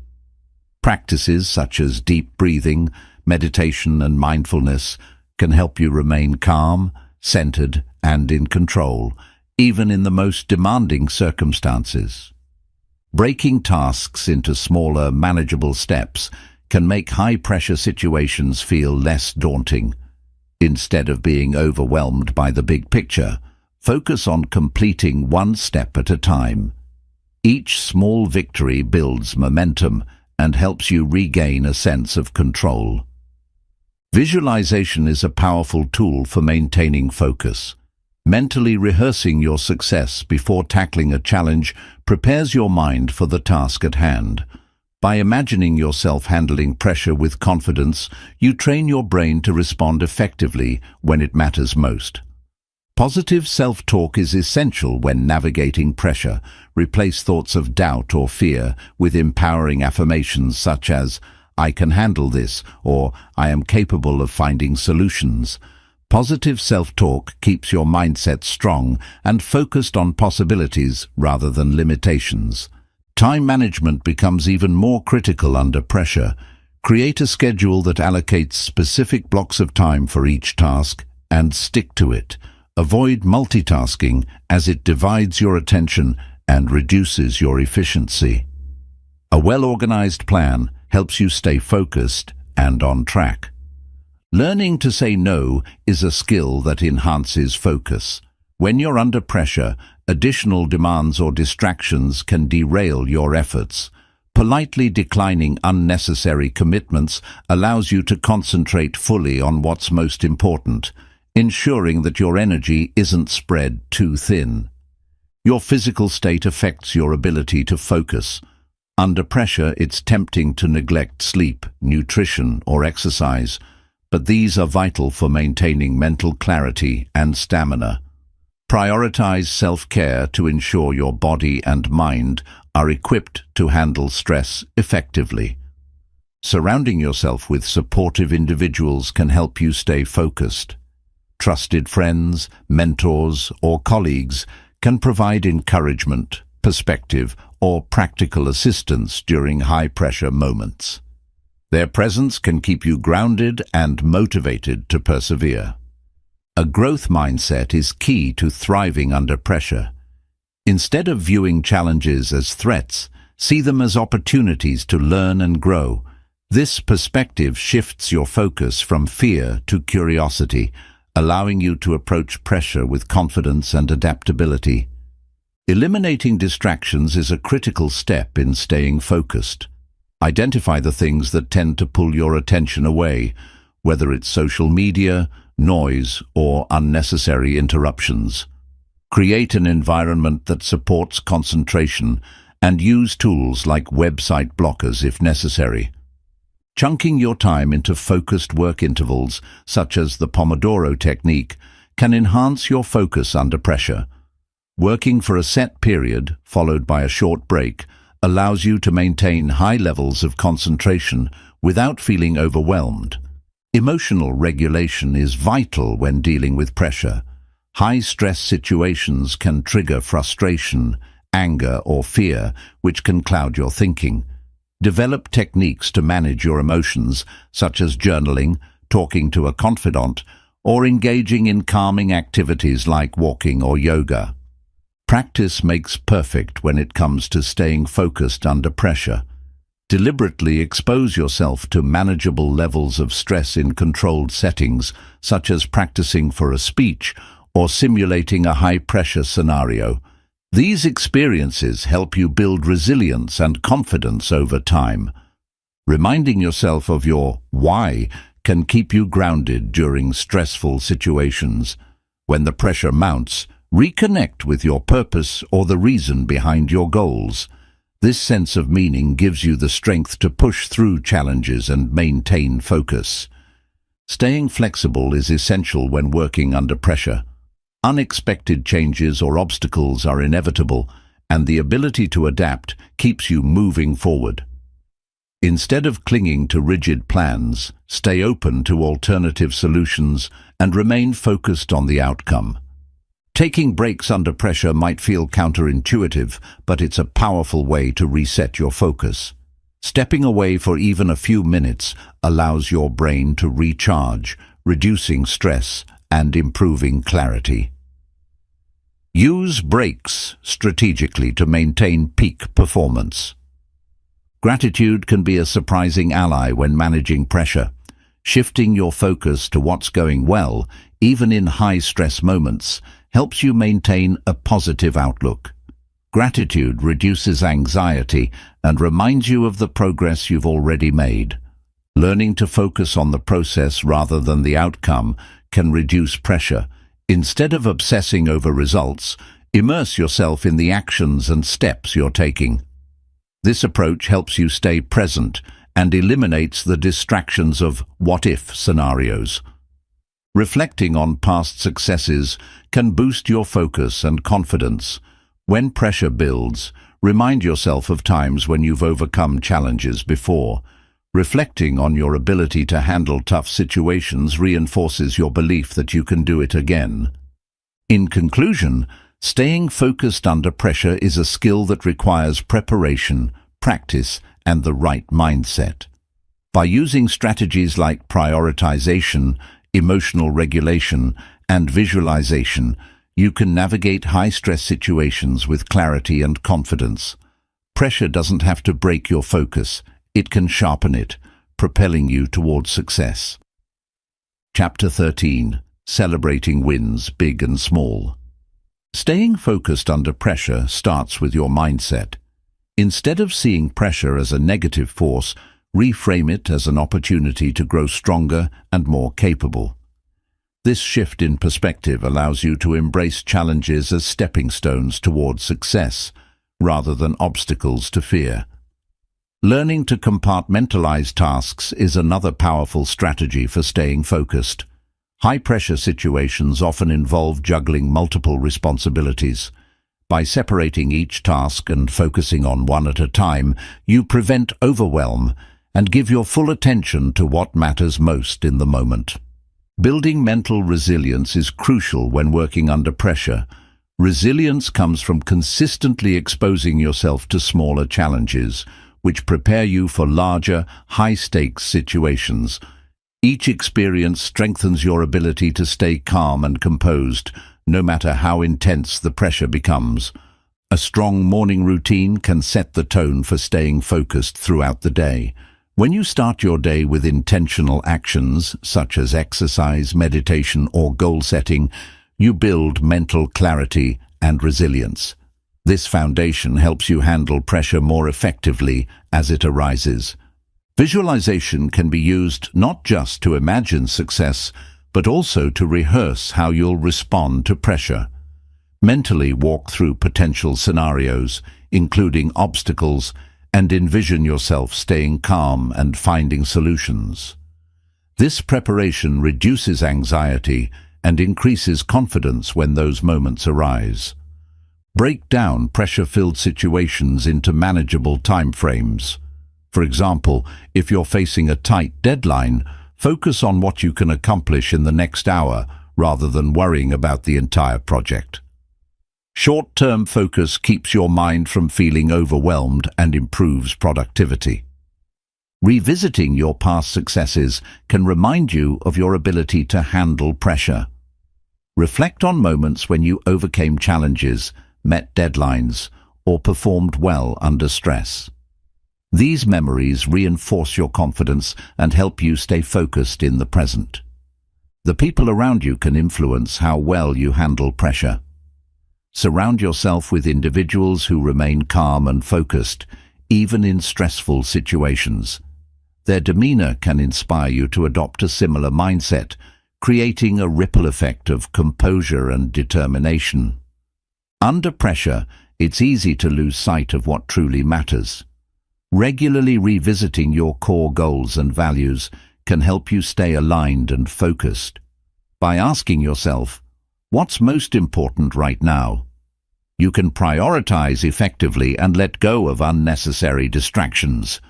Practices such as deep breathing, meditation, and mindfulness can help you remain calm, centered, and in control, even in the most demanding circumstances. Breaking tasks into smaller, manageable steps can make high-pressure situations feel less daunting. Instead of being overwhelmed by the big picture, focus on completing one step at a time. Each small victory builds momentum and helps you regain a sense of control. Visualization is a powerful tool for maintaining focus. Mentally rehearsing your success before tackling a challenge prepares your mind for the task at hand. By imagining yourself handling pressure with confidence, you train your brain to respond effectively when it matters most. Positive self-talk is essential when navigating pressure. Replace thoughts of doubt or fear with empowering affirmations such as, "I can handle this," or "I am capable of finding solutions." Positive self-talk keeps your mindset strong and focused on possibilities rather than limitations. Time management becomes even more critical under pressure. Create a schedule that allocates specific blocks of time for each task and stick to it. Avoid multitasking as it divides your attention and reduces your efficiency. A well-organized plan helps you stay focused and on track. Learning to say no is a skill that enhances focus. When you're under pressure, additional demands or distractions can derail your efforts. Politely declining unnecessary commitments allows you to concentrate fully on what's most important, ensuring that your energy isn't spread too thin. Your physical state affects your ability to focus. Under pressure, it's tempting to neglect sleep, nutrition, or exercise, but these are vital for maintaining mental clarity and stamina. Prioritize self-care to ensure your body and mind are equipped to handle stress effectively. Surrounding yourself with supportive individuals can help you stay focused. Trusted friends, mentors, or colleagues can provide encouragement, perspective, or practical assistance during high-pressure moments. Their presence can keep you grounded and motivated to persevere. A growth mindset is key to thriving under pressure. Instead of viewing challenges as threats, See them as opportunities to learn and grow. This perspective shifts your focus from fear to curiosity, allowing you to approach pressure with confidence and adaptability. Eliminating distractions is a critical step in staying focused. Identify the things that tend to pull your attention away, whether it's social media, noise, or unnecessary interruptions. Create an environment that supports concentration and use tools like website blockers if necessary. Chunking your time into focused work intervals, such as the Pomodoro technique, can enhance your focus under pressure. Working for a set period, followed by a short break, allows you to maintain high levels of concentration without feeling overwhelmed. Emotional regulation is vital when dealing with pressure. High-stress situations can trigger frustration, anger, or fear, which can cloud your thinking. Develop techniques to manage your emotions, such as journaling, talking to a confidant, or engaging in calming activities like walking or yoga. Practice makes perfect when it comes to staying focused under pressure. Deliberately expose yourself to manageable levels of stress in controlled settings, such as practicing for a speech or simulating a high-pressure scenario. These experiences help you build resilience and confidence over time. Reminding yourself of your why can keep you grounded during stressful situations. When the pressure mounts, reconnect with your purpose or the reason behind your goals. This sense of meaning gives you the strength to push through challenges and maintain focus. Staying flexible is essential when working under pressure. Unexpected changes or obstacles are inevitable, and the ability to adapt keeps you moving forward. Instead of clinging to rigid plans, stay open to alternative solutions and remain focused on the outcome. Taking breaks under pressure might feel counterintuitive, but it's a powerful way to reset your focus. Stepping away for even a few minutes allows your brain to recharge, reducing stress and improving clarity. Use breaks strategically to maintain peak performance. Gratitude can be a surprising ally when managing pressure. Shifting your focus to what's going well, even in high-stress moments, helps you maintain a positive outlook. Gratitude reduces anxiety and reminds you of the progress you've already made. Learning to focus on the process rather than the outcome can reduce pressure. Instead of obsessing over results, immerse yourself in the actions and steps you're taking. This approach helps you stay present and eliminates the distractions of what-if scenarios. Reflecting on past successes can boost your focus and confidence. When pressure builds, remind yourself of times when you've overcome challenges before. Reflecting on your ability to handle tough situations reinforces your belief that you can do it again. In conclusion, staying focused under pressure is a skill that requires preparation, practice, and the right mindset. By using strategies like prioritization, emotional regulation, and visualization, you can navigate high-stress situations with clarity and confidence. Pressure doesn't have to break your focus. It can sharpen it, propelling you towards success. Chapter 13. Celebrating wins, big and small. Staying focused under pressure starts with your mindset. Instead of seeing pressure as a negative force, reframe it as an opportunity to grow stronger and more capable. This shift in perspective allows you to embrace challenges as stepping stones towards success, rather than obstacles to fear. Learning to compartmentalize tasks is another powerful strategy for staying focused. High-pressure situations often involve juggling multiple responsibilities. By separating each task and focusing on one at a time, you prevent overwhelm and give your full attention to what matters most in the moment. Building mental resilience is crucial when working under pressure. Resilience comes from consistently exposing yourself to smaller challenges, which prepare you for larger, high-stakes situations. Each experience strengthens your ability to stay calm and composed, no matter how intense the pressure becomes. A strong morning routine can set the tone for staying focused throughout the day. When you start your day with intentional actions, such as exercise, meditation, or goal setting, you build mental clarity and resilience. This foundation helps you handle pressure more effectively as it arises. Visualization can be used not just to imagine success, but also to rehearse how you'll respond to pressure. Mentally walk through potential scenarios, including obstacles, and envision yourself staying calm and finding solutions. This preparation reduces anxiety and increases confidence when those moments arise. Break down pressure-filled situations into manageable timeframes. For example, if you're facing a tight deadline, focus on what you can accomplish in the next hour rather than worrying about the entire project. Short-term focus keeps your mind from feeling overwhelmed and improves productivity. Revisiting your past successes can remind you of your ability to handle pressure. Reflect on moments when you overcame challenges, met deadlines, or performed well under stress. These memories reinforce your confidence and help you stay focused in the present. The people around you can influence how well you handle pressure. Surround yourself with individuals who remain calm and focused, even in stressful situations. Their demeanor can inspire you to adopt a similar mindset, creating a ripple effect of composure and determination. Under pressure, it's easy to lose sight of what truly matters. Regularly revisiting your core goals and values can help you stay aligned and focused. By asking yourself, "What's most important right now?" you can prioritize effectively and let go of unnecessary distractions.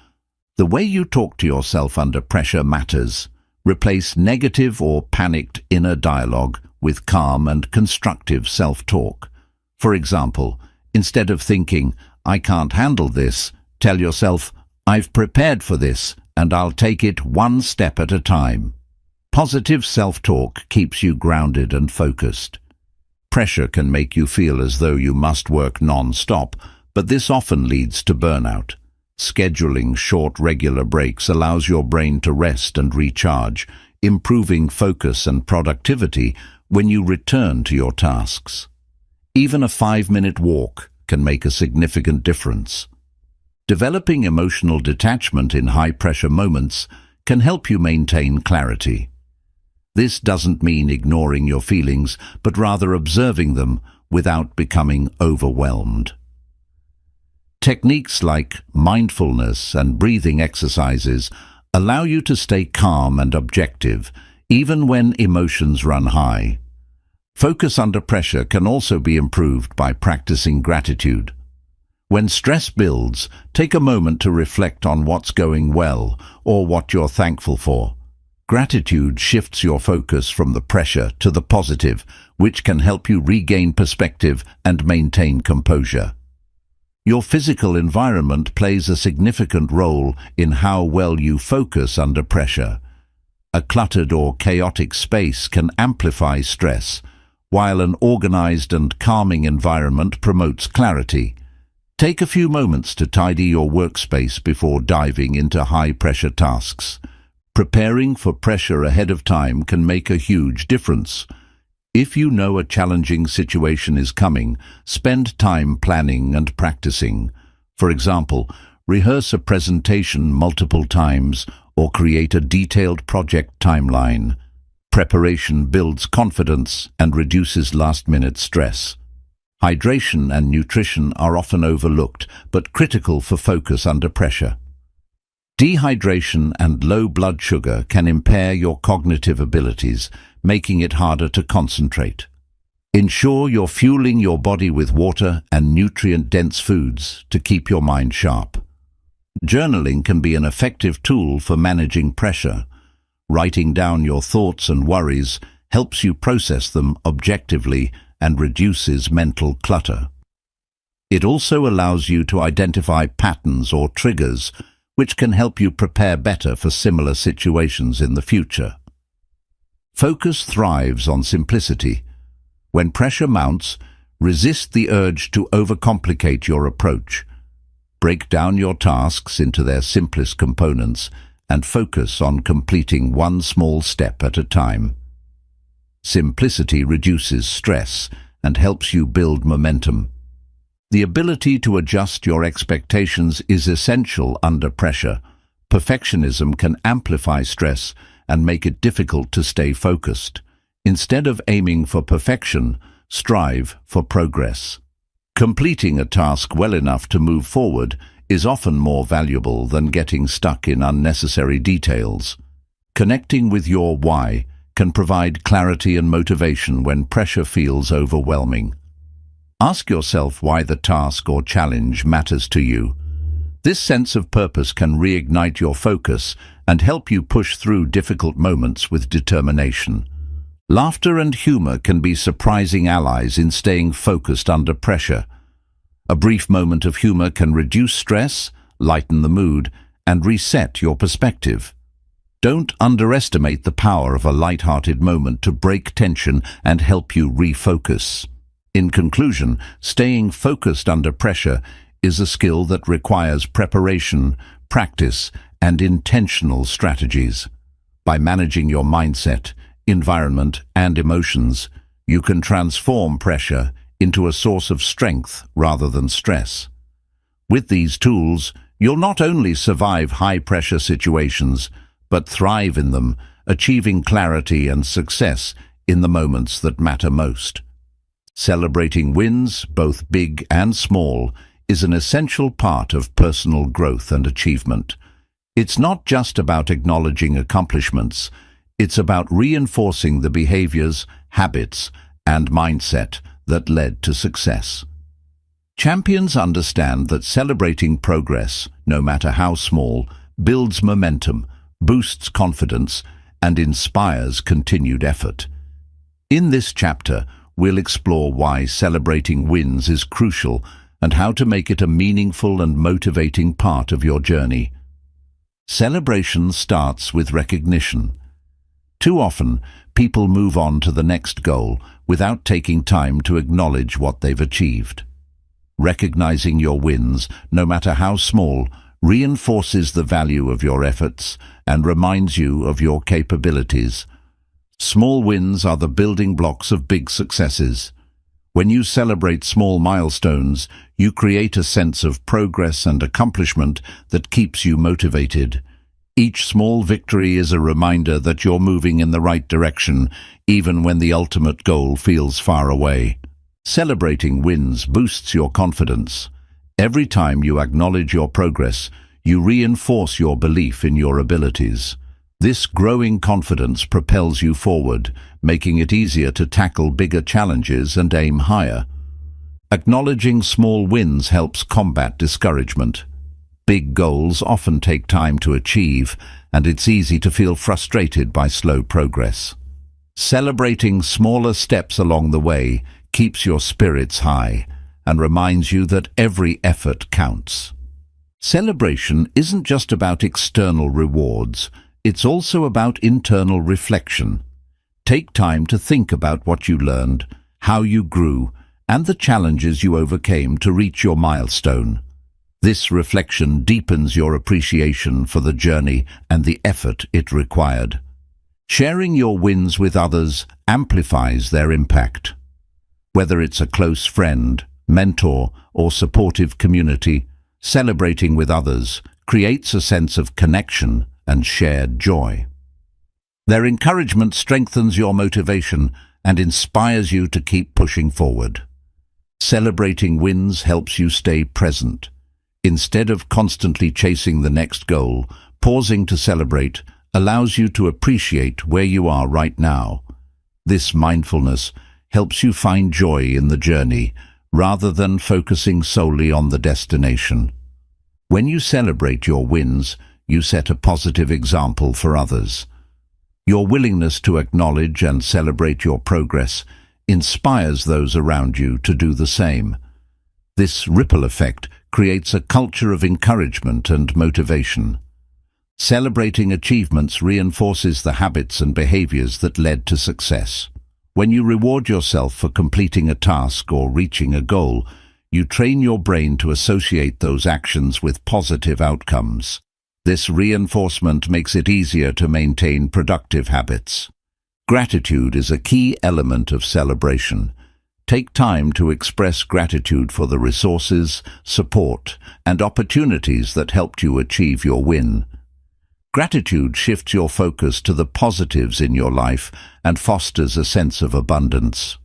The way you talk to yourself under pressure matters. Replace negative or panicked inner dialogue with calm and constructive self-talk. For example, instead of thinking, "I can't handle this," tell yourself, "I've prepared for this and I'll take it one step at a time." Positive self-talk keeps you grounded and focused. Pressure can make you feel as though you must work non-stop, but this often leads to burnout. Scheduling short, regular breaks allows your brain to rest and recharge, improving focus and productivity when you return to your tasks. Even a 5-minute walk can make a significant difference. Developing emotional detachment in high-pressure moments can help you maintain clarity. This doesn't mean ignoring your feelings, but rather observing them without becoming overwhelmed. Techniques like mindfulness and breathing exercises allow you to stay calm and objective, even when emotions run high. Focus under pressure can also be improved by practicing gratitude. When stress builds, take a moment to reflect on what's going well or what you're thankful for. Gratitude shifts your focus from the pressure to the positive, which can help you regain perspective and maintain composure. Your physical environment plays a significant role in how well you focus under pressure. A cluttered or chaotic space can amplify stress, while an organized and calming environment promotes clarity. Take a few moments to tidy your workspace before diving into high-pressure tasks. Preparing for pressure ahead of time can make a huge difference. If you know a challenging situation is coming, spend time planning and practicing. For example, rehearse a presentation multiple times or create a detailed project timeline. Preparation builds confidence and reduces last-minute stress. Hydration and nutrition are often overlooked, but critical for focus under pressure. Dehydration and low blood sugar can impair your cognitive abilities, making it harder to concentrate. Ensure you're fueling your body with water and nutrient-dense foods to keep your mind sharp. Journaling can be an effective tool for managing pressure. Writing down your thoughts and worries helps you process them objectively and reduces mental clutter. It also allows you to identify patterns or triggers, which can help you prepare better for similar situations in the future. Focus thrives on simplicity. When pressure mounts, Resist the urge to overcomplicate your approach. Break down your tasks into their simplest components and focus on completing one small step at a time. Simplicity reduces stress and helps you build momentum. The ability to adjust your expectations is essential under pressure. Perfectionism can amplify stress and make it difficult to stay focused. Instead of aiming for perfection, strive for progress. Completing a task well enough to move forward is often more valuable than getting stuck in unnecessary details. Connecting with your why can provide clarity and motivation when pressure feels overwhelming. Ask yourself why the task or challenge matters to you. This sense of purpose can reignite your focus and help you push through difficult moments with determination. Laughter and humor can be surprising allies in staying focused under pressure. A brief moment of humor can reduce stress, lighten the mood, and reset your perspective. Don't underestimate the power of a light-hearted moment to break tension and help you refocus. In conclusion, staying focused under pressure is a skill that requires preparation, practice, and intentional strategies. By managing your mindset, environment, and emotions, you can transform pressure into a source of strength rather than stress. With these tools, you'll not only survive high-pressure situations, but thrive in them, achieving clarity and success in the moments that matter most. Celebrating wins, both big and small, is an essential part of personal growth and achievement. It's not just about acknowledging accomplishments, it's about reinforcing the behaviors, habits, and mindset that led to success. Champions understand that celebrating progress, no matter how small, builds momentum, boosts confidence, and inspires continued effort. In this chapter, we'll explore why celebrating wins is crucial and how to make it a meaningful and motivating part of your journey. Celebration starts with recognition. Too often, people move on to the next goal without taking time to acknowledge what they've achieved. Recognizing your wins, no matter how small, reinforces the value of your efforts and reminds you of your capabilities. Small wins are the building blocks of big successes. When you celebrate small milestones, you create a sense of progress and accomplishment that keeps you motivated. Each small victory is a reminder that you're moving in the right direction, even when the ultimate goal feels far away. Celebrating wins boosts your confidence. Every time you acknowledge your progress, you reinforce your belief in your abilities. This growing confidence propels you forward, making it easier to tackle bigger challenges and aim higher. Acknowledging small wins helps combat discouragement. Big goals often take time to achieve, and it's easy to feel frustrated by slow progress. Celebrating smaller steps along the way keeps your spirits high and reminds you that every effort counts. Celebration isn't just about external rewards, it's also about internal reflection. Take time to think about what you learned, how you grew, and the challenges you overcame to reach your milestone. This reflection deepens your appreciation for the journey and the effort it required. Sharing your wins with others amplifies their impact. Whether it's a close friend, mentor, or supportive community, celebrating with others creates a sense of connection and shared joy. Their encouragement strengthens your motivation and inspires you to keep pushing forward. Celebrating wins helps you stay present. Instead of constantly chasing the next goal, pausing to celebrate allows you to appreciate where you are right now. This mindfulness helps you find joy in the journey rather than focusing solely on the destination. When you celebrate your wins, you set a positive example for others. Your willingness to acknowledge and celebrate your progress inspires those around you to do the same. This ripple effect creates a culture of encouragement and motivation. Celebrating achievements reinforces the habits and behaviors that led to success. When you reward yourself for completing a task or reaching a goal, you train your brain to associate those actions with positive outcomes. This reinforcement makes it easier to maintain productive habits. Gratitude is a key element of celebration. Take time to express gratitude for the resources, support, and opportunities that helped you achieve your win. Gratitude shifts your focus to the positives in your life and fosters a sense of abundance.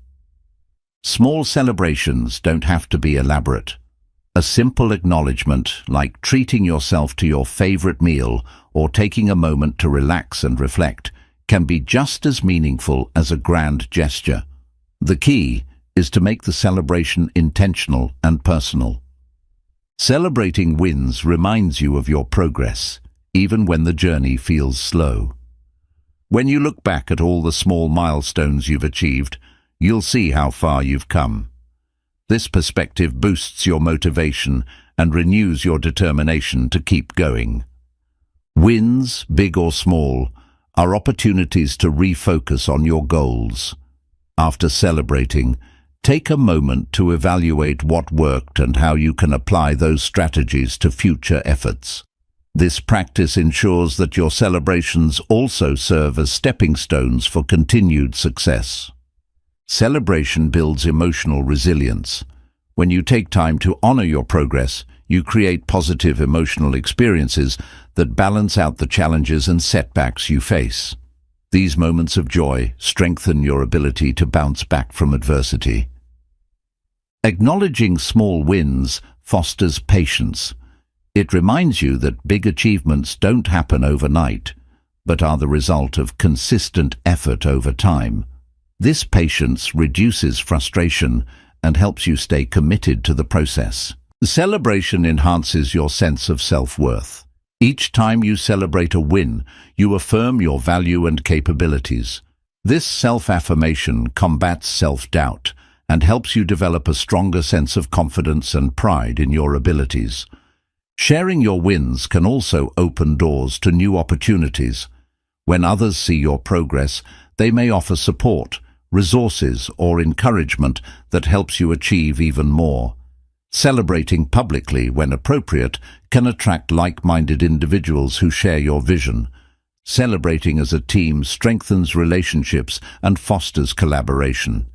Small celebrations don't have to be elaborate. A simple acknowledgement, like treating yourself to your favorite meal or taking a moment to relax and reflect, can be just as meaningful as a grand gesture. The key is to make the celebration intentional and personal. Celebrating wins reminds you of your progress, even when the journey feels slow. When you look back at all the small milestones you've achieved, you'll see how far you've come. This perspective boosts your motivation and renews your determination to keep going. Wins, big or small, are opportunities to refocus on your goals. After celebrating, take a moment to evaluate what worked and how you can apply those strategies to future efforts. This practice ensures that your celebrations also serve as stepping stones for continued success. Celebration builds emotional resilience. When you take time to honor your progress, you create positive emotional experiences that balance out the challenges and setbacks you face. These moments of joy strengthen your ability to bounce back from adversity. Acknowledging small wins fosters patience. It reminds you that big achievements don't happen overnight, but are the result of consistent effort over time. This patience reduces frustration and helps you stay committed to the process. Celebration enhances your sense of self-worth. Each time you celebrate a win, you affirm your value and capabilities. This self-affirmation combats self-doubt and helps you develop a stronger sense of confidence and pride in your abilities. Sharing your wins can also open doors to new opportunities. When others see your progress, they may offer support, resources, or encouragement that helps you achieve even more. Celebrating publicly, when appropriate, can attract like-minded individuals who share your vision. Celebrating as a team strengthens relationships and fosters collaboration.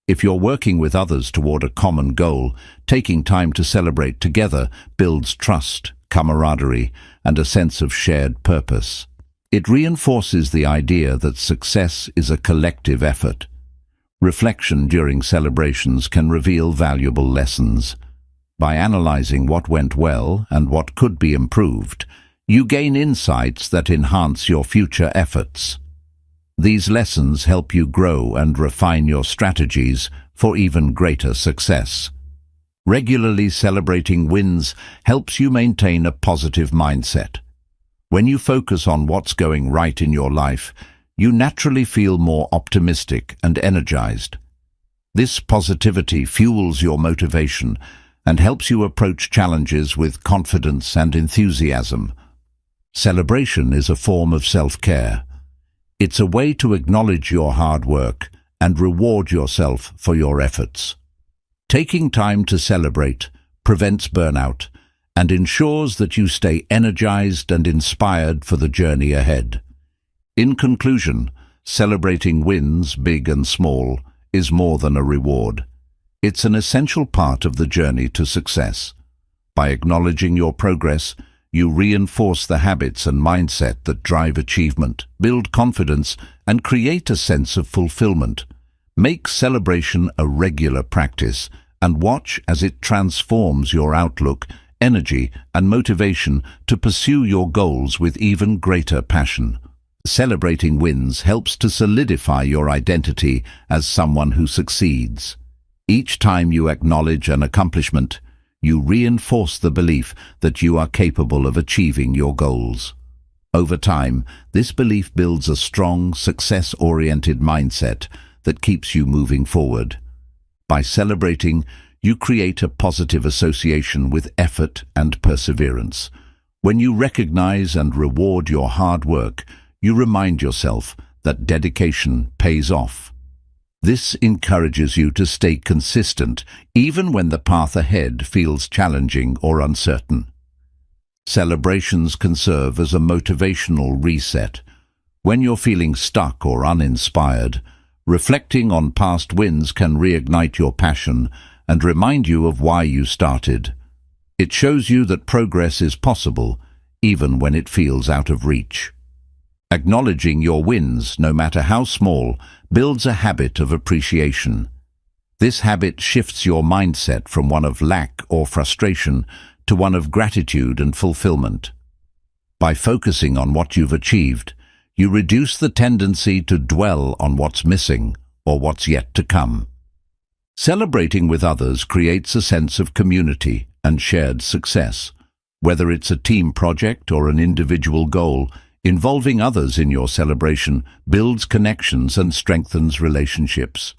If you're working with others toward a common goal, taking time to celebrate together builds trust, camaraderie, and a sense of shared purpose. It reinforces the idea that success is a collective effort. Reflection during celebrations can reveal valuable lessons. By analyzing what went well and what could be improved, you gain insights that enhance your future efforts. These lessons help you grow and refine your strategies for even greater success. Regularly celebrating wins helps you maintain a positive mindset. When you focus on what's going right in your life, you naturally feel more optimistic and energized. This positivity fuels your motivation and helps you approach challenges with confidence and enthusiasm. Celebration is a form of self-care. It's a way to acknowledge your hard work and reward yourself for your efforts. Taking time to celebrate prevents burnout and ensures that you stay energized and inspired for the journey ahead. In conclusion, celebrating wins, big and small, is more than a reward. It's an essential part of the journey to success. By acknowledging your progress, you reinforce the habits and mindset that drive achievement, build confidence, and create a sense of fulfillment. Make celebration a regular practice and watch as it transforms your outlook, energy, and motivation to pursue your goals with even greater passion. Celebrating wins helps to solidify your identity as someone who succeeds. Each time you acknowledge an accomplishment, you reinforce the belief that you are capable of achieving your goals. Over time, this belief builds a strong, success-oriented mindset that keeps you moving forward. By celebrating, you create a positive association with effort and perseverance. When you recognize and reward your hard work, you remind yourself that dedication pays off. This encourages you to stay consistent, even when the path ahead feels challenging or uncertain. Celebrations can serve as a motivational reset. When you're feeling stuck or uninspired, reflecting on past wins can reignite your passion and remind you of why you started. It shows you that progress is possible, even when it feels out of reach. Acknowledging your wins, no matter how small, builds a habit of appreciation. This habit shifts your mindset from one of lack or frustration to one of gratitude and fulfillment. By focusing on what you've achieved, you reduce the tendency to dwell on what's missing or what's yet to come. Celebrating with others creates a sense of community and shared success. Whether it's a team project or an individual goal, involving others in your celebration builds connections and strengthens relationships.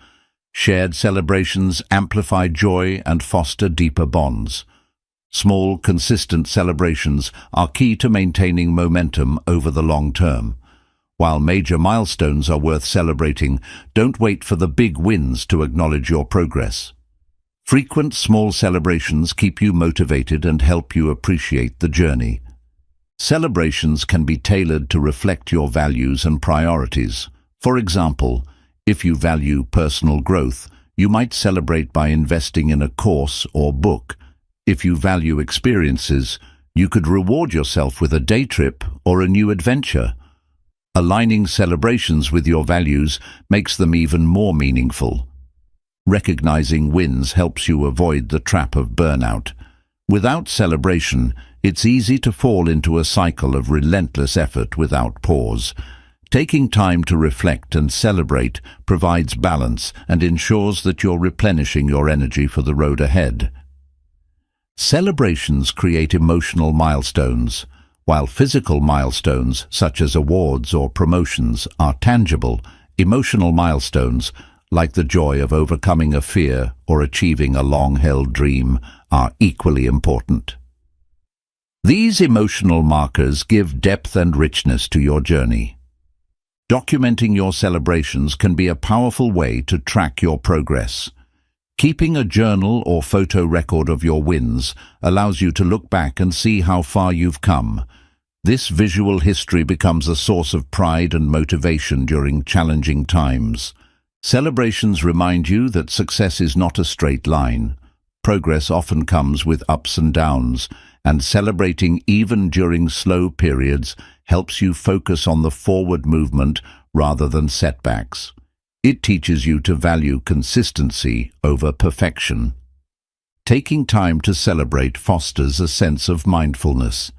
Shared celebrations amplify joy and foster deeper bonds. Small, consistent celebrations are key to maintaining momentum over the long term. While major milestones are worth celebrating, don't wait for the big wins to acknowledge your progress. Frequent small celebrations keep you motivated and help you appreciate the journey. Celebrations can be tailored to reflect your values and priorities. For example, if you value personal growth, you might celebrate by investing in a course or book. If you value experiences, you could reward yourself with a day trip or a new adventure. Aligning celebrations with your values makes them even more meaningful. Recognizing wins helps you avoid the trap of burnout. Without celebration, it's easy to fall into a cycle of relentless effort without pause. Taking time to reflect and celebrate provides balance and ensures that you're replenishing your energy for the road ahead. Celebrations create emotional milestones. While physical milestones, such as awards or promotions, are tangible, emotional milestones, like the joy of overcoming a fear or achieving a long-held dream, are equally important. These emotional markers give depth and richness to your journey. Documenting your celebrations can be a powerful way to track your progress. Keeping a journal or photo record of your wins allows you to look back and see how far you've come. This visual history becomes a source of pride and motivation during challenging times. Celebrations remind you that success is not a straight line. Progress often comes with ups and downs, and celebrating even during slow periods helps you focus on the forward movement rather than setbacks. It teaches you to value consistency over perfection. Taking time to celebrate fosters a sense of mindfulness.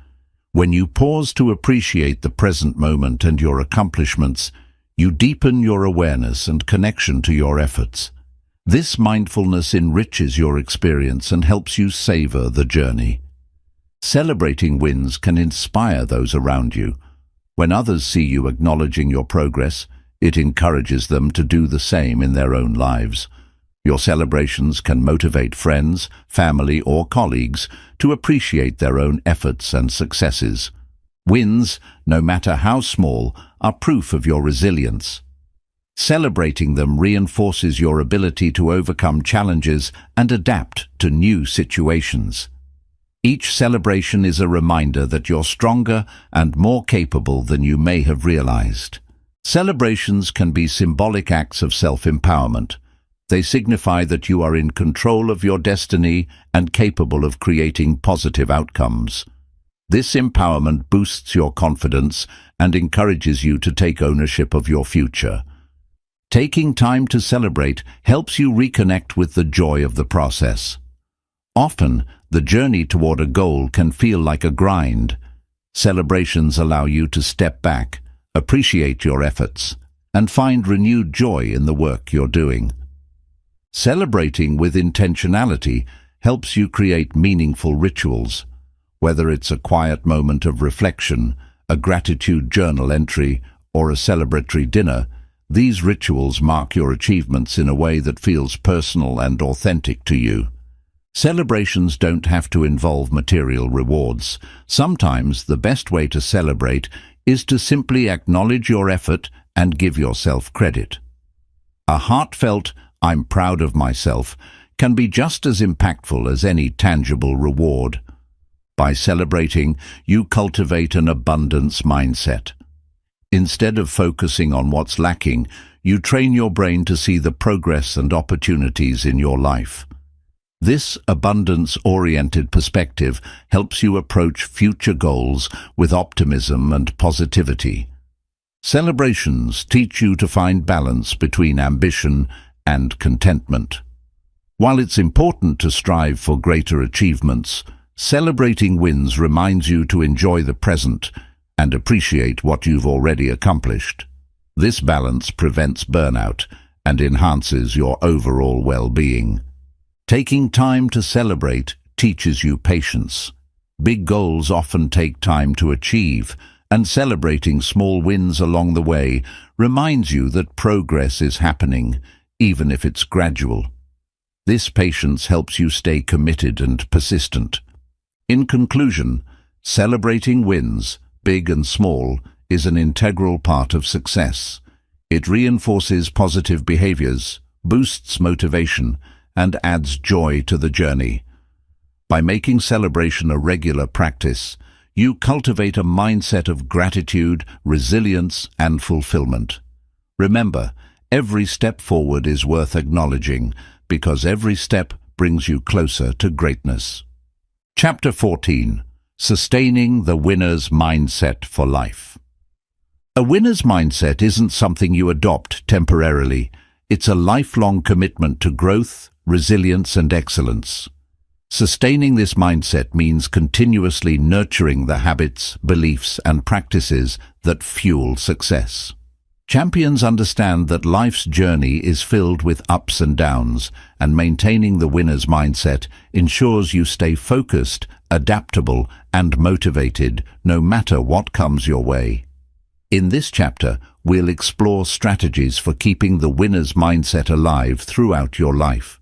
When you pause to appreciate the present moment and your accomplishments, you deepen your awareness and connection to your efforts. This mindfulness enriches your experience and helps you savor the journey. Celebrating wins can inspire those around you. When others see you acknowledging your progress, it encourages them to do the same in their own lives. Your celebrations can motivate friends, family, or colleagues to appreciate their own efforts and successes. Wins, no matter how small, are proof of your resilience. Celebrating them reinforces your ability to overcome challenges and adapt to new situations. Each celebration is a reminder that you're stronger and more capable than you may have realized. Celebrations can be symbolic acts of self-empowerment. They signify that you are in control of your destiny and capable of creating positive outcomes. This empowerment boosts your confidence and encourages you to take ownership of your future. Taking time to celebrate helps you reconnect with the joy of the process. Often, the journey toward a goal can feel like a grind. Celebrations allow you to step back, appreciate your efforts, and find renewed joy in the work you're doing. Celebrating with intentionality helps you create meaningful rituals. Whether it's a quiet moment of reflection, a gratitude journal entry, or a celebratory dinner, these rituals mark your achievements in a way that feels personal and authentic to you. Celebrations don't have to involve material rewards. Sometimes the best way to celebrate is to simply acknowledge your effort and give yourself credit. A heartfelt "I'm proud of myself" can be just as impactful as any tangible reward. By celebrating, you cultivate an abundance mindset. Instead of focusing on what's lacking, you train your brain to see the progress and opportunities in your life. This abundance-oriented perspective helps you approach future goals with optimism and positivity. Celebrations teach you to find balance between ambition and contentment. While it's important to strive for greater achievements, celebrating wins reminds you to enjoy the present and appreciate what you've already accomplished. This balance prevents burnout and enhances your overall well-being. Taking time to celebrate teaches you patience. Big goals often take time to achieve, and celebrating small wins along the way reminds you that progress is happening, even if it's gradual. This patience helps you stay committed and persistent. In conclusion, celebrating wins, big and small, is an integral part of success. It reinforces positive behaviors, boosts motivation, and adds joy to the journey. By making celebration a regular practice, you cultivate a mindset of gratitude, resilience, and fulfillment. Remember, every step forward is worth acknowledging, because every step brings you closer to greatness. Chapter 14. Sustaining the winner's mindset for life. A winner's mindset isn't something you adopt temporarily. It's a lifelong commitment to growth, resilience, and excellence. Sustaining this mindset means continuously nurturing the habits, beliefs, and practices that fuel success. Champions understand that life's journey is filled with ups and downs, and maintaining the winner's mindset ensures you stay focused, adaptable, and motivated no matter what comes your way. In this chapter, we'll explore strategies for keeping the winner's mindset alive throughout your life.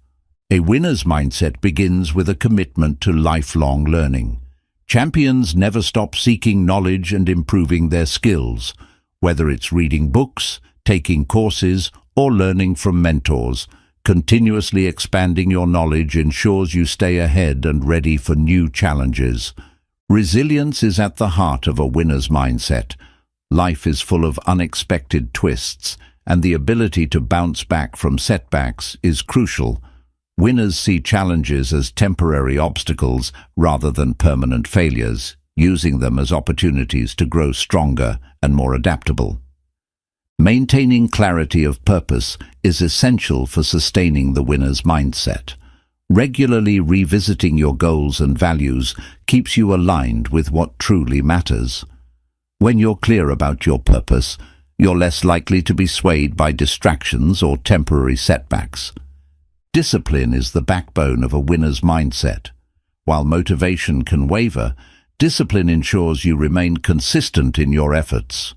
A winner's mindset begins with a commitment to lifelong learning. Champions never stop seeking knowledge and improving their skills. Whether it's reading books, taking courses, or learning from mentors, continuously expanding your knowledge ensures you stay ahead and ready for new challenges. Resilience is at the heart of a winner's mindset. Life is full of unexpected twists, and the ability to bounce back from setbacks is crucial. Winners see challenges as temporary obstacles rather than permanent failures, using them as opportunities to grow stronger and more adaptable. Maintaining clarity of purpose is essential for sustaining the winner's mindset. Regularly revisiting your goals and values keeps you aligned with what truly matters. When you're clear about your purpose, you're less likely to be swayed by distractions or temporary setbacks. Discipline is the backbone of a winner's mindset. While motivation can waver, discipline ensures you remain consistent in your efforts.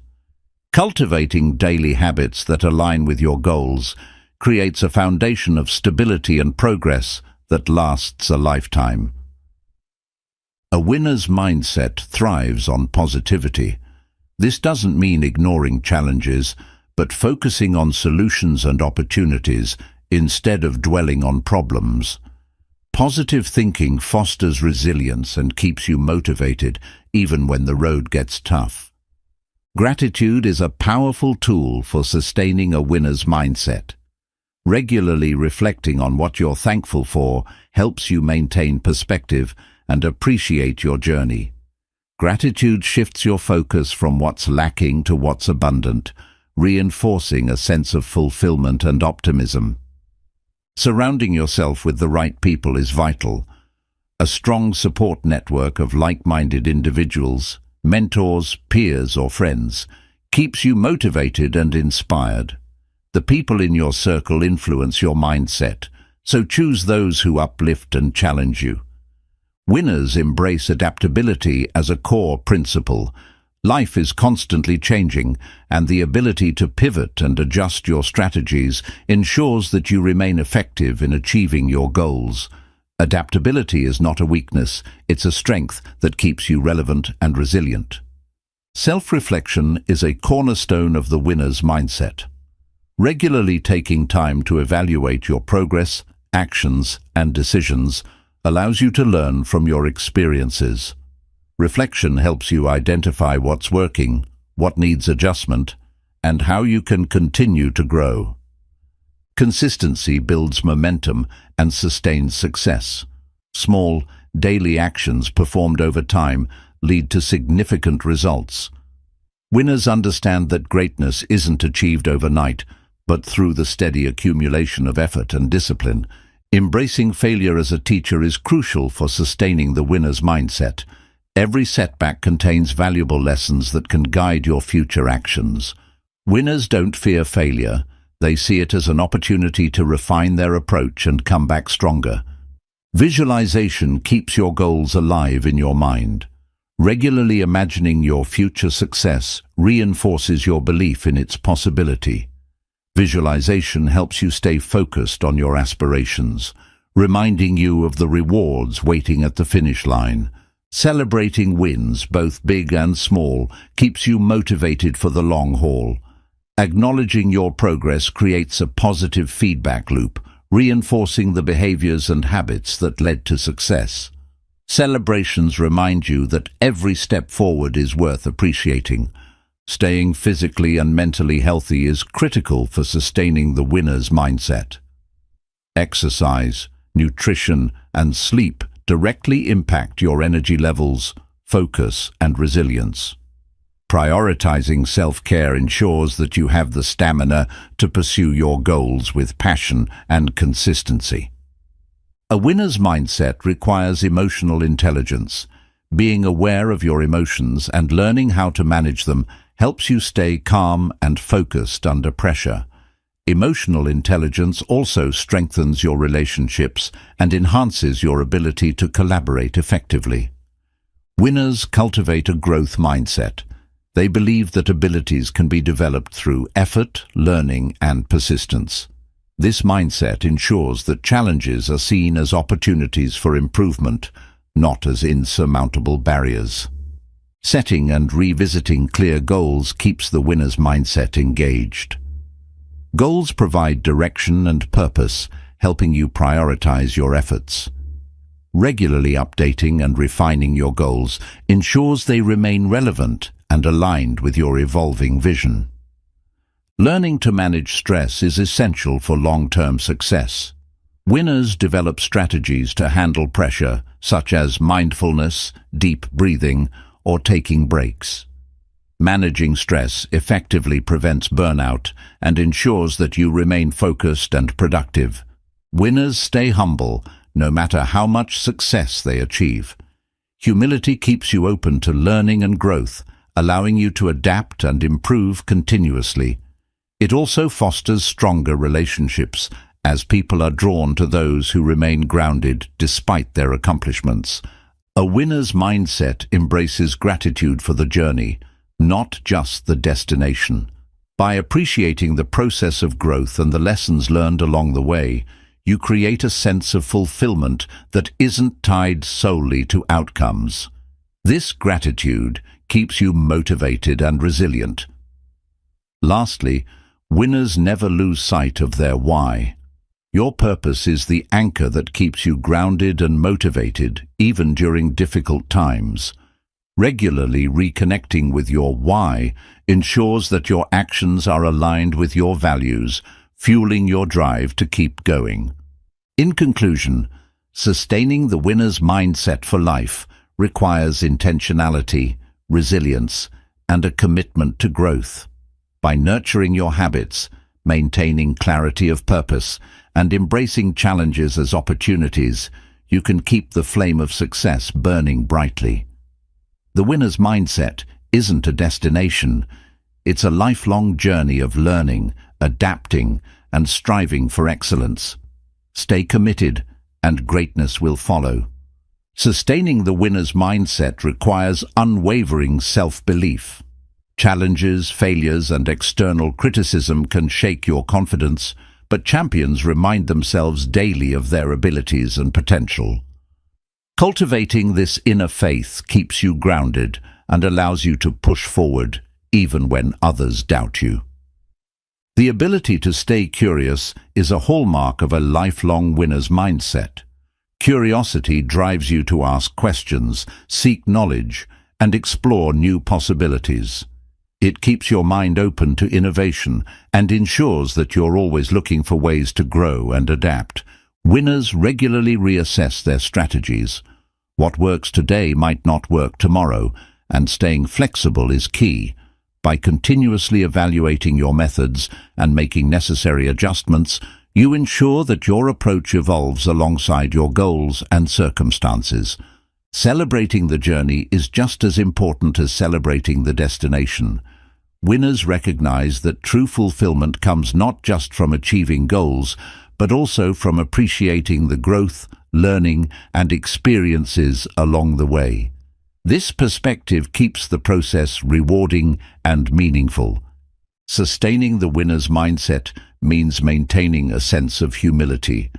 Cultivating daily habits that align with your goals creates a foundation of stability and progress that lasts a lifetime. A winner's mindset thrives on positivity. This doesn't mean ignoring challenges, but focusing on solutions and opportunities instead of dwelling on problems. Positive thinking fosters resilience and keeps you motivated even when the road gets tough. Gratitude is a powerful tool for sustaining a winner's mindset. Regularly reflecting on what you're thankful for helps you maintain perspective and appreciate your journey. Gratitude shifts your focus from what's lacking to what's abundant, reinforcing a sense of fulfillment and optimism. Surrounding yourself with the right people is vital. A strong support network of like-minded individuals, mentors, peers, or friends keeps you motivated and inspired. The people in your circle influence your mindset, so choose those who uplift and challenge you. Winners embrace adaptability as a core principle. Life is constantly changing, and the ability to pivot and adjust your strategies ensures that you remain effective in achieving your goals. Adaptability is not a weakness, it's a strength that keeps you relevant and resilient. Self-reflection is a cornerstone of the winner's mindset. Regularly taking time to evaluate your progress, actions, and decisions allows you to learn from your experiences. Reflection helps you identify what's working, what needs adjustment, and how you can continue to grow. Consistency builds momentum and sustains success. Small, daily actions performed over time lead to significant results. Winners understand that greatness isn't achieved overnight, but through the steady accumulation of effort and discipline. Embracing failure as a teacher is crucial for sustaining the winner's mindset. Every setback contains valuable lessons that can guide your future actions. Winners don't fear failure. They see it as an opportunity to refine their approach and come back stronger. Visualization keeps your goals alive in your mind. Regularly imagining your future success reinforces your belief in its possibility. Visualization helps you stay focused on your aspirations, reminding you of the rewards waiting at the finish line. Celebrating wins, both big and small, keeps you motivated for the long haul. Acknowledging your progress creates a positive feedback loop, reinforcing the behaviors and habits that led to success. Celebrations remind you that every step forward is worth appreciating. Staying physically and mentally healthy is critical for sustaining the winner's mindset. Exercise, nutrition, and sleep directly impact your energy levels, focus, and resilience. Prioritizing self-care ensures that you have the stamina to pursue your goals with passion and consistency. A winner's mindset requires emotional intelligence. Being aware of your emotions and learning how to manage them helps you stay calm and focused under pressure. Emotional intelligence also strengthens your relationships and enhances your ability to collaborate effectively. Winners cultivate a growth mindset. They believe that abilities can be developed through effort, learning, and persistence. This mindset ensures that challenges are seen as opportunities for improvement, not as insurmountable barriers. Setting and revisiting clear goals keeps the winner's mindset engaged. Goals provide direction and purpose, helping you prioritize your efforts. Regularly updating and refining your goals ensures they remain relevant and aligned with your evolving vision. Learning to manage stress is essential for long-term success. Winners develop strategies to handle pressure, such as mindfulness, deep breathing, or taking breaks. Managing stress effectively prevents burnout and ensures that you remain focused and productive. Winners stay humble, no matter how much success they achieve. Humility keeps you open to learning and growth, allowing you to adapt and improve continuously. It also fosters stronger relationships, as people are drawn to those who remain grounded despite their accomplishments. A winner's mindset embraces gratitude for the journey, not just the destination. By appreciating the process of growth and the lessons learned along the way, you create a sense of fulfillment that isn't tied solely to outcomes. This gratitude keeps you motivated and resilient. Lastly, winners never lose sight of their why. Your purpose is the anchor that keeps you grounded and motivated, even during difficult times. Regularly reconnecting with your why ensures that your actions are aligned with your values, fueling your drive to keep going. In conclusion, sustaining the winner's mindset for life requires intentionality, resilience, and a commitment to growth. By nurturing your habits, maintaining clarity of purpose, and embracing challenges as opportunities, you can keep the flame of success burning brightly. The winner's mindset isn't a destination. It's a lifelong journey of learning, adapting, and striving for excellence. Stay committed, and greatness will follow. Sustaining the winner's mindset requires unwavering self-belief. Challenges, failures, and external criticism can shake your confidence, but champions remind themselves daily of their abilities and potential. Cultivating this inner faith keeps you grounded and allows you to push forward even when others doubt you. The ability to stay curious is a hallmark of a lifelong winner's mindset. Curiosity drives you to ask questions, seek knowledge, and explore new possibilities. It keeps your mind open to innovation and ensures that you're always looking for ways to grow and adapt. Winners regularly reassess their strategies. What works today might not work tomorrow, and staying flexible is key. By continuously evaluating your methods and making necessary adjustments, you ensure that your approach evolves alongside your goals and circumstances. Celebrating the journey is just as important as celebrating the destination. Winners recognize that true fulfillment comes not just from achieving goals, but also from appreciating the growth, learning, and experiences along the way. This perspective keeps the process rewarding and meaningful. Sustaining the winner's mindset means maintaining a sense of humility.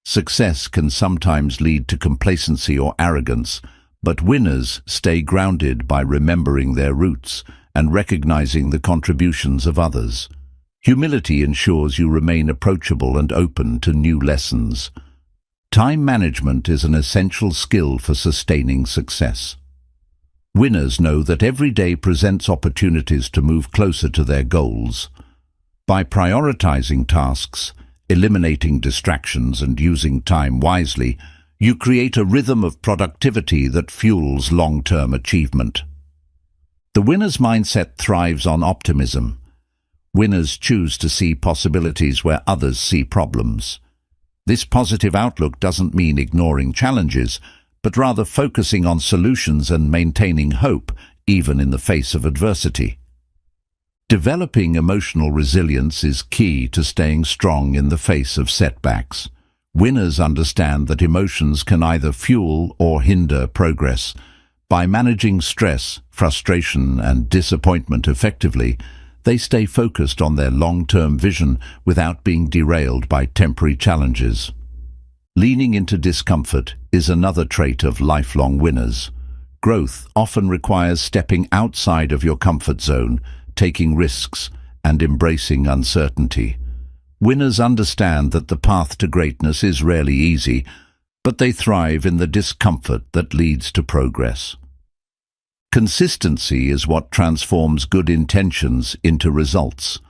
Success can sometimes lead to complacency or arrogance, but winners stay grounded by remembering their roots and recognizing the contributions of others. Humility ensures you remain approachable and open to new lessons. Time management is an essential skill for sustaining success. Winners know that every day presents opportunities to move closer to their goals. By prioritizing tasks, eliminating distractions, and using time wisely, you create a rhythm of productivity that fuels long-term achievement. The winner's mindset thrives on optimism. Winners choose to see possibilities where others see problems. This positive outlook doesn't mean ignoring challenges, but rather focusing on solutions and maintaining hope, even in the face of adversity. Developing emotional resilience is key to staying strong in the face of setbacks. Winners understand that emotions can either fuel or hinder progress. By managing stress, frustration, and disappointment effectively, they stay focused on their long-term vision without being derailed by temporary challenges. Leaning into discomfort is another trait of lifelong winners. Growth often requires stepping outside of your comfort zone, taking risks, and embracing uncertainty. Winners understand that the path to greatness is rarely easy, but they thrive in the discomfort that leads to progress. Consistency is what transforms good intentions into results.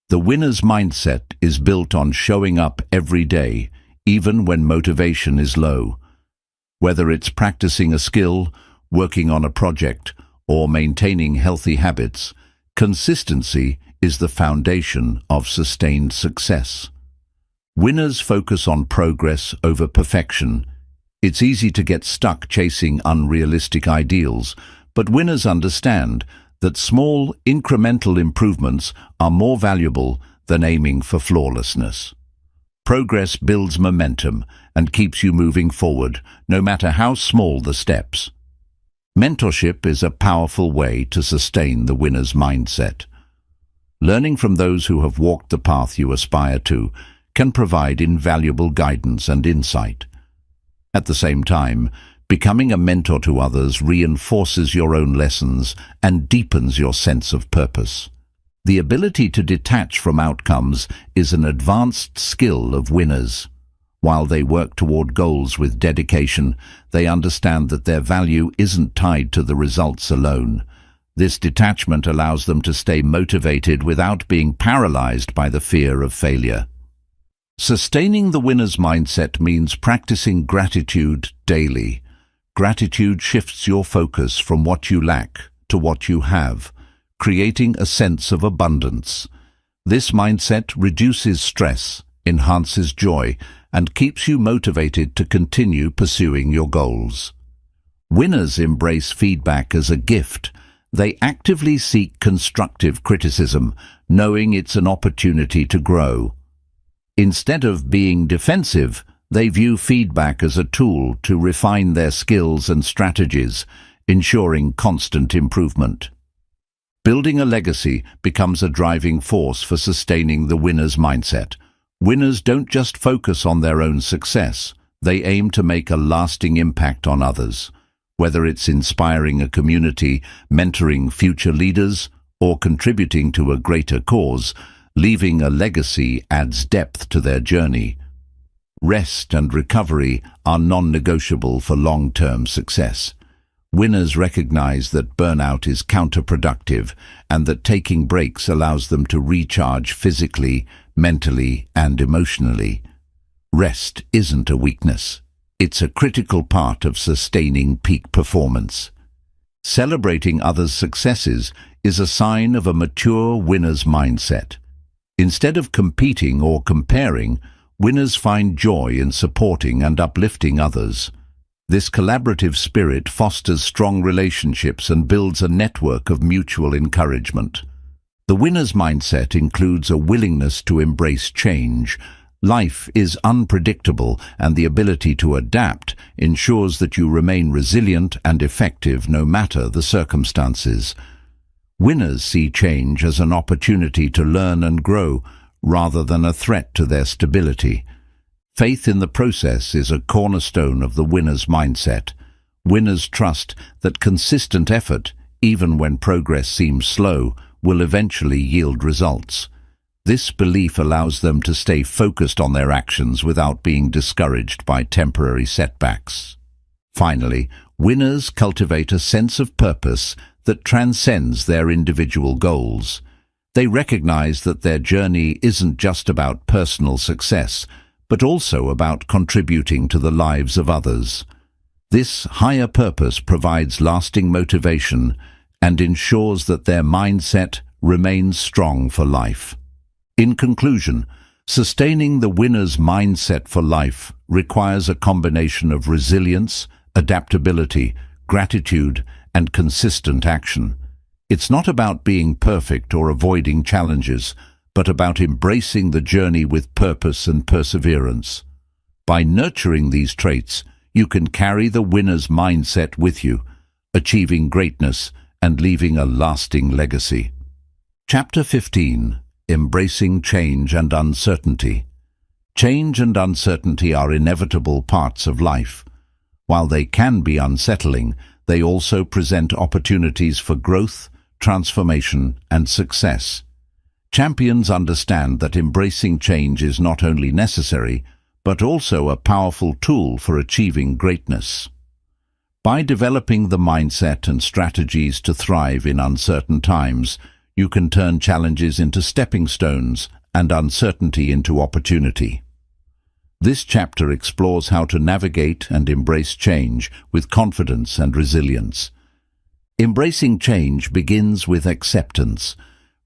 The winner's mindset is built on showing up every day, even when motivation is low. Whether it's practicing a skill, working on a project, or maintaining healthy habits, consistency is the foundation of sustained success. Winners focus on progress over perfection. It's easy to get stuck chasing unrealistic ideals, but winners understand that small, incremental improvements are more valuable than aiming for flawlessness. Progress builds momentum and keeps you moving forward, no matter how small the steps. Mentorship is a powerful way to sustain the winner's mindset. Learning from those who have walked the path you aspire to can provide invaluable guidance and insight. At the same time, becoming a mentor to others reinforces your own lessons and deepens your sense of purpose. The ability to detach from outcomes is an advanced skill of winners. While they work toward goals with dedication, they understand that their value isn't tied to the results alone. This detachment allows them to stay motivated without being paralyzed by the fear of failure. Sustaining the winner's mindset means practicing gratitude daily. Gratitude shifts your focus from what you lack to what you have, creating a sense of abundance. This mindset reduces stress, enhances joy, and keeps you motivated to continue pursuing your goals. Winners embrace feedback as a gift. They actively seek constructive criticism, knowing it's an opportunity to grow. Instead of being defensive, they view feedback as a tool to refine their skills and strategies, ensuring constant improvement. Building a legacy becomes a driving force for sustaining the winner's mindset. Winners don't just focus on their own success, they aim to make a lasting impact on others. Whether it's inspiring a community, mentoring future leaders, or contributing to a greater cause, Leaving a legacy adds depth to their journey. Rest and recovery are non-negotiable for long-term success. Winners recognize that burnout is counterproductive and that taking breaks allows them to recharge physically, mentally, and emotionally. Rest isn't a weakness. It's a critical part of sustaining peak performance. Celebrating others' successes is a sign of a mature winner's mindset. Instead of competing or comparing, winners find joy in supporting and uplifting others. This collaborative spirit fosters strong relationships and builds a network of mutual encouragement. The winner's mindset includes a willingness to embrace change. Life is unpredictable, and the ability to adapt ensures that you remain resilient and effective no matter the circumstances. Winners see change as an opportunity to learn and grow, rather than a threat to their stability. Faith in the process is a cornerstone of the winner's mindset. Winners trust that consistent effort, even when progress seems slow, will eventually yield results. This belief allows them to stay focused on their actions without being discouraged by temporary setbacks. Finally, winners cultivate a sense of purpose that transcends their individual goals. They recognize that their journey isn't just about personal success, but also about contributing to the lives of others. This higher purpose provides lasting motivation and ensures that their mindset remains strong for life. In conclusion, sustaining the winner's mindset for life requires a combination of resilience, adaptability, gratitude, and consistent action. It's not about being perfect or avoiding challenges, but about embracing the journey with purpose and perseverance. By nurturing these traits, you can carry the winner's mindset with you, achieving greatness and leaving a lasting legacy. Chapter 15. Embracing Change and Uncertainty. Change and uncertainty are inevitable parts of life. While they can be unsettling, they also present opportunities for growth, transformation, and success. Champions understand that embracing change is not only necessary, but also a powerful tool for achieving greatness. By developing the mindset and strategies to thrive in uncertain times, you can turn challenges into stepping stones and uncertainty into opportunity. This chapter explores how to navigate and embrace change with confidence and resilience. Embracing change begins with acceptance.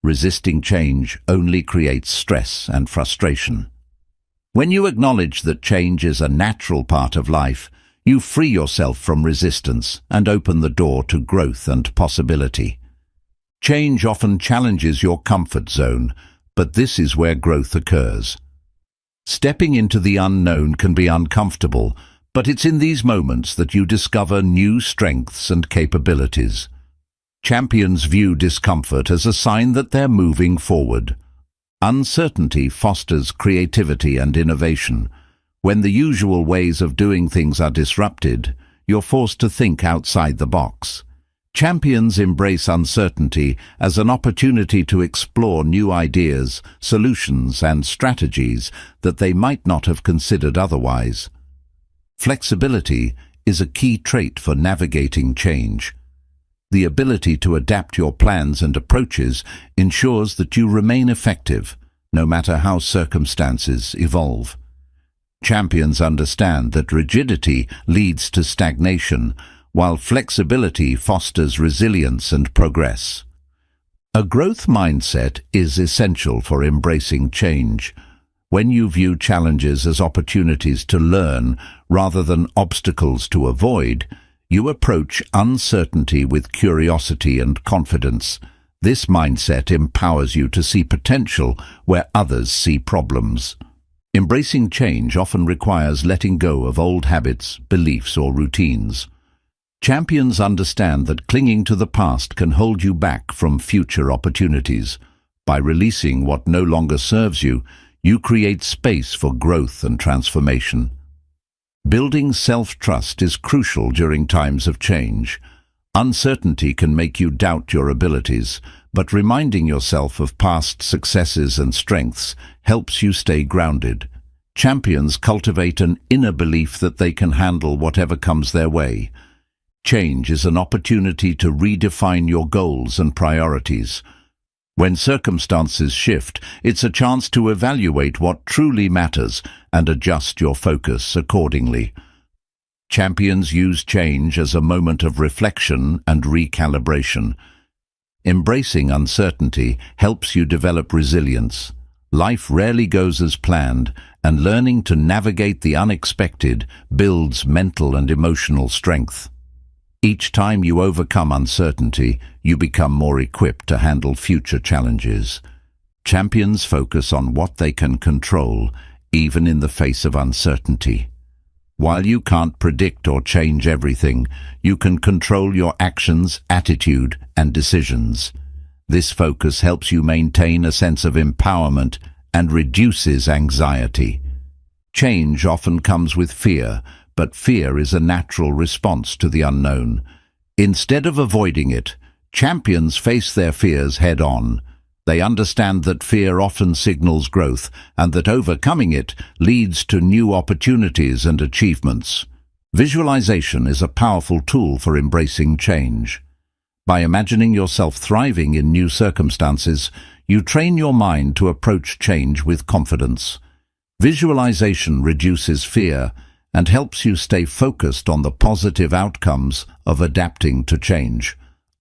Resisting change only creates stress and frustration. When you acknowledge that change is a natural part of life, you free yourself from resistance and open the door to growth and possibility. Change often challenges your comfort zone, but this is where growth occurs. Stepping into the unknown can be uncomfortable, but it's in these moments that you discover new strengths and capabilities. Champions view discomfort as a sign that they're moving forward. Uncertainty fosters creativity and innovation. When the usual ways of doing things are disrupted, you're forced to think outside the box. Champions embrace uncertainty as an opportunity to explore new ideas, solutions, and strategies that they might not have considered otherwise. Flexibility is a key trait for navigating change. The ability to adapt your plans and approaches ensures that you remain effective, no matter how circumstances evolve. Champions understand that rigidity leads to stagnation, while flexibility fosters resilience and progress. A growth mindset is essential for embracing change. When you view challenges as opportunities to learn rather than obstacles to avoid, you approach uncertainty with curiosity and confidence. This mindset empowers you to see potential where others see problems. Embracing change often requires letting go of old habits, beliefs, or routines. Champions understand that clinging to the past can hold you back from future opportunities. By releasing what no longer serves you, you create space for growth and transformation. Building self-trust is crucial during times of change. Uncertainty can make you doubt your abilities, but reminding yourself of past successes and strengths helps you stay grounded. Champions cultivate an inner belief that they can handle whatever comes their way. Change is an opportunity to redefine your goals and priorities. When circumstances shift, it's a chance to evaluate what truly matters and adjust your focus accordingly. Champions use change as a moment of reflection and recalibration. Embracing uncertainty helps you develop resilience. Life rarely goes as planned, and learning to navigate the unexpected builds mental and emotional strength. Each time you overcome uncertainty, you become more equipped to handle future challenges. Champions focus on what they can control, even in the face of uncertainty. While you can't predict or change everything, you can control your actions, attitude, and decisions. This focus helps you maintain a sense of empowerment and reduces anxiety. Change often comes with fear, but fear is a natural response to the unknown. Instead of avoiding it, champions face their fears head-on. They understand that fear often signals growth and that overcoming it leads to new opportunities and achievements. Visualization is a powerful tool for embracing change. By imagining yourself thriving in new circumstances, you train your mind to approach change with confidence. Visualization reduces fear and helps you stay focused on the positive outcomes of adapting to change.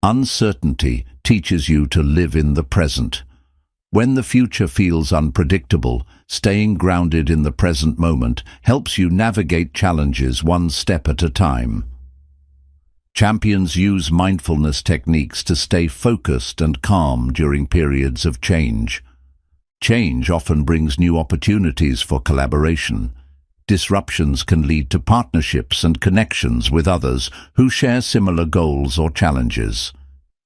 Uncertainty teaches you to live in the present. When the future feels unpredictable, staying grounded in the present moment helps you navigate challenges one step at a time. Champions use mindfulness techniques to stay focused and calm during periods of change. Change often brings new opportunities for collaboration. Disruptions can lead to partnerships and connections with others who share similar goals or challenges.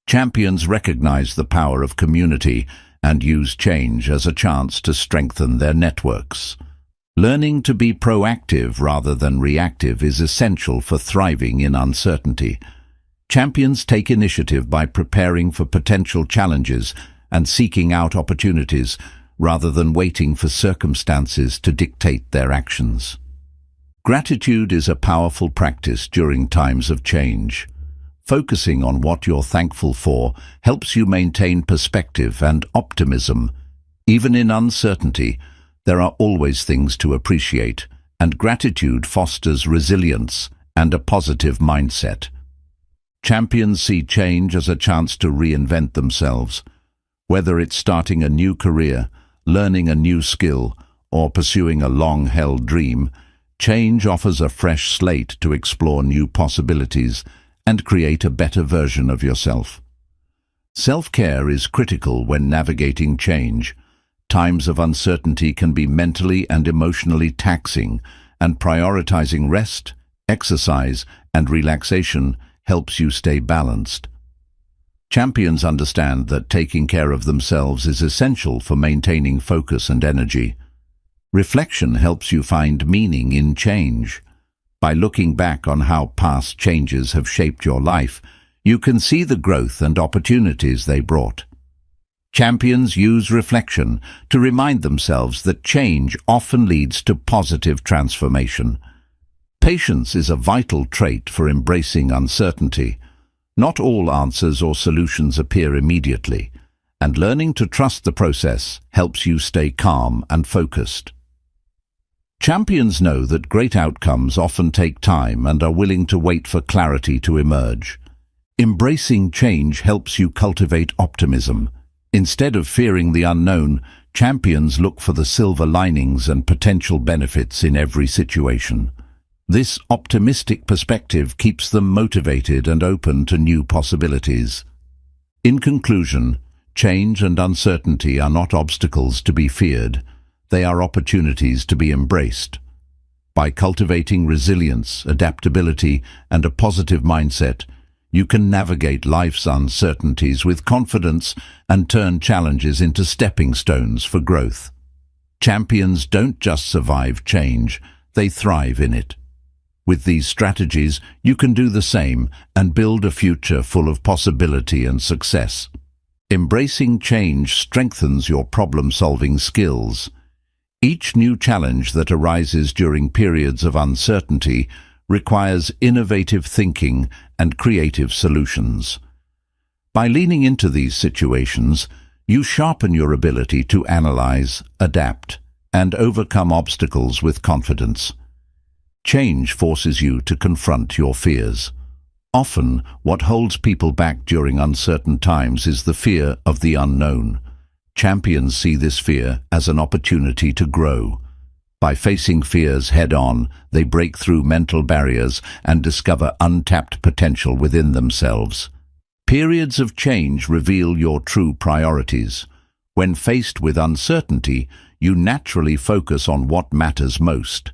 Champions recognize the power of community and use change as a chance to strengthen their networks. Learning to be proactive rather than reactive is essential for thriving in uncertainty. Champions take initiative by preparing for potential challenges and seeking out opportunities rather than waiting for circumstances to dictate their actions. Gratitude is a powerful practice during times of change. Focusing on what you're thankful for helps you maintain perspective and optimism. Even in uncertainty, there are always things to appreciate, and gratitude fosters resilience and a positive mindset. Champions see change as a chance to reinvent themselves. Whether it's starting a new career, learning a new skill, or pursuing a long-held dream, change offers a fresh slate to explore new possibilities and create a better version of yourself. Self-care is critical when navigating change. Times of uncertainty can be mentally and emotionally taxing, and prioritizing rest, exercise, and relaxation helps you stay balanced. Champions understand that taking care of themselves is essential for maintaining focus and energy. Reflection helps you find meaning in change. By looking back on how past changes have shaped your life, you can see the growth and opportunities they brought. Champions use reflection to remind themselves that change often leads to positive transformation. Patience is a vital trait for embracing uncertainty. Not all answers or solutions appear immediately, and learning to trust the process helps you stay calm and focused. Champions know that great outcomes often take time and are willing to wait for clarity to emerge. Embracing change helps you cultivate optimism. Instead of fearing the unknown, champions look for the silver linings and potential benefits in every situation. This optimistic perspective keeps them motivated and open to new possibilities. In conclusion, change and uncertainty are not obstacles to be feared. They are opportunities to be embraced. By cultivating resilience, adaptability, and a positive mindset, you can navigate life's uncertainties with confidence and turn challenges into stepping stones for growth. Champions don't just survive change, they thrive in it. With these strategies, you can do the same and build a future full of possibility and success. Embracing change strengthens your problem-solving skills. Each new challenge that arises during periods of uncertainty requires innovative thinking and creative solutions. By leaning into these situations, you sharpen your ability to analyze, adapt, and overcome obstacles with confidence. Change forces you to confront your fears. Often, what holds people back during uncertain times is the fear of the unknown. Champions see this fear as an opportunity to grow. By facing fears head-on, they break through mental barriers and discover untapped potential within themselves. Periods of change reveal your true priorities. When faced with uncertainty, you naturally focus on what matters most.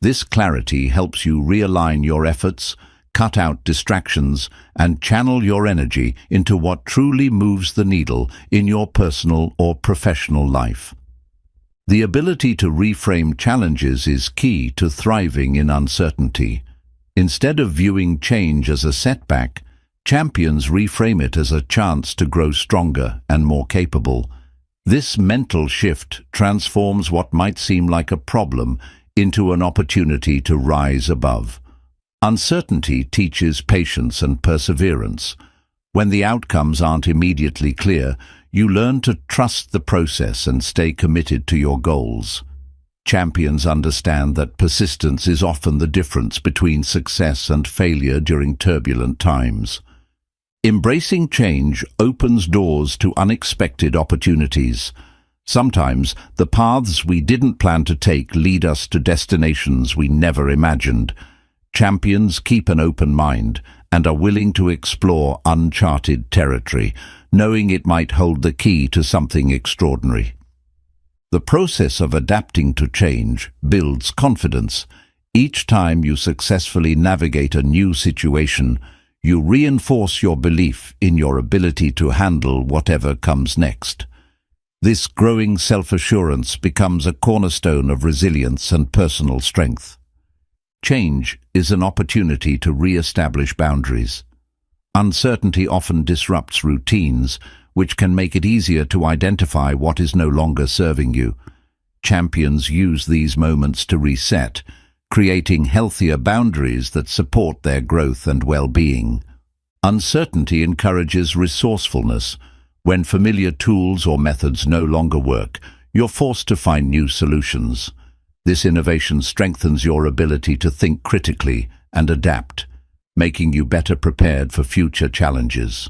This clarity helps you realign your efforts, cut out distractions, and channel your energy into what truly moves the needle in your personal or professional life. The ability to reframe challenges is key to thriving in uncertainty. Instead of viewing change as a setback, champions reframe it as a chance to grow stronger and more capable. This mental shift transforms what might seem like a problem into an opportunity to rise above. Uncertainty teaches patience and perseverance. When the outcomes aren't immediately clear, you learn to trust the process and stay committed to your goals. Champions understand that persistence is often the difference between success and failure during turbulent times. Embracing change opens doors to unexpected opportunities. Sometimes, the paths we didn't plan to take lead us to destinations we never imagined. Champions keep an open mind and are willing to explore uncharted territory, knowing it might hold the key to something extraordinary. The process of adapting to change builds confidence. Each time you successfully navigate a new situation, you reinforce your belief in your ability to handle whatever comes next. This growing self-assurance becomes a cornerstone of resilience and personal strength. Change is an opportunity to re-establish boundaries. Uncertainty often disrupts routines, which can make it easier to identify what is no longer serving you. Champions use these moments to reset, creating healthier boundaries that support their growth and well-being. Uncertainty encourages resourcefulness. When familiar tools or methods no longer work, you're forced to find new solutions. This innovation strengthens your ability to think critically and adapt, making you better prepared for future challenges.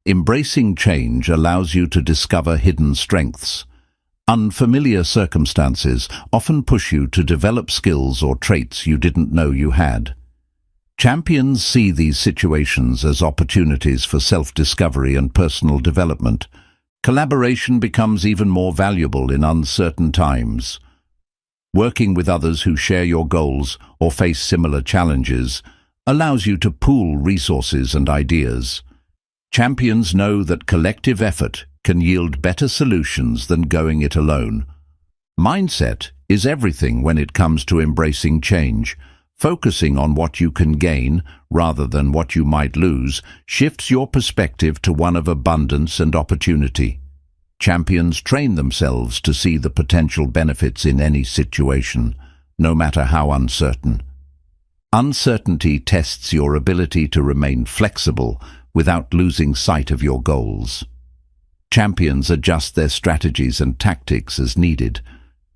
Embracing change allows you to discover hidden strengths. Unfamiliar circumstances often push you to develop skills or traits you didn't know you had. Champions see these situations as opportunities for self-discovery and personal development. Collaboration becomes even more valuable in uncertain times. Working with others who share your goals or face similar challenges allows you to pool resources and ideas. Champions know that collective effort can yield better solutions than going it alone. Mindset is everything when it comes to embracing change. Focusing on what you can gain rather than what you might lose shifts your perspective to one of abundance and opportunity. Champions train themselves to see the potential benefits in any situation, no matter how uncertain. Uncertainty tests your ability to remain flexible without losing sight of your goals. Champions adjust their strategies and tactics as needed,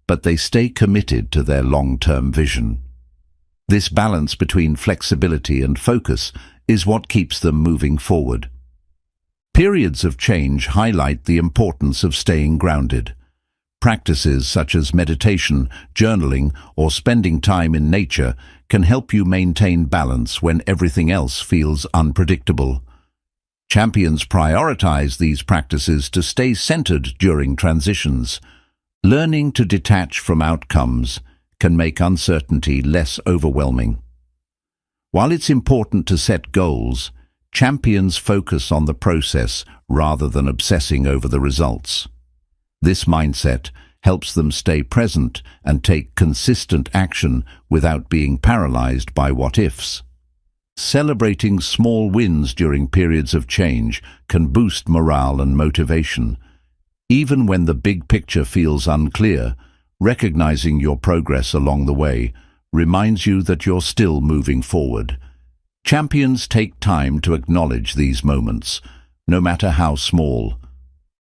but they stay committed to their long-term vision. This balance between flexibility and focus is what keeps them moving forward. Periods of change highlight the importance of staying grounded. Practices such as meditation, journaling, or spending time in nature can help you maintain balance when everything else feels unpredictable. Champions prioritize these practices to stay centered during transitions. Learning to detach from outcomes can make uncertainty less overwhelming. While it's important to set goals, champions focus on the process rather than obsessing over the results. This mindset helps them stay present and take consistent action without being paralyzed by what-ifs. Celebrating small wins during periods of change can boost morale and motivation. Even when the big picture feels unclear, recognizing your progress along the way reminds you that you're still moving forward. Champions take time to acknowledge these moments, no matter how small.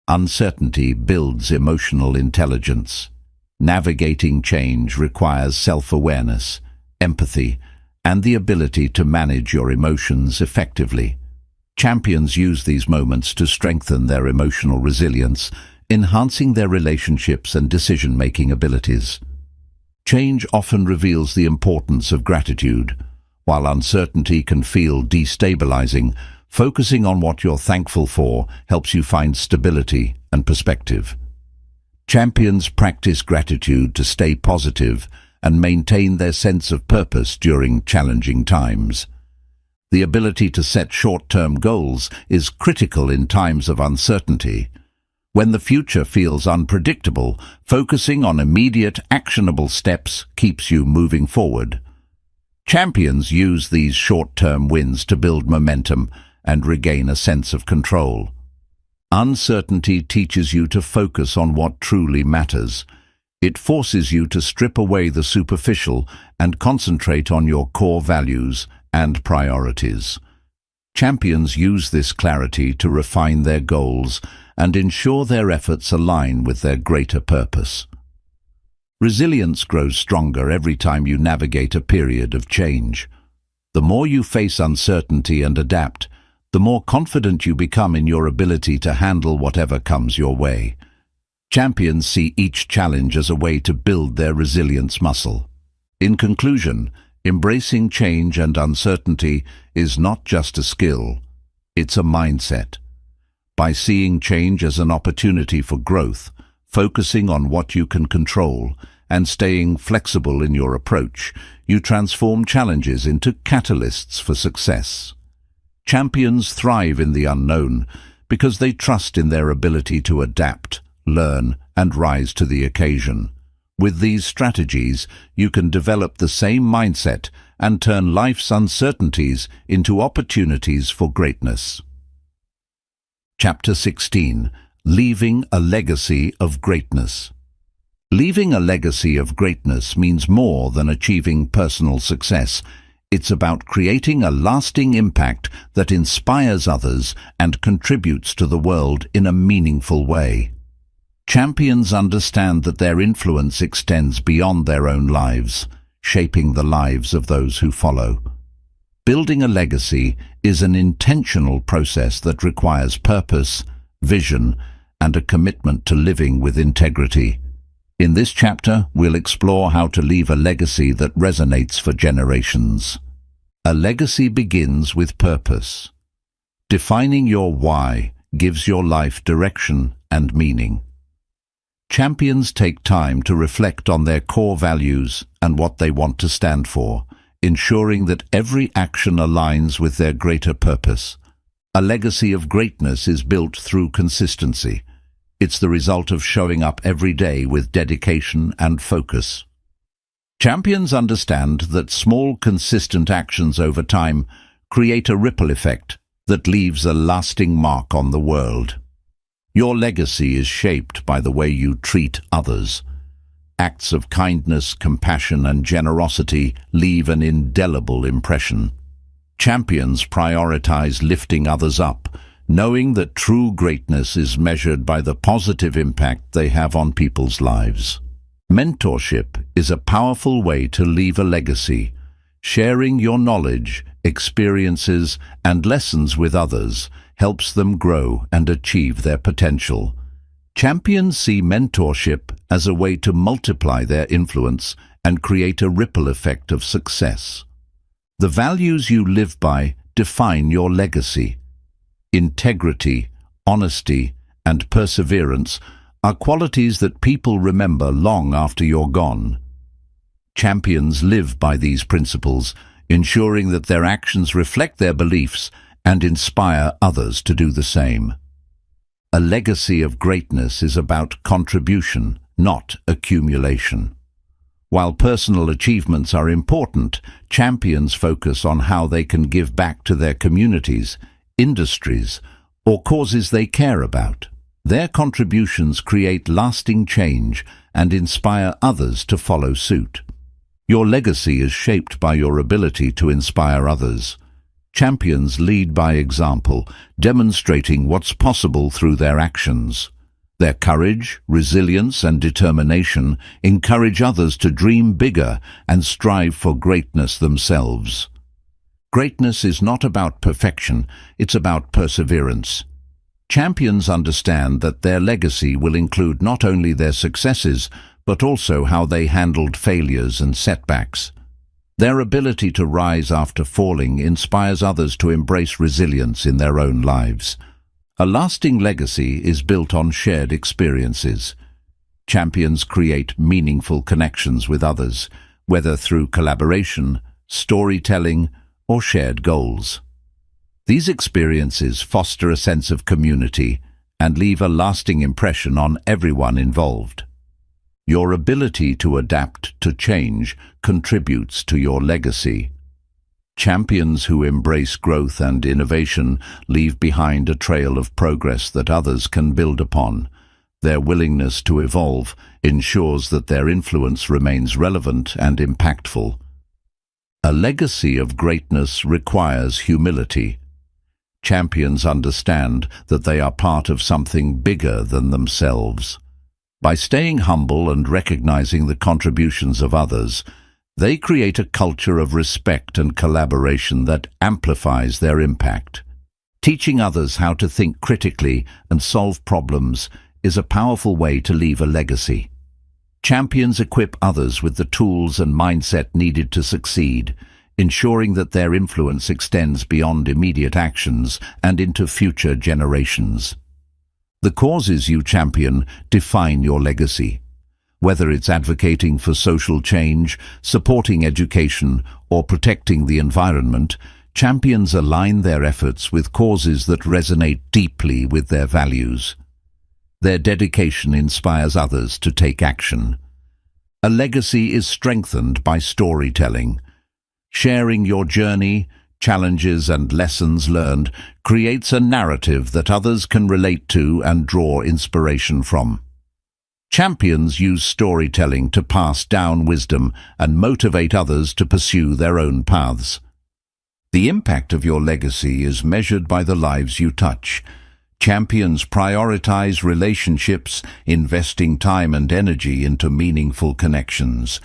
Uncertainty builds emotional intelligence. Navigating change requires self-awareness, empathy, and the ability to manage your emotions effectively. Champions use these moments to strengthen their emotional resilience, enhancing their relationships and decision-making abilities. Change often reveals the importance of gratitude. While uncertainty can feel destabilizing, focusing on what you're thankful for helps you find stability and perspective. Champions practice gratitude to stay positive and maintain their sense of purpose during challenging times. The ability to set short-term goals is critical in times of uncertainty. When the future feels unpredictable, focusing on immediate, actionable steps keeps you moving forward. Champions use these short-term wins to build momentum and regain a sense of control. Uncertainty teaches you to focus on what truly matters. It forces you to strip away the superficial and concentrate on your core values and priorities. Champions use this clarity to refine their goals and ensure their efforts align with their greater purpose. Resilience grows stronger every time you navigate a period of change. The more you face uncertainty and adapt, the more confident you become in your ability to handle whatever comes your way. Champions see each challenge as a way to build their resilience muscle. In conclusion, embracing change and uncertainty is not just a skill, it's a mindset. By seeing change as an opportunity for growth, focusing on what you can control, and staying flexible in your approach, you transform challenges into catalysts for success. Champions thrive in the unknown because they trust in their ability to adapt, learn, and rise to the occasion. With these strategies, you can develop the same mindset and turn life's uncertainties into opportunities for greatness. Chapter 16. Leaving a Legacy of Greatness. Leaving a legacy of greatness means more than achieving personal success. It's about creating a lasting impact that inspires others and contributes to the world in a meaningful way. Champions understand that their influence extends beyond their own lives, shaping the lives of those who follow. Building a legacy is an intentional process that requires purpose, vision, and a commitment to living with integrity. In this chapter, we'll explore how to leave a legacy that resonates for generations. A legacy begins with purpose. Defining your why gives your life direction and meaning. Champions take time to reflect on their core values and what they want to stand for, ensuring that every action aligns with their greater purpose. A legacy of greatness is built through consistency. It's the result of showing up every day with dedication and focus. Champions understand that small, consistent actions over time create a ripple effect that leaves a lasting mark on the world. Your legacy is shaped by the way you treat others. Acts of kindness, compassion, and generosity leave an indelible impression. Champions prioritize lifting others up, knowing that true greatness is measured by the positive impact they have on people's lives. Mentorship is a powerful way to leave a legacy. Sharing your knowledge, experiences, and lessons with others helps them grow and achieve their potential. Champions see mentorship as a way to multiply their influence and create a ripple effect of success. The values you live by define your legacy. Integrity, honesty, and perseverance are qualities that people remember long after you're gone. Champions live by these principles, ensuring that their actions reflect their beliefs and inspire others to do the same. A legacy of greatness is about contribution, not accumulation. While personal achievements are important, champions focus on how they can give back to their communities, industries, or causes they care about. Their contributions create lasting change and inspire others to follow suit. Your legacy is shaped by your ability to inspire others. Champions lead by example, demonstrating what's possible through their actions. Their courage, resilience, and determination encourage others to dream bigger and strive for greatness themselves. Greatness is not about perfection, it's about perseverance. Champions understand that their legacy will include not only their successes, but also how they handled failures and setbacks. Their ability to rise after falling inspires others to embrace resilience in their own lives. A lasting legacy is built on shared experiences. Champions create meaningful connections with others, whether through collaboration, storytelling, or shared goals. These experiences foster a sense of community and leave a lasting impression on everyone involved. Your ability to adapt to change contributes to your legacy. Champions who embrace growth and innovation leave behind a trail of progress that others can build upon. Their willingness to evolve ensures that their influence remains relevant and impactful. A legacy of greatness requires humility. Champions understand that they are part of something bigger than themselves. By staying humble and recognizing the contributions of others, they create a culture of respect and collaboration that amplifies their impact. Teaching others how to think critically and solve problems is a powerful way to leave a legacy. Champions equip others with the tools and mindset needed to succeed, ensuring that their influence extends beyond immediate actions and into future generations. The causes you champion define your legacy. Whether it's advocating for social change, supporting education, or protecting the environment, champions align their efforts with causes that resonate deeply with their values. Their dedication inspires others to take action. A legacy is strengthened by storytelling. Sharing your journey, challenges, and lessons learned creates a narrative that others can relate to and draw inspiration from. Champions use storytelling to pass down wisdom and motivate others to pursue their own paths. The impact of your legacy is measured by the lives you touch. Champions prioritize relationships, investing time and energy into meaningful connections.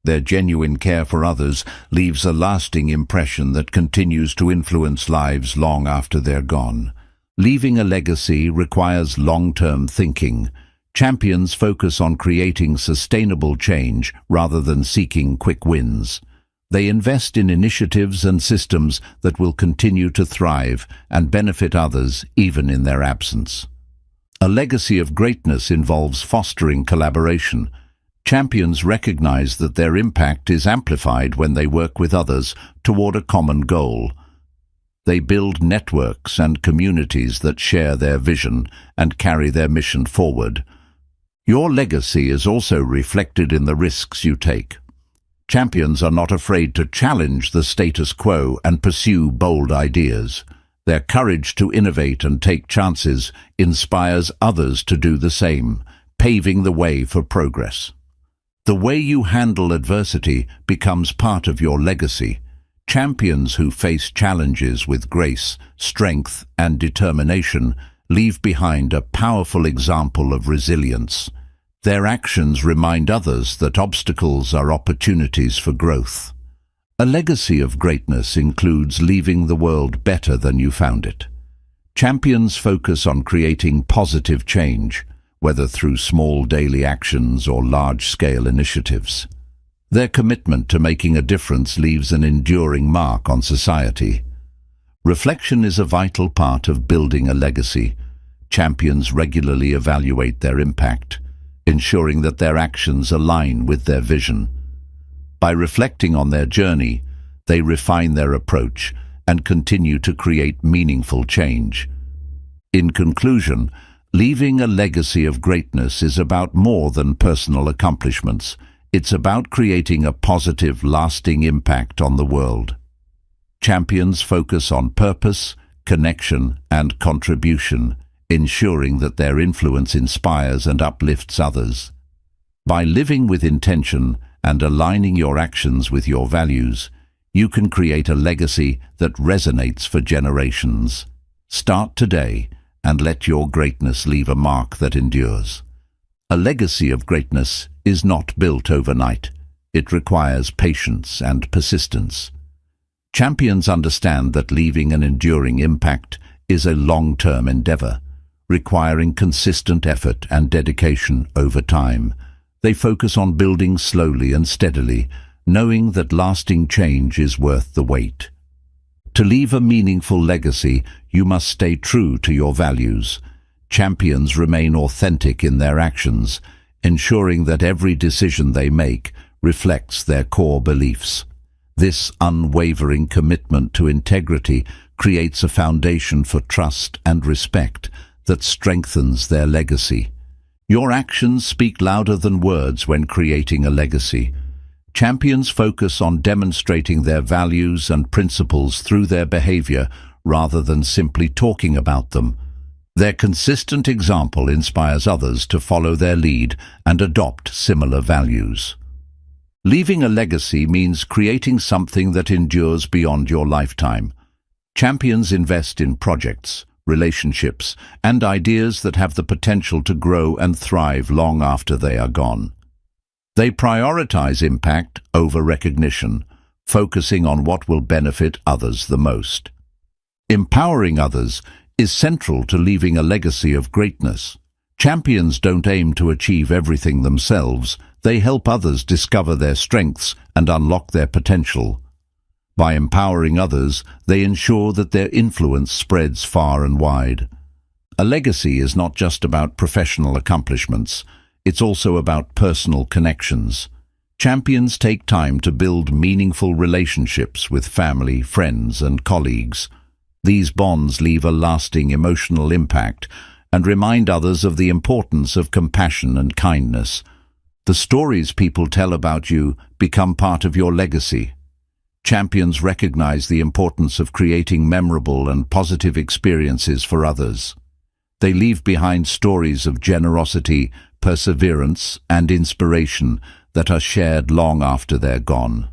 Their genuine care for others leaves a lasting impression that continues to influence lives long after they're gone. Leaving a legacy requires long-term thinking. Champions focus on creating sustainable change rather than seeking quick wins. They invest in initiatives and systems that will continue to thrive and benefit others even in their absence. A legacy of greatness involves fostering collaboration. Champions recognize that their impact is amplified when they work with others toward a common goal. They build networks and communities that share their vision and carry their mission forward. Your legacy is also reflected in the risks you take. Champions are not afraid to challenge the status quo and pursue bold ideas. Their courage to innovate and take chances inspires others to do the same, paving the way for progress. The way you handle adversity becomes part of your legacy. Champions who face challenges with grace, strength, and determination leave behind a powerful example of resilience. Their actions remind others that obstacles are opportunities for growth. A legacy of greatness includes leaving the world better than you found it. Champions focus on creating positive change, whether through small daily actions or large-scale initiatives. Their commitment to making a difference leaves an enduring mark on society. Reflection is a vital part of building a legacy. Champions regularly evaluate their impact, ensuring that their actions align with their vision. By reflecting on their journey, they refine their approach and continue to create meaningful change. In conclusion, leaving a legacy of greatness is about more than personal accomplishments. It's about creating a positive, lasting impact on the world. Champions focus on purpose, connection, and contribution, ensuring that their influence inspires and uplifts others. By living with intention and aligning your actions with your values, you can create a legacy that resonates for generations. Start today and let your greatness leave a mark that endures. A legacy of greatness is not built overnight. It requires patience and persistence. Champions understand that leaving an enduring impact is a long-term endeavor, requiring consistent effort and dedication over time. They focus on building slowly and steadily, knowing that lasting change is worth the wait. To leave a meaningful legacy, you must stay true to your values. Champions remain authentic in their actions, ensuring that every decision they make reflects their core beliefs. This unwavering commitment to integrity creates a foundation for trust and respect that strengthens their legacy. Your actions speak louder than words when creating a legacy. Champions focus on demonstrating their values and principles through their behavior rather than simply talking about them. Their consistent example inspires others to follow their lead and adopt similar values. Leaving a legacy means creating something that endures beyond your lifetime. Champions invest in projects, relationships, and ideas that have the potential to grow and thrive long after they are gone. They prioritize impact over recognition, focusing on what will benefit others the most. Empowering others is central to leaving a legacy of greatness. Champions don't aim to achieve everything themselves. They help others discover their strengths and unlock their potential. By empowering others, they ensure that their influence spreads far and wide. A legacy is not just about professional accomplishments. It's also about personal connections. Champions take time to build meaningful relationships with family, friends, and colleagues. These bonds leave a lasting emotional impact and remind others of the importance of compassion and kindness. The stories people tell about you become part of your legacy. Champions recognize the importance of creating memorable and positive experiences for others. They leave behind stories of generosity, perseverance, and inspiration that are shared long after they're gone.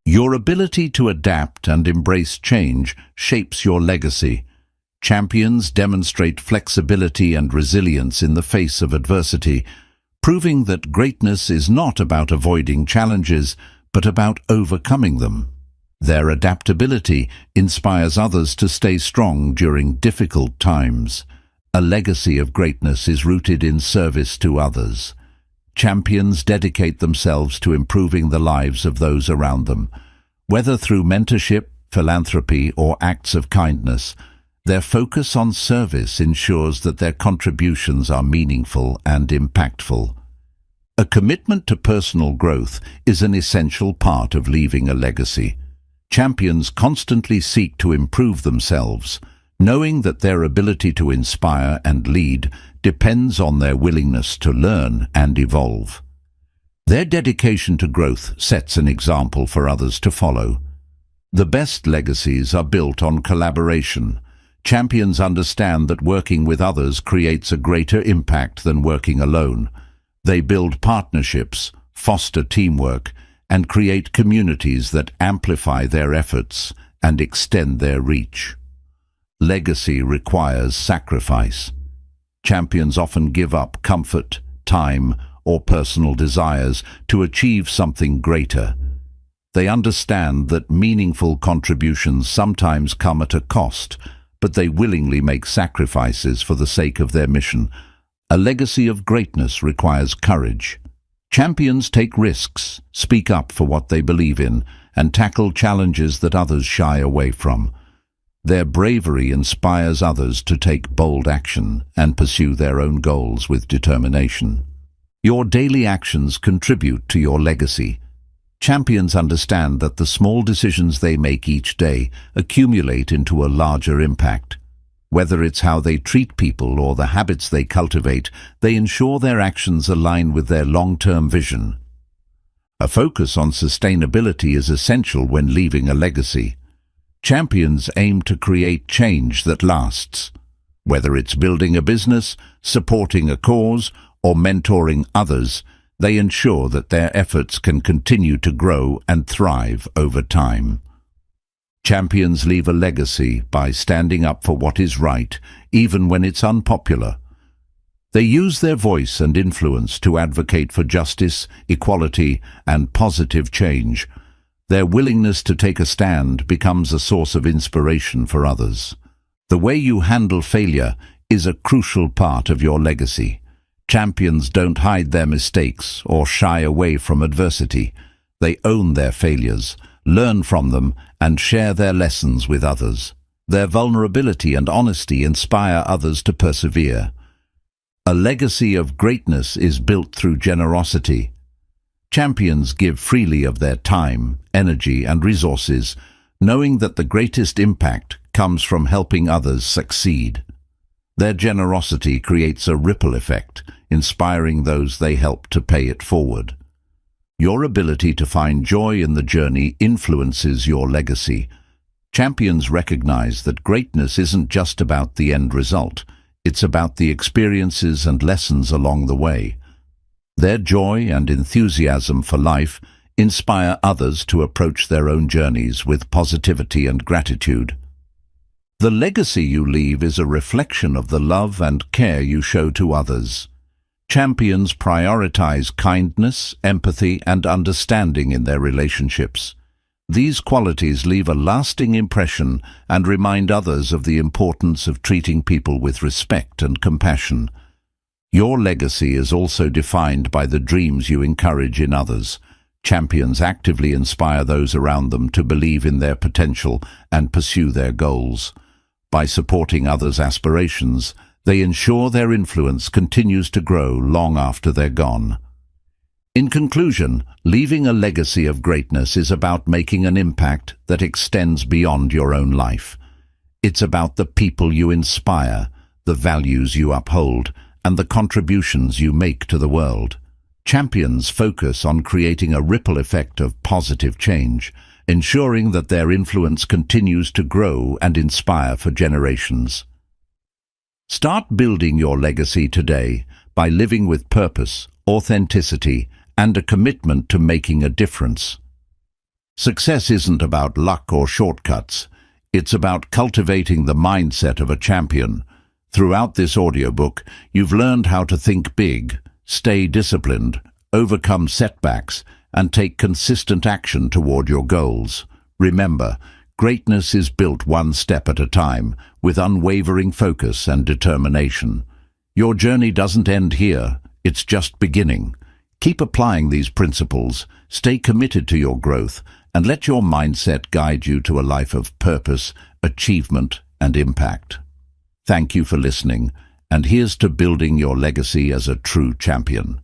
Your ability to adapt and embrace change shapes your legacy. Champions demonstrate flexibility and resilience in the face of adversity, proving that greatness is not about avoiding challenges, but about overcoming them. Their adaptability inspires others to stay strong during difficult times. A legacy of greatness is rooted in service to others. Champions dedicate themselves to improving the lives of those around them. Whether through mentorship, philanthropy, or acts of kindness, their focus on service ensures that their contributions are meaningful and impactful. A commitment to personal growth is an essential part of leaving a legacy. Champions constantly seek to improve themselves, knowing that their ability to inspire and lead depends on their willingness to learn and evolve. Their dedication to growth sets an example for others to follow. The best legacies are built on collaboration. Champions understand that working with others creates a greater impact than working alone. They build partnerships, foster teamwork, and create communities that amplify their efforts and extend their reach. Legacy requires sacrifice. Champions often give up comfort, time, or personal desires to achieve something greater. They understand that meaningful contributions sometimes come at a cost, but they willingly make sacrifices for the sake of their mission. A legacy of greatness requires courage. Champions take risks, speak up for what they believe in, and tackle challenges that others shy away from. Their bravery inspires others to take bold action and pursue their own goals with determination. Your daily actions contribute to your legacy. Champions understand that the small decisions they make each day accumulate into a larger impact. Whether it's how they treat people or the habits they cultivate, they ensure their actions align with their long-term vision. A focus on sustainability is essential when leaving a legacy. Champions aim to create change that lasts. Whether it's building a business, supporting a cause, or mentoring others, they ensure that their efforts can continue to grow and thrive over time. Champions leave a legacy by standing up for what is right, even when it's unpopular. They use their voice and influence to advocate for justice, equality, and positive change. Their willingness to take a stand becomes a source of inspiration for others. The way you handle failure is a crucial part of your legacy. Champions don't hide their mistakes or shy away from adversity. They own their failures, learn from them, and share their lessons with others. Their vulnerability and honesty inspire others to persevere. A legacy of greatness is built through generosity. Champions give freely of their time, energy, and resources, knowing that the greatest impact comes from helping others succeed. Their generosity creates a ripple effect, inspiring those they help to pay it forward. Your ability to find joy in the journey influences your legacy. Champions recognize that greatness isn't just about the end result. It's about the experiences and lessons along the way. Their joy and enthusiasm for life inspire others to approach their own journeys with positivity and gratitude. The legacy you leave is a reflection of the love and care you show to others. Champions prioritize kindness, empathy, and understanding in their relationships. These qualities leave a lasting impression and remind others of the importance of treating people with respect and compassion. Your legacy is also defined by the dreams you encourage in others. Champions actively inspire those around them to believe in their potential and pursue their goals. By supporting others' aspirations, they ensure their influence continues to grow long after they're gone. In conclusion, leaving a legacy of greatness is about making an impact that extends beyond your own life. It's about the people you inspire, the values you uphold, and the contributions you make to the world. Champions focus on creating a ripple effect of positive change, ensuring that their influence continues to grow and inspire for generations. Start building your legacy today by living with purpose, authenticity, and a commitment to making a difference. Success isn't about luck or shortcuts. It's about cultivating the mindset of a champion. Throughout this audiobook, you've learned how to think big, stay disciplined, overcome setbacks, and take consistent action toward your goals. Remember, greatness is built one step at a time, with unwavering focus and determination. Your journey doesn't end here, it's just beginning. Keep applying these principles, stay committed to your growth, and let your mindset guide you to a life of purpose, achievement, and impact. Thank you for listening, and here's to building your legacy as a true champion.